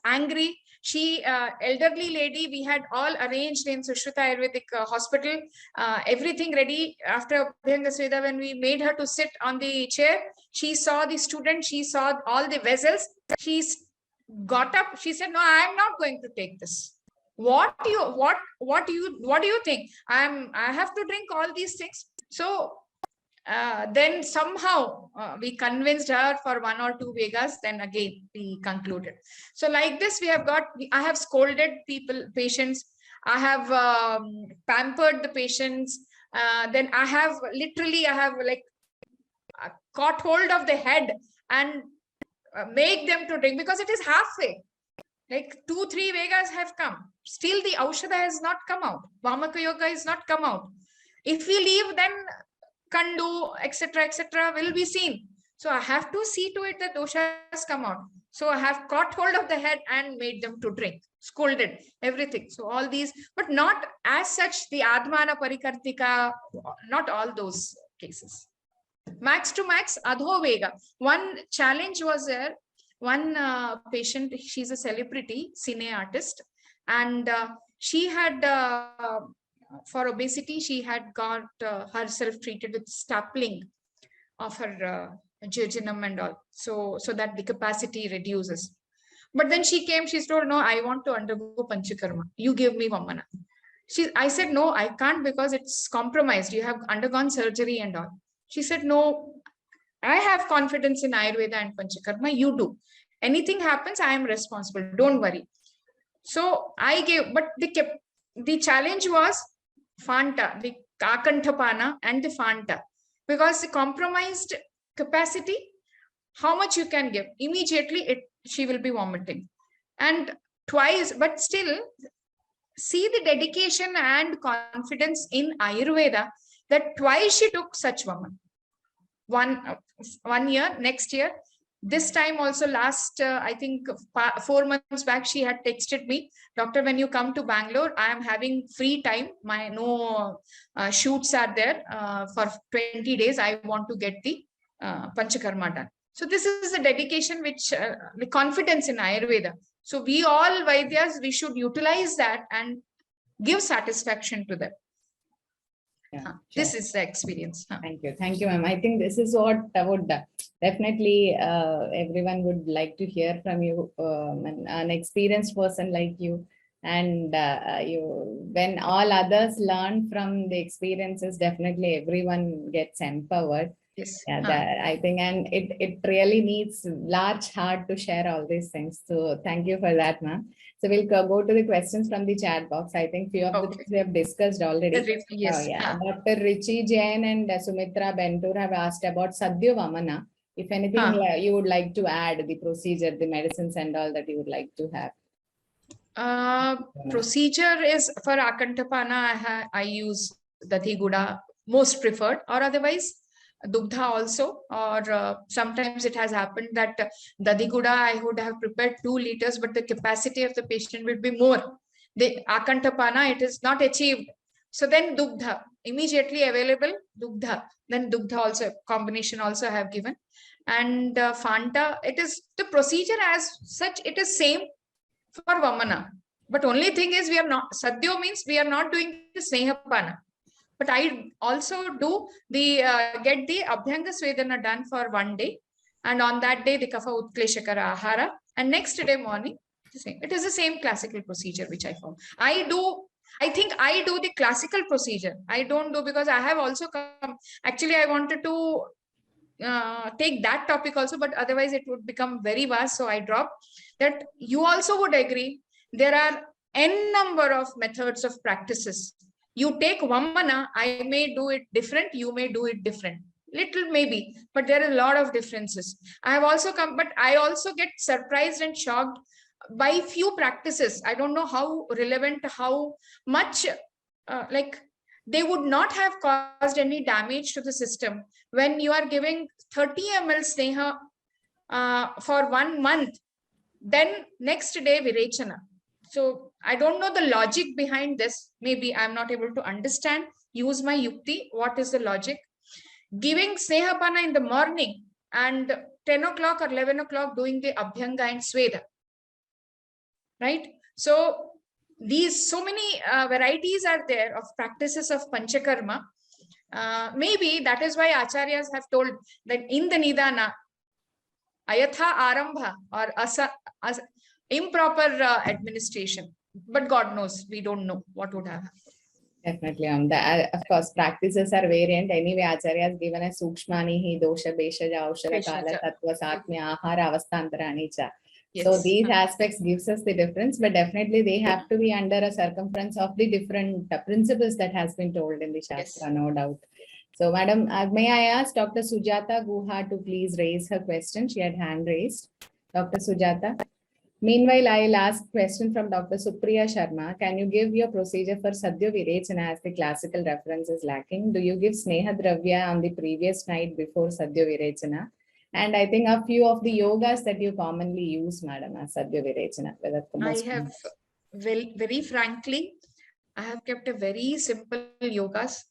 S8: angry. She, elderly lady, we had all arranged in Sushrita Ayurvedic hospital, everything ready. After Abhyanga Sveda, when we made her to sit on the chair, she saw the student, she saw all the vessels. She got up. She said, "No, I am not going to take this. What do you think? I have to drink all these things." So then somehow we convinced her for 1 or 2 Vegas. Then again we concluded. So like this, I have scolded patients. I have pampered the patients. Then I have like caught hold of the head and make them to drink, because it is halfway. Like 2-3 Vegas have come. Still the Aushadha has not come out. Vamaka Yoga is not come out. If we leave, then Kandu, etc., will be seen. So I have to see to it that doshas come out. So I have caught hold of the head and made them to drink, scolded, everything. So all these, but not as such the Admana Parikartika, not all those cases. Max to max, Adho Vega. One challenge was there. One patient, she's a celebrity, cine artist, and she had, for obesity, she had got herself treated with stapling of her jejunum and all, so that the capacity reduces. But then she came, she told, "No, I want to undergo Panchakarma. You give me Vamana." I said, "No, I can't, because it's compromised. You have undergone surgery and all." She said, "No, I have confidence in Ayurveda and Panchakarma. You do. Anything happens, I am responsible. Don't worry." So I gave, but the challenge was Fanta, the Akantapana and the Fanta, because the compromised capacity, how much you can give, immediately she will be vomiting. And twice, but still, see the dedication and confidence in Ayurveda that twice she took such woman. One year, next year, this time also last, I think 4 months back, she had texted me, "Doctor, when you come to Bangalore, I am having free time. My shoots are there for 20 days. I want to get the Panchakarma done." So this is the dedication, which the confidence in Ayurveda. So we all Vaidyas, we should utilize that and give satisfaction to them.
S7: Yeah, sure.
S8: This is the experience.
S7: Thank you, ma'am. I think this is what I would definitely everyone would like to hear from you, an experienced person like you. And when all others learn from the experiences, definitely everyone gets empowered.
S8: Yes.
S7: Yeah, I think, and it really needs large heart to share all these things. So thank you for that, ma'am. So we'll go to the questions from the chat box. I think few of the things we have discussed already.
S8: Yes.
S7: Dr. Richi Jain and Sumitra Bentur have asked about Sadhyo Vamana. If anything you would like to add, the procedure, the medicines and all that you would like to have.
S8: Procedure is for Akantapana, I use Dathi Guda, most preferred, or otherwise Dugdha also, or sometimes it has happened that Dathi Guda I would have prepared 2 liters, but the capacity of the patient will be more. The Akantapana, it is not achieved. So then Dugdha, immediately available Dugdha. Then Dugdha also, combination also I have given. And Fanta, it is the procedure as such, it is same for Vamana. But only thing is, we are not, Sadhyo means we are not doing the Snehapana. But I also do the get the Abhyanga Svedana done for 1 day, and on that day the Kapha Utkleshakara Ahara, and next day morning the same. It is the same classical procedure which I follow. I think I do the classical procedure. I don't do, because I have also come. Actually, I wanted to take that topic also, but otherwise it would become very vast, so I dropped that. You also would agree there are n number of methods of practices. You take Vamana, I may do it different, you may do it different, little maybe, but there are a lot of differences. I have also come, but I also get surprised and shocked by few practices. I don't know how relevant, how much like they would not have caused any damage to the system. When you are giving 30 ml Sneha for 1 month, Then next day, Virechana. So I don't know the logic behind this. Maybe I'm not able to understand, use my yukti. What is the logic? Giving Snehapana in the morning and 10 o'clock or 11 o'clock doing the Abhyanga and Sweda. Right? So these so many varieties are there of practices of Panchakarma. Maybe that is why Acharyas have told that in the Nidana, Ayatha Arambha or improper administration. But God knows, we don't know what would have happened.
S7: Definitely. Of course, practices are variant. Anyway, Acharya has given a Sukshmani, Dosha, Beshaja, Aushara, Kala, Tattva, Satmya, Ahara, Avasthantarani cha. So these aspects gives us the difference, but definitely they have to be under a circumference of the different principles that has been told in the Shastra, no doubt. So, Madam, may I ask Dr. Sujata Guha to please raise her question? She had hand raised. Dr. Sujata. Meanwhile, I'll ask question from Dr. Supriya Sharma. Can you give your procedure for Sadhya Virechana as the classical reference is lacking? Do you give Sneha Dravya on the previous night before Sadhya Virechana? And I think a few of the yogas that you commonly use, Madam, as Sadhya Virechana.
S8: I have, very frankly, I have kept a very simple yogas,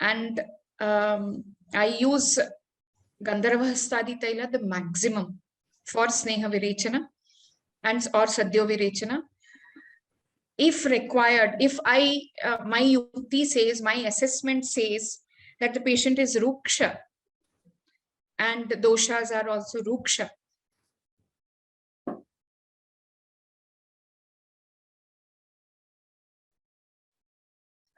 S8: and I use Gandharva Hastadi Taila the maximum for Sneha Virechana and or Sadhya Virechana. If required, if my yukti says, my assessment says that the patient is ruksha and the doshas are also ruksha,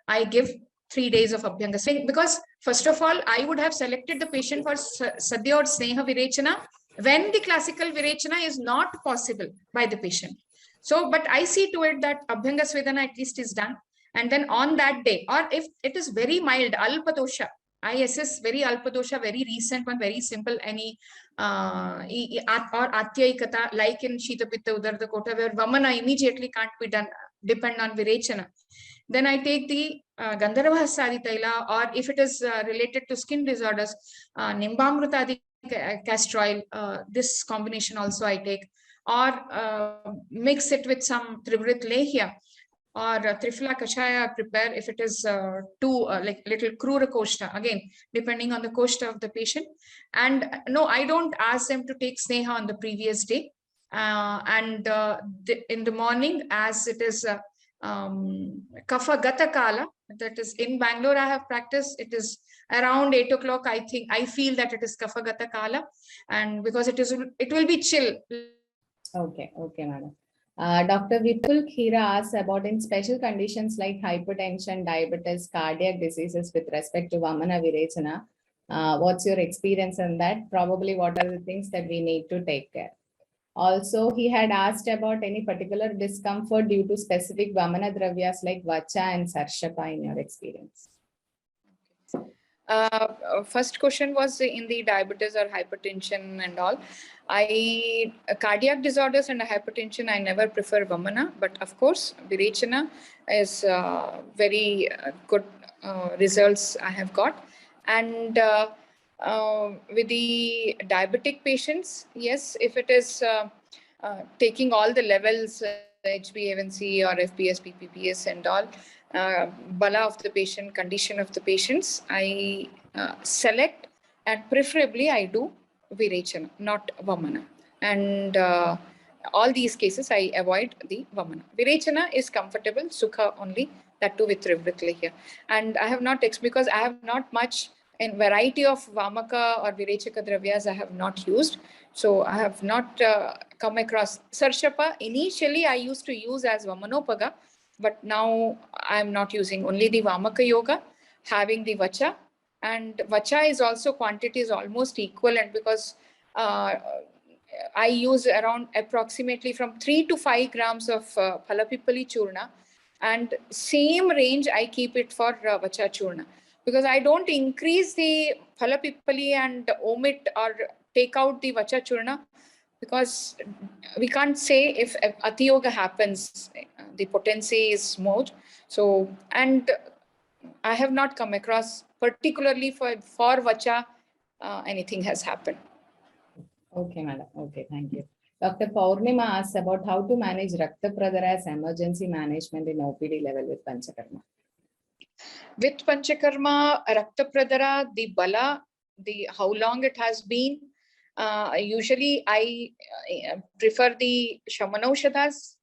S8: I give 3 days of Abhyanga. Because first of all, I would have selected the patient for Sadhya or Sneha Virechana when the classical Virechana is not possible by the patient. So, but I see to it that Abhyanga Svedana at least is done. And then on that day, or if it is very mild, Alpadosha, I assess very Alpadosha, very recent one, very simple, any or Atyaikata, like in Shita Pitta Udarda Kota, where Vamana immediately can't be done, depend on Virechana. Then I take the Gandharva Hastadi Taila, or if it is related to skin disorders, Nimbamrutadi castor oil, this combination also I take, or mix it with some Trivrit Lehya or Trifla Kachaya prepare if it is too like little Krura Koshta, again, depending on the Koshta of the patient. And no, I don't ask them to take Sneha on the previous day. In the morning, as it is Kapha Gata Kala, that is in Bangalore, I have practiced, it is around 8 o'clock, I feel that it is Kapha Gata Kala, and because it will be chill.
S7: Okay, madam. Dr. Vipul Khira asks about in special conditions like hypertension, diabetes, cardiac diseases with respect to Vamana Virechana. What's your experience on that? Probably what are the things that we need to take care? Also, he had asked about any particular discomfort due to specific Vamana Dravyas like Vacha and Sarshapa in your experience.
S8: First question was in the diabetes or hypertension and all. Cardiac disorders and hypertension, I never prefer Vamana, but of course, Virechana is very good results I have got. And with the diabetic patients, yes, if it is taking all the levels, HbA1c or FPS, PPPS and all, bala of the patient, condition of the patients, I select, and preferably I do Virechana, not Vamana. And all these cases I avoid the Vamana. Virechana is comfortable, Sukha only, that too with Trivrit Lehya. And I have not, because I have not much in variety of Vamaka or Virechaka Dravyas I have not used. So I have not come across Sarshapa. Initially I used to use as Vamanopaga, but now I'm not using, only the Vamaka Yoga, having the Vacha. And Vacha is also, quantity is almost equivalent, because I use around approximately from 3 to 5 grams of Phalapipali Churna, and same range I keep it for Vacha Churna, because I don't increase the Phalapipali and omit or take out the Vacha Churna, because we can't say if Atiyoga happens, the potency is more. So, and I have not come across particularly for Vacha anything has happened.
S7: Okay, madam. Okay, thank you. Dr. Paurnima asks about how to manage Rakta Pradara as emergency management in OPD level with Panchakarma.
S8: With Panchakarma, Rakta Pradara, the Bala, the how long it has been, usually I prefer the Shamanaushadhas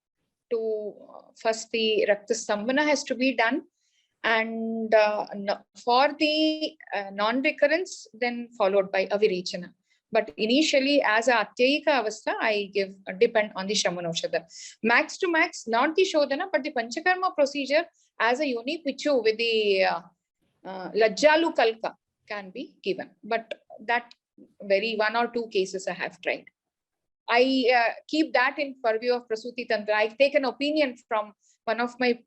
S8: to first the Rakta Stambhana has to be done. And for the non-recurrence, then followed by Avirechana. But initially, as a Atyayika Avastha, I depend on the Shamanaushadha. Max to max, not the Shodhana, but the Panchakarma procedure as a Yoni Pichu with the Lajjalu Kalka can be given. But that very 1 or 2 cases I have tried. I keep that in purview of Prasuti Tantra. I take an opinion from one of my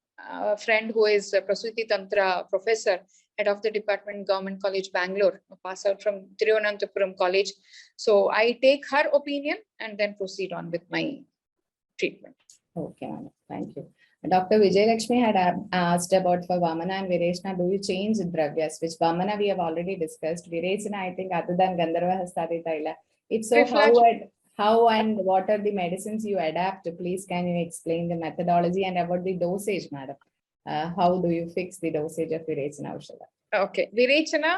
S8: friend who is a Prasuti Tantra professor, head of the department, Government College, Bangalore, pass out from Thiruvananthapuram College. So I take her opinion and then proceed on with my treatment.
S7: Okay, thank you. Dr. Vijay Lakshmi had asked about for Vamana and Virechana, do you change dravyas? Which Vamana we have already discussed. Virechana, I think, other than Gandharva Hastadi Taila. If so, how and what are the medicines you adapt? Please, can you explain the methodology and about the dosage, madam? How do you fix the dosage of Virechana Aushadha?
S8: Okay, Virechana,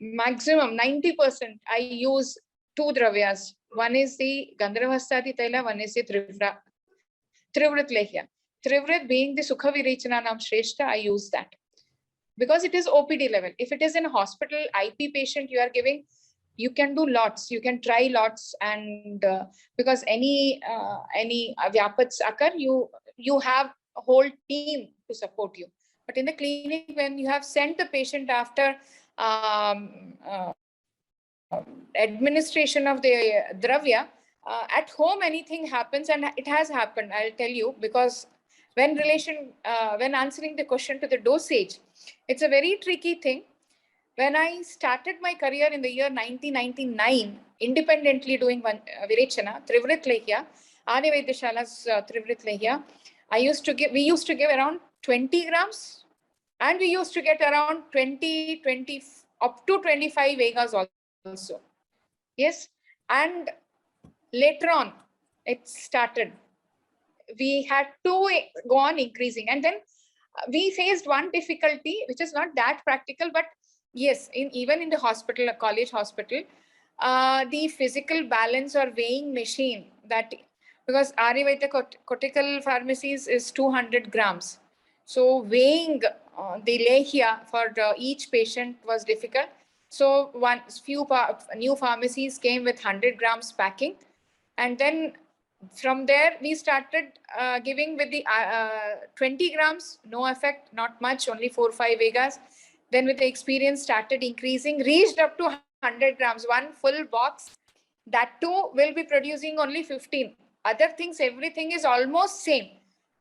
S8: maximum 90%, I use 2 dravyas. One is the Gandharva Hastadi Taila, one is the Trivrit Lehya. Trivrit being the Sukha Virechana Nam Shrestha, I use that. Because it is OPD level. If it is in a hospital, IP patient you are giving, you can do lots, you can try lots, and because any vyapats occur, you have a whole team to support you. But in the clinic, when you have sent the patient after administration of the dravya, at home anything happens, and it has happened, I'll tell you, because when answering the question to the dosage, it's a very tricky thing. When I started my career in the year 1999, independently doing Virechana, Trivrit Lehya, Adi Vaidyashala's Trivrit Lehya, we used to give around 20 grams, and we used to get around 20, up to 25 Vegas also. Yes, and later on, it started. We had to go on increasing, and then we faced one difficulty, which is not that practical, but yes, even in the hospital, a college hospital, the physical balance or weighing machine, that because Ayurveda cortical pharmacies is 200 grams. So weighing the lehya for each patient was difficult. So few new pharmacies came with 100 grams packing. And then from there, we started giving with the 20 grams, no effect, not much, only 4 or 5 Vegas. Then with the experience started increasing, reached up to 100 grams, one full box. That too will be producing only 15. Other things, everything is almost same.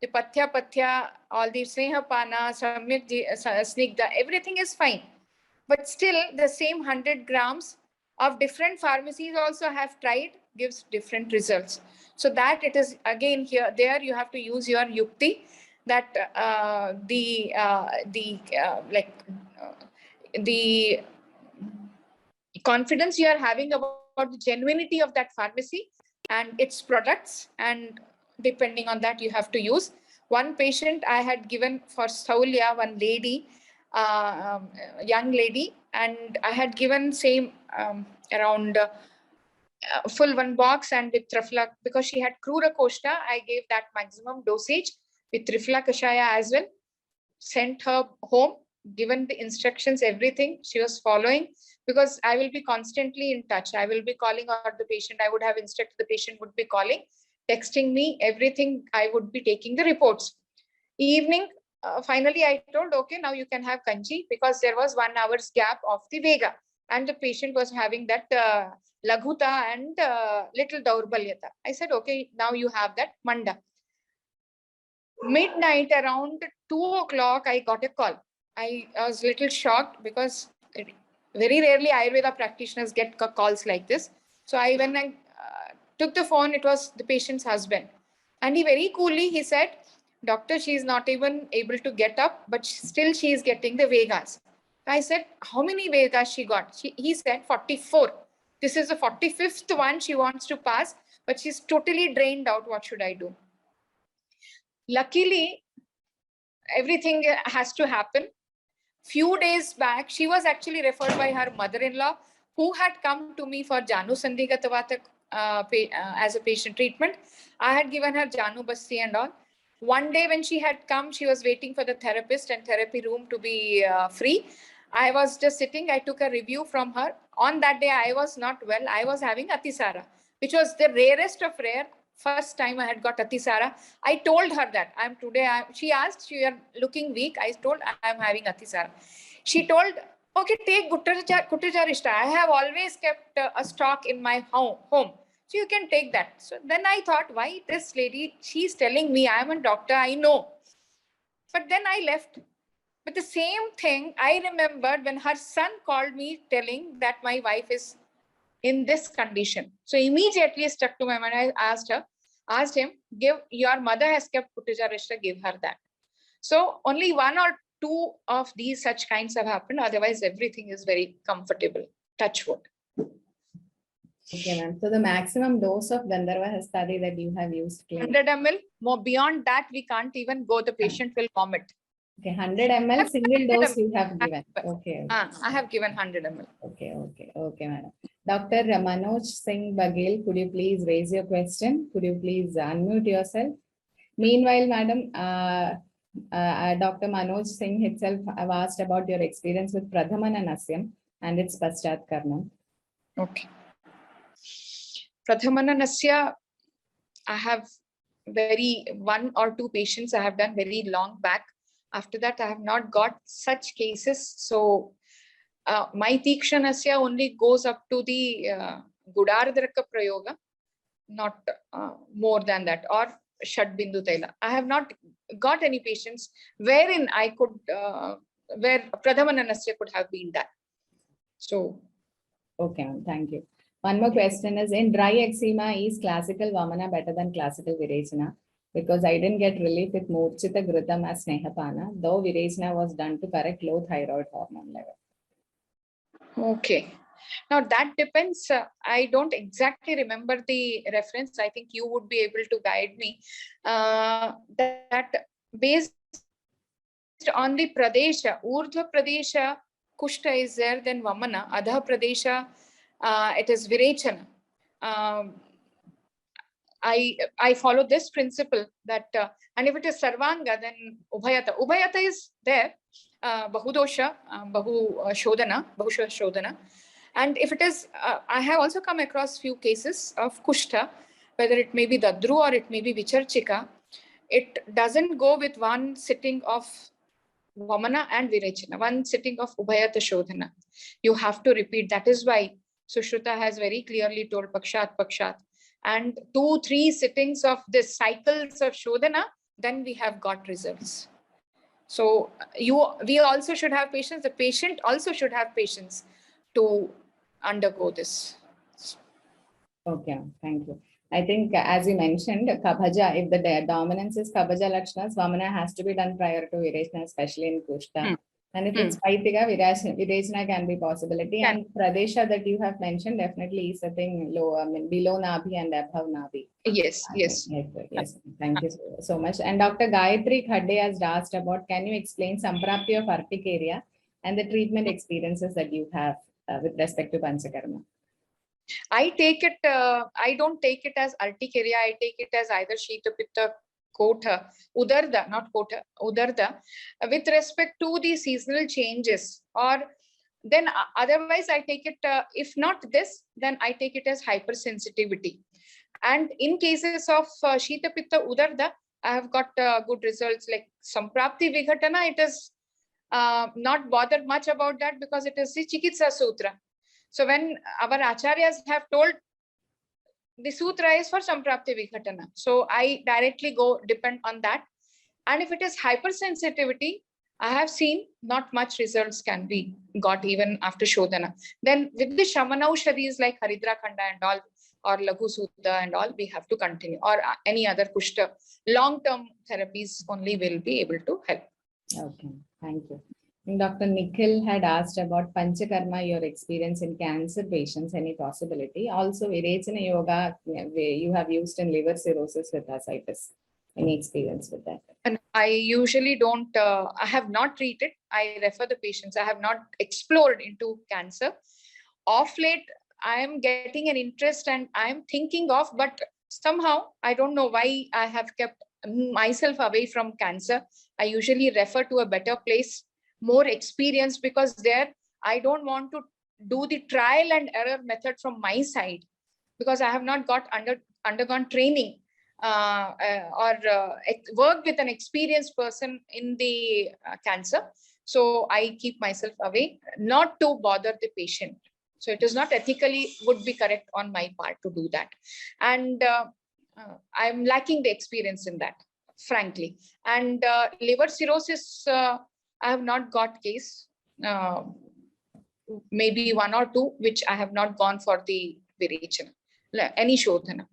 S8: The patya, all the snehapana, samyak snigdha, everything is fine. But still the same 100 grams of different pharmacies also have tried, gives different results. So that it is again there you have to use your yukti, that the confidence you are having about the genuinity of that pharmacy and its products, and depending on that you have to use. One patient I had given for Saulya, one lady, young lady, and I had given same around full one box, and with Trifla, because she had Krura Koshta, I gave that maximum dosage with Trifla Kashaya as well, sent her home, given the instructions, everything she was following, because I will be constantly in touch. I will be calling out the patient. I would have instructed the patient would be calling, texting me, everything. I would be taking the reports. Evening, finally I told, okay, now you can have kanji, because there was 1 hour's gap of the Vega, and the patient was having that laghuta and little daurbalyata. I said, okay, now you have that manda. Midnight, around 2 o'clock, I got a call. I was a little shocked, because very rarely Ayurveda practitioners get calls like this. So when I took the phone, it was the patient's husband. And he very coolly, he said, doctor, she is not even able to get up, but still she is getting the Vegas. I said, how many Vegas she got? He said 44. This is the 45th one she wants to pass, but she's totally drained out. What should I do? Luckily, everything has to happen. Few days back, she was actually referred by her mother-in-law, who had come to me for Janu Sandhigatavata as a patient treatment. I had given her Janu Basti and all. One day when she had come, she was waiting for the therapist and therapy room to be free. I was just sitting. I took a review from her. On that day, I was not well. I was having Atisara, which was the rarest of rare. First time I had got Atisara. I told her that she asked, you are looking weak. I told I am having Atisara. She told, okay, take Kuttijarishta. I have always kept a stock in my home. So you can take that. So then I thought, why this lady, she's telling me I am a doctor, I know. But then I left. But the same thing, I remembered when her son called me telling that my wife is in this condition. So immediately stuck to my mind. I asked him, your mother has kept Kuttijarishta, give her that. So only 1 or 2 of these such kinds have happened. Otherwise, everything is very comfortable. Touch wood.
S7: Okay, ma'am. So the maximum dose of Gandharva Hastadi that you have used?
S8: 100 ml. More beyond that, we can't even go. The patient will vomit.
S7: Okay, 100 ml single dose you have given. Okay.
S8: I have given 100 ml.
S7: Okay, madam. Dr. Manoj Singh Baghel, could you please raise your question? Could you please unmute yourself? Meanwhile, madam, Dr. Manoj Singh himself have asked about your experience with Pradhamana Nasyam and its Paschatkarma.
S8: Okay. Pradhamana Nasya, I have 1 or 2 patients I have done very long back. After that, I have not got such cases. So my Tiksha Nasya only goes up to the Gudardraka Prayoga, not more than that, or Shadbindu Taila. I have not got any patients wherein I could, where Pradhamana Nasya could have been done. So.
S7: Okay, thank you. One more question is, in dry eczema, is classical Vamana better than classical Virechana? Because I didn't get relief with Murchita Ghrutam as Snehapana, though Virechana was done to correct low thyroid hormone level.
S8: Okay. Now that depends. I don't exactly remember the reference. I think you would be able to guide me. That based on the Pradesha, Urdhva Pradesha, Kushta is there, then Vamana, Adha Pradesha, it is Virechana. I follow this principle that, and if it is Sarvanga, then Ubhayata. Ubhayata is there, Bahudosha, Bahusha Shodhana. And if it is, I have also come across few cases of Kushta, whether it may be Dadru or it may be Vicharchika. It doesn't go with one sitting of Vamana and Virechana, one sitting of Ubhayata Shodhana. You have to repeat. That is why Sushruta has very clearly told Pakshat. And 2-3 sittings of this cycles of Shodhana, then we have got results. So we also should have patience. The patient also should have patience to undergo this.
S7: Okay, thank you. I think as you mentioned, Kabhaja, if the dominance is Kabhaja Lakshanas, Vamana has to be done prior to Virechana, especially in Kushta. And if it's Paitiga, Virechana can be possibility. And Pradesha that you have mentioned definitely is a thing low, below Nabhi and above Nabhi.
S8: Yes.
S7: Thank you so much. And Dr. Gayatri Khadde has asked about, can you explain Samprapti of urticaria and the treatment experiences that you have with respect to Panchakarma?
S8: I take it, I don't take it as urticaria. I take it as either Shita Pitta, Kotha, Udarda, not Kotha, Udarda, with respect to the seasonal changes. Or then otherwise I take it, if not this, then I take it as hypersensitivity. And in cases of Shita Pitta, Udarda, I have got good results. Like Samprapti Vighatana, it is not bothered much about that because it is the Chikitsa Sutra. So when our acharyas have told, the sutra is for Samprapti Vighatana. So I directly depend on that. And if it is hypersensitivity, I have seen not much results can be got even after Shodhana. Then with the Shamana Ushadis like Haridra Khanda and all, or Laghu Sudha and all, we have to continue, or any other Kushta. Long-term therapies only will be able to help.
S7: Okay, thank you. Dr. Nikhil had asked about Panchakarma, your experience in cancer patients, any possibility. Also, Virechana Yoga, you have used in liver cirrhosis with ascites. Any experience with that?
S8: And I usually don't, I have not treated, I refer the patients. I have not explored into cancer. Of late, I am getting an interest and I'm thinking of, but somehow I don't know why I have kept myself away from cancer. I usually refer to a better place, more experience, because there I don't want to do the trial and error method from my side, because I have not got undergone training or worked with an experienced person in the cancer. So I keep myself away, not to bother the patient. So it is not ethically would be correct on my part to do that. And I'm lacking the experience in that, frankly. And liver cirrhosis, I have not got case, maybe one or two, which I have not gone for the Virechana, any Shodhana.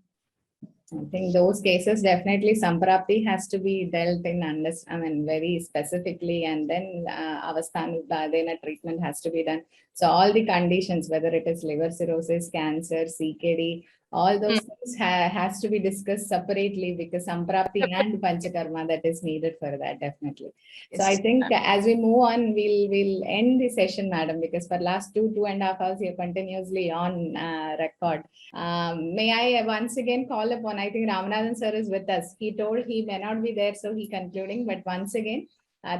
S7: I think those cases definitely Samprapti has to be dealt in very specifically, and then Avasthanudadena treatment has to be done. So all the conditions, whether it is liver cirrhosis, cancer, CKD, all those things has to be discussed separately, because Samprapti and Panchakarma that is needed for that, definitely. Yes. So I think as we move on, we'll end the session, madam, because for last 2.5 hours you're continuously on record. May I once again call upon, I think Ramanathan sir is with us. He told he may not be there, so he concluding, but once again,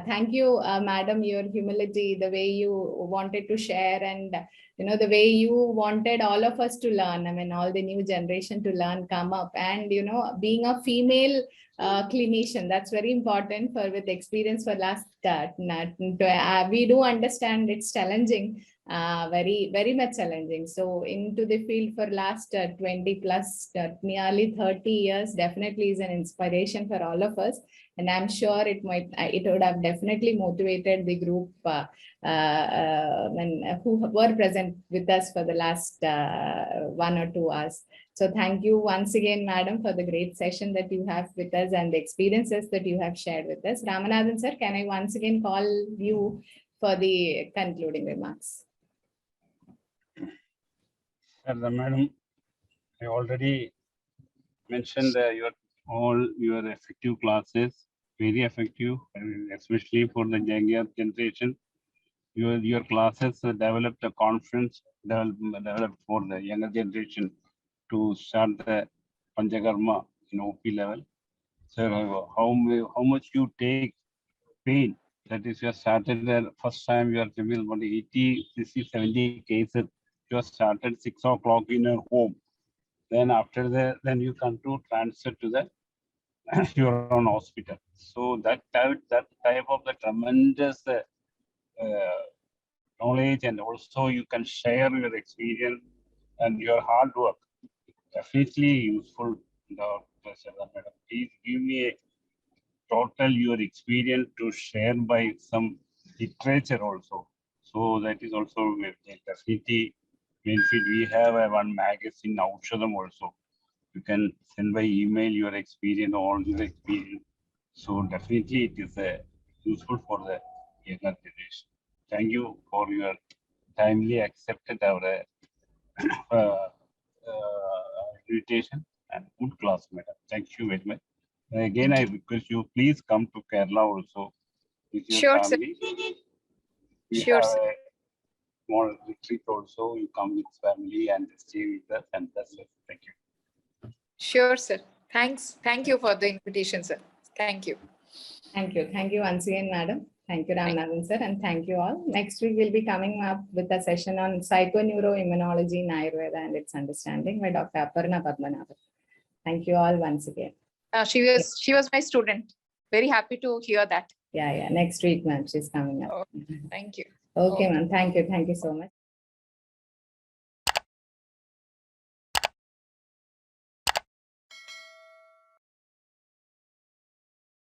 S7: thank you, madam, your humility, the way you wanted to share, and the way you wanted all of us to learn. I mean, all the new generation to learn, come up, and being a female clinician, that's very important for with experience for last. We do understand it's challenging, very, very much challenging. So into the field for last 20 plus, nearly 30 years, definitely is an inspiration for all of us. And I'm sure it would have definitely motivated the group who were present with us for the last 1 or 2 hours. So thank you once again, madam, for the great session that you have with us and the experiences that you have shared with us. Ramanathan sir, can I once again call you for the concluding remarks?
S11: Madam, I already mentioned all your effective classes, very effective, especially for the younger generation. Your classes developed a confidence, developed for the younger generation to start the Panchakarma in OP level. So how much you take pain? That is, you started the first time you are doing about 80, 60, 70 cases. You started 6 o'clock in your home. Then after that, then you come to transfer to the your own hospital. So that type of the tremendous knowledge, and also you can share your experience and your hard work. Definitely useful, Dr. Madam. Please give me a total your experience to share by some literature also. So that is also definitely benefit. We have one magazine, AACHAARA also. You can send by email your experience, all your experience. So definitely it is useful for the younger generation. Thank you for your timely accepted our invitation and good class, madam. Thank you very much. Again, I request you, please come to Kerala also with your family. We have a small retreat also. You come with family and stay with us, and that's it. Thank you.
S8: Sure, sir. Thanks. Thank you for the invitation, sir. Thank you.
S7: Thank you. Thank you once again, madam. Thank you, Ramanathan sir, and thank you all. Next week, we'll be coming up with a session on psychoneuroimmunology in Ayurveda and its understanding by Dr. Aparna Padmanabhan. Thank you all once again.
S8: She was my student. Very happy to hear that.
S7: Yeah. Next week, ma'am, she's coming up.
S8: Oh, thank you.
S7: Okay, ma'am. Thank you. Thank you so much.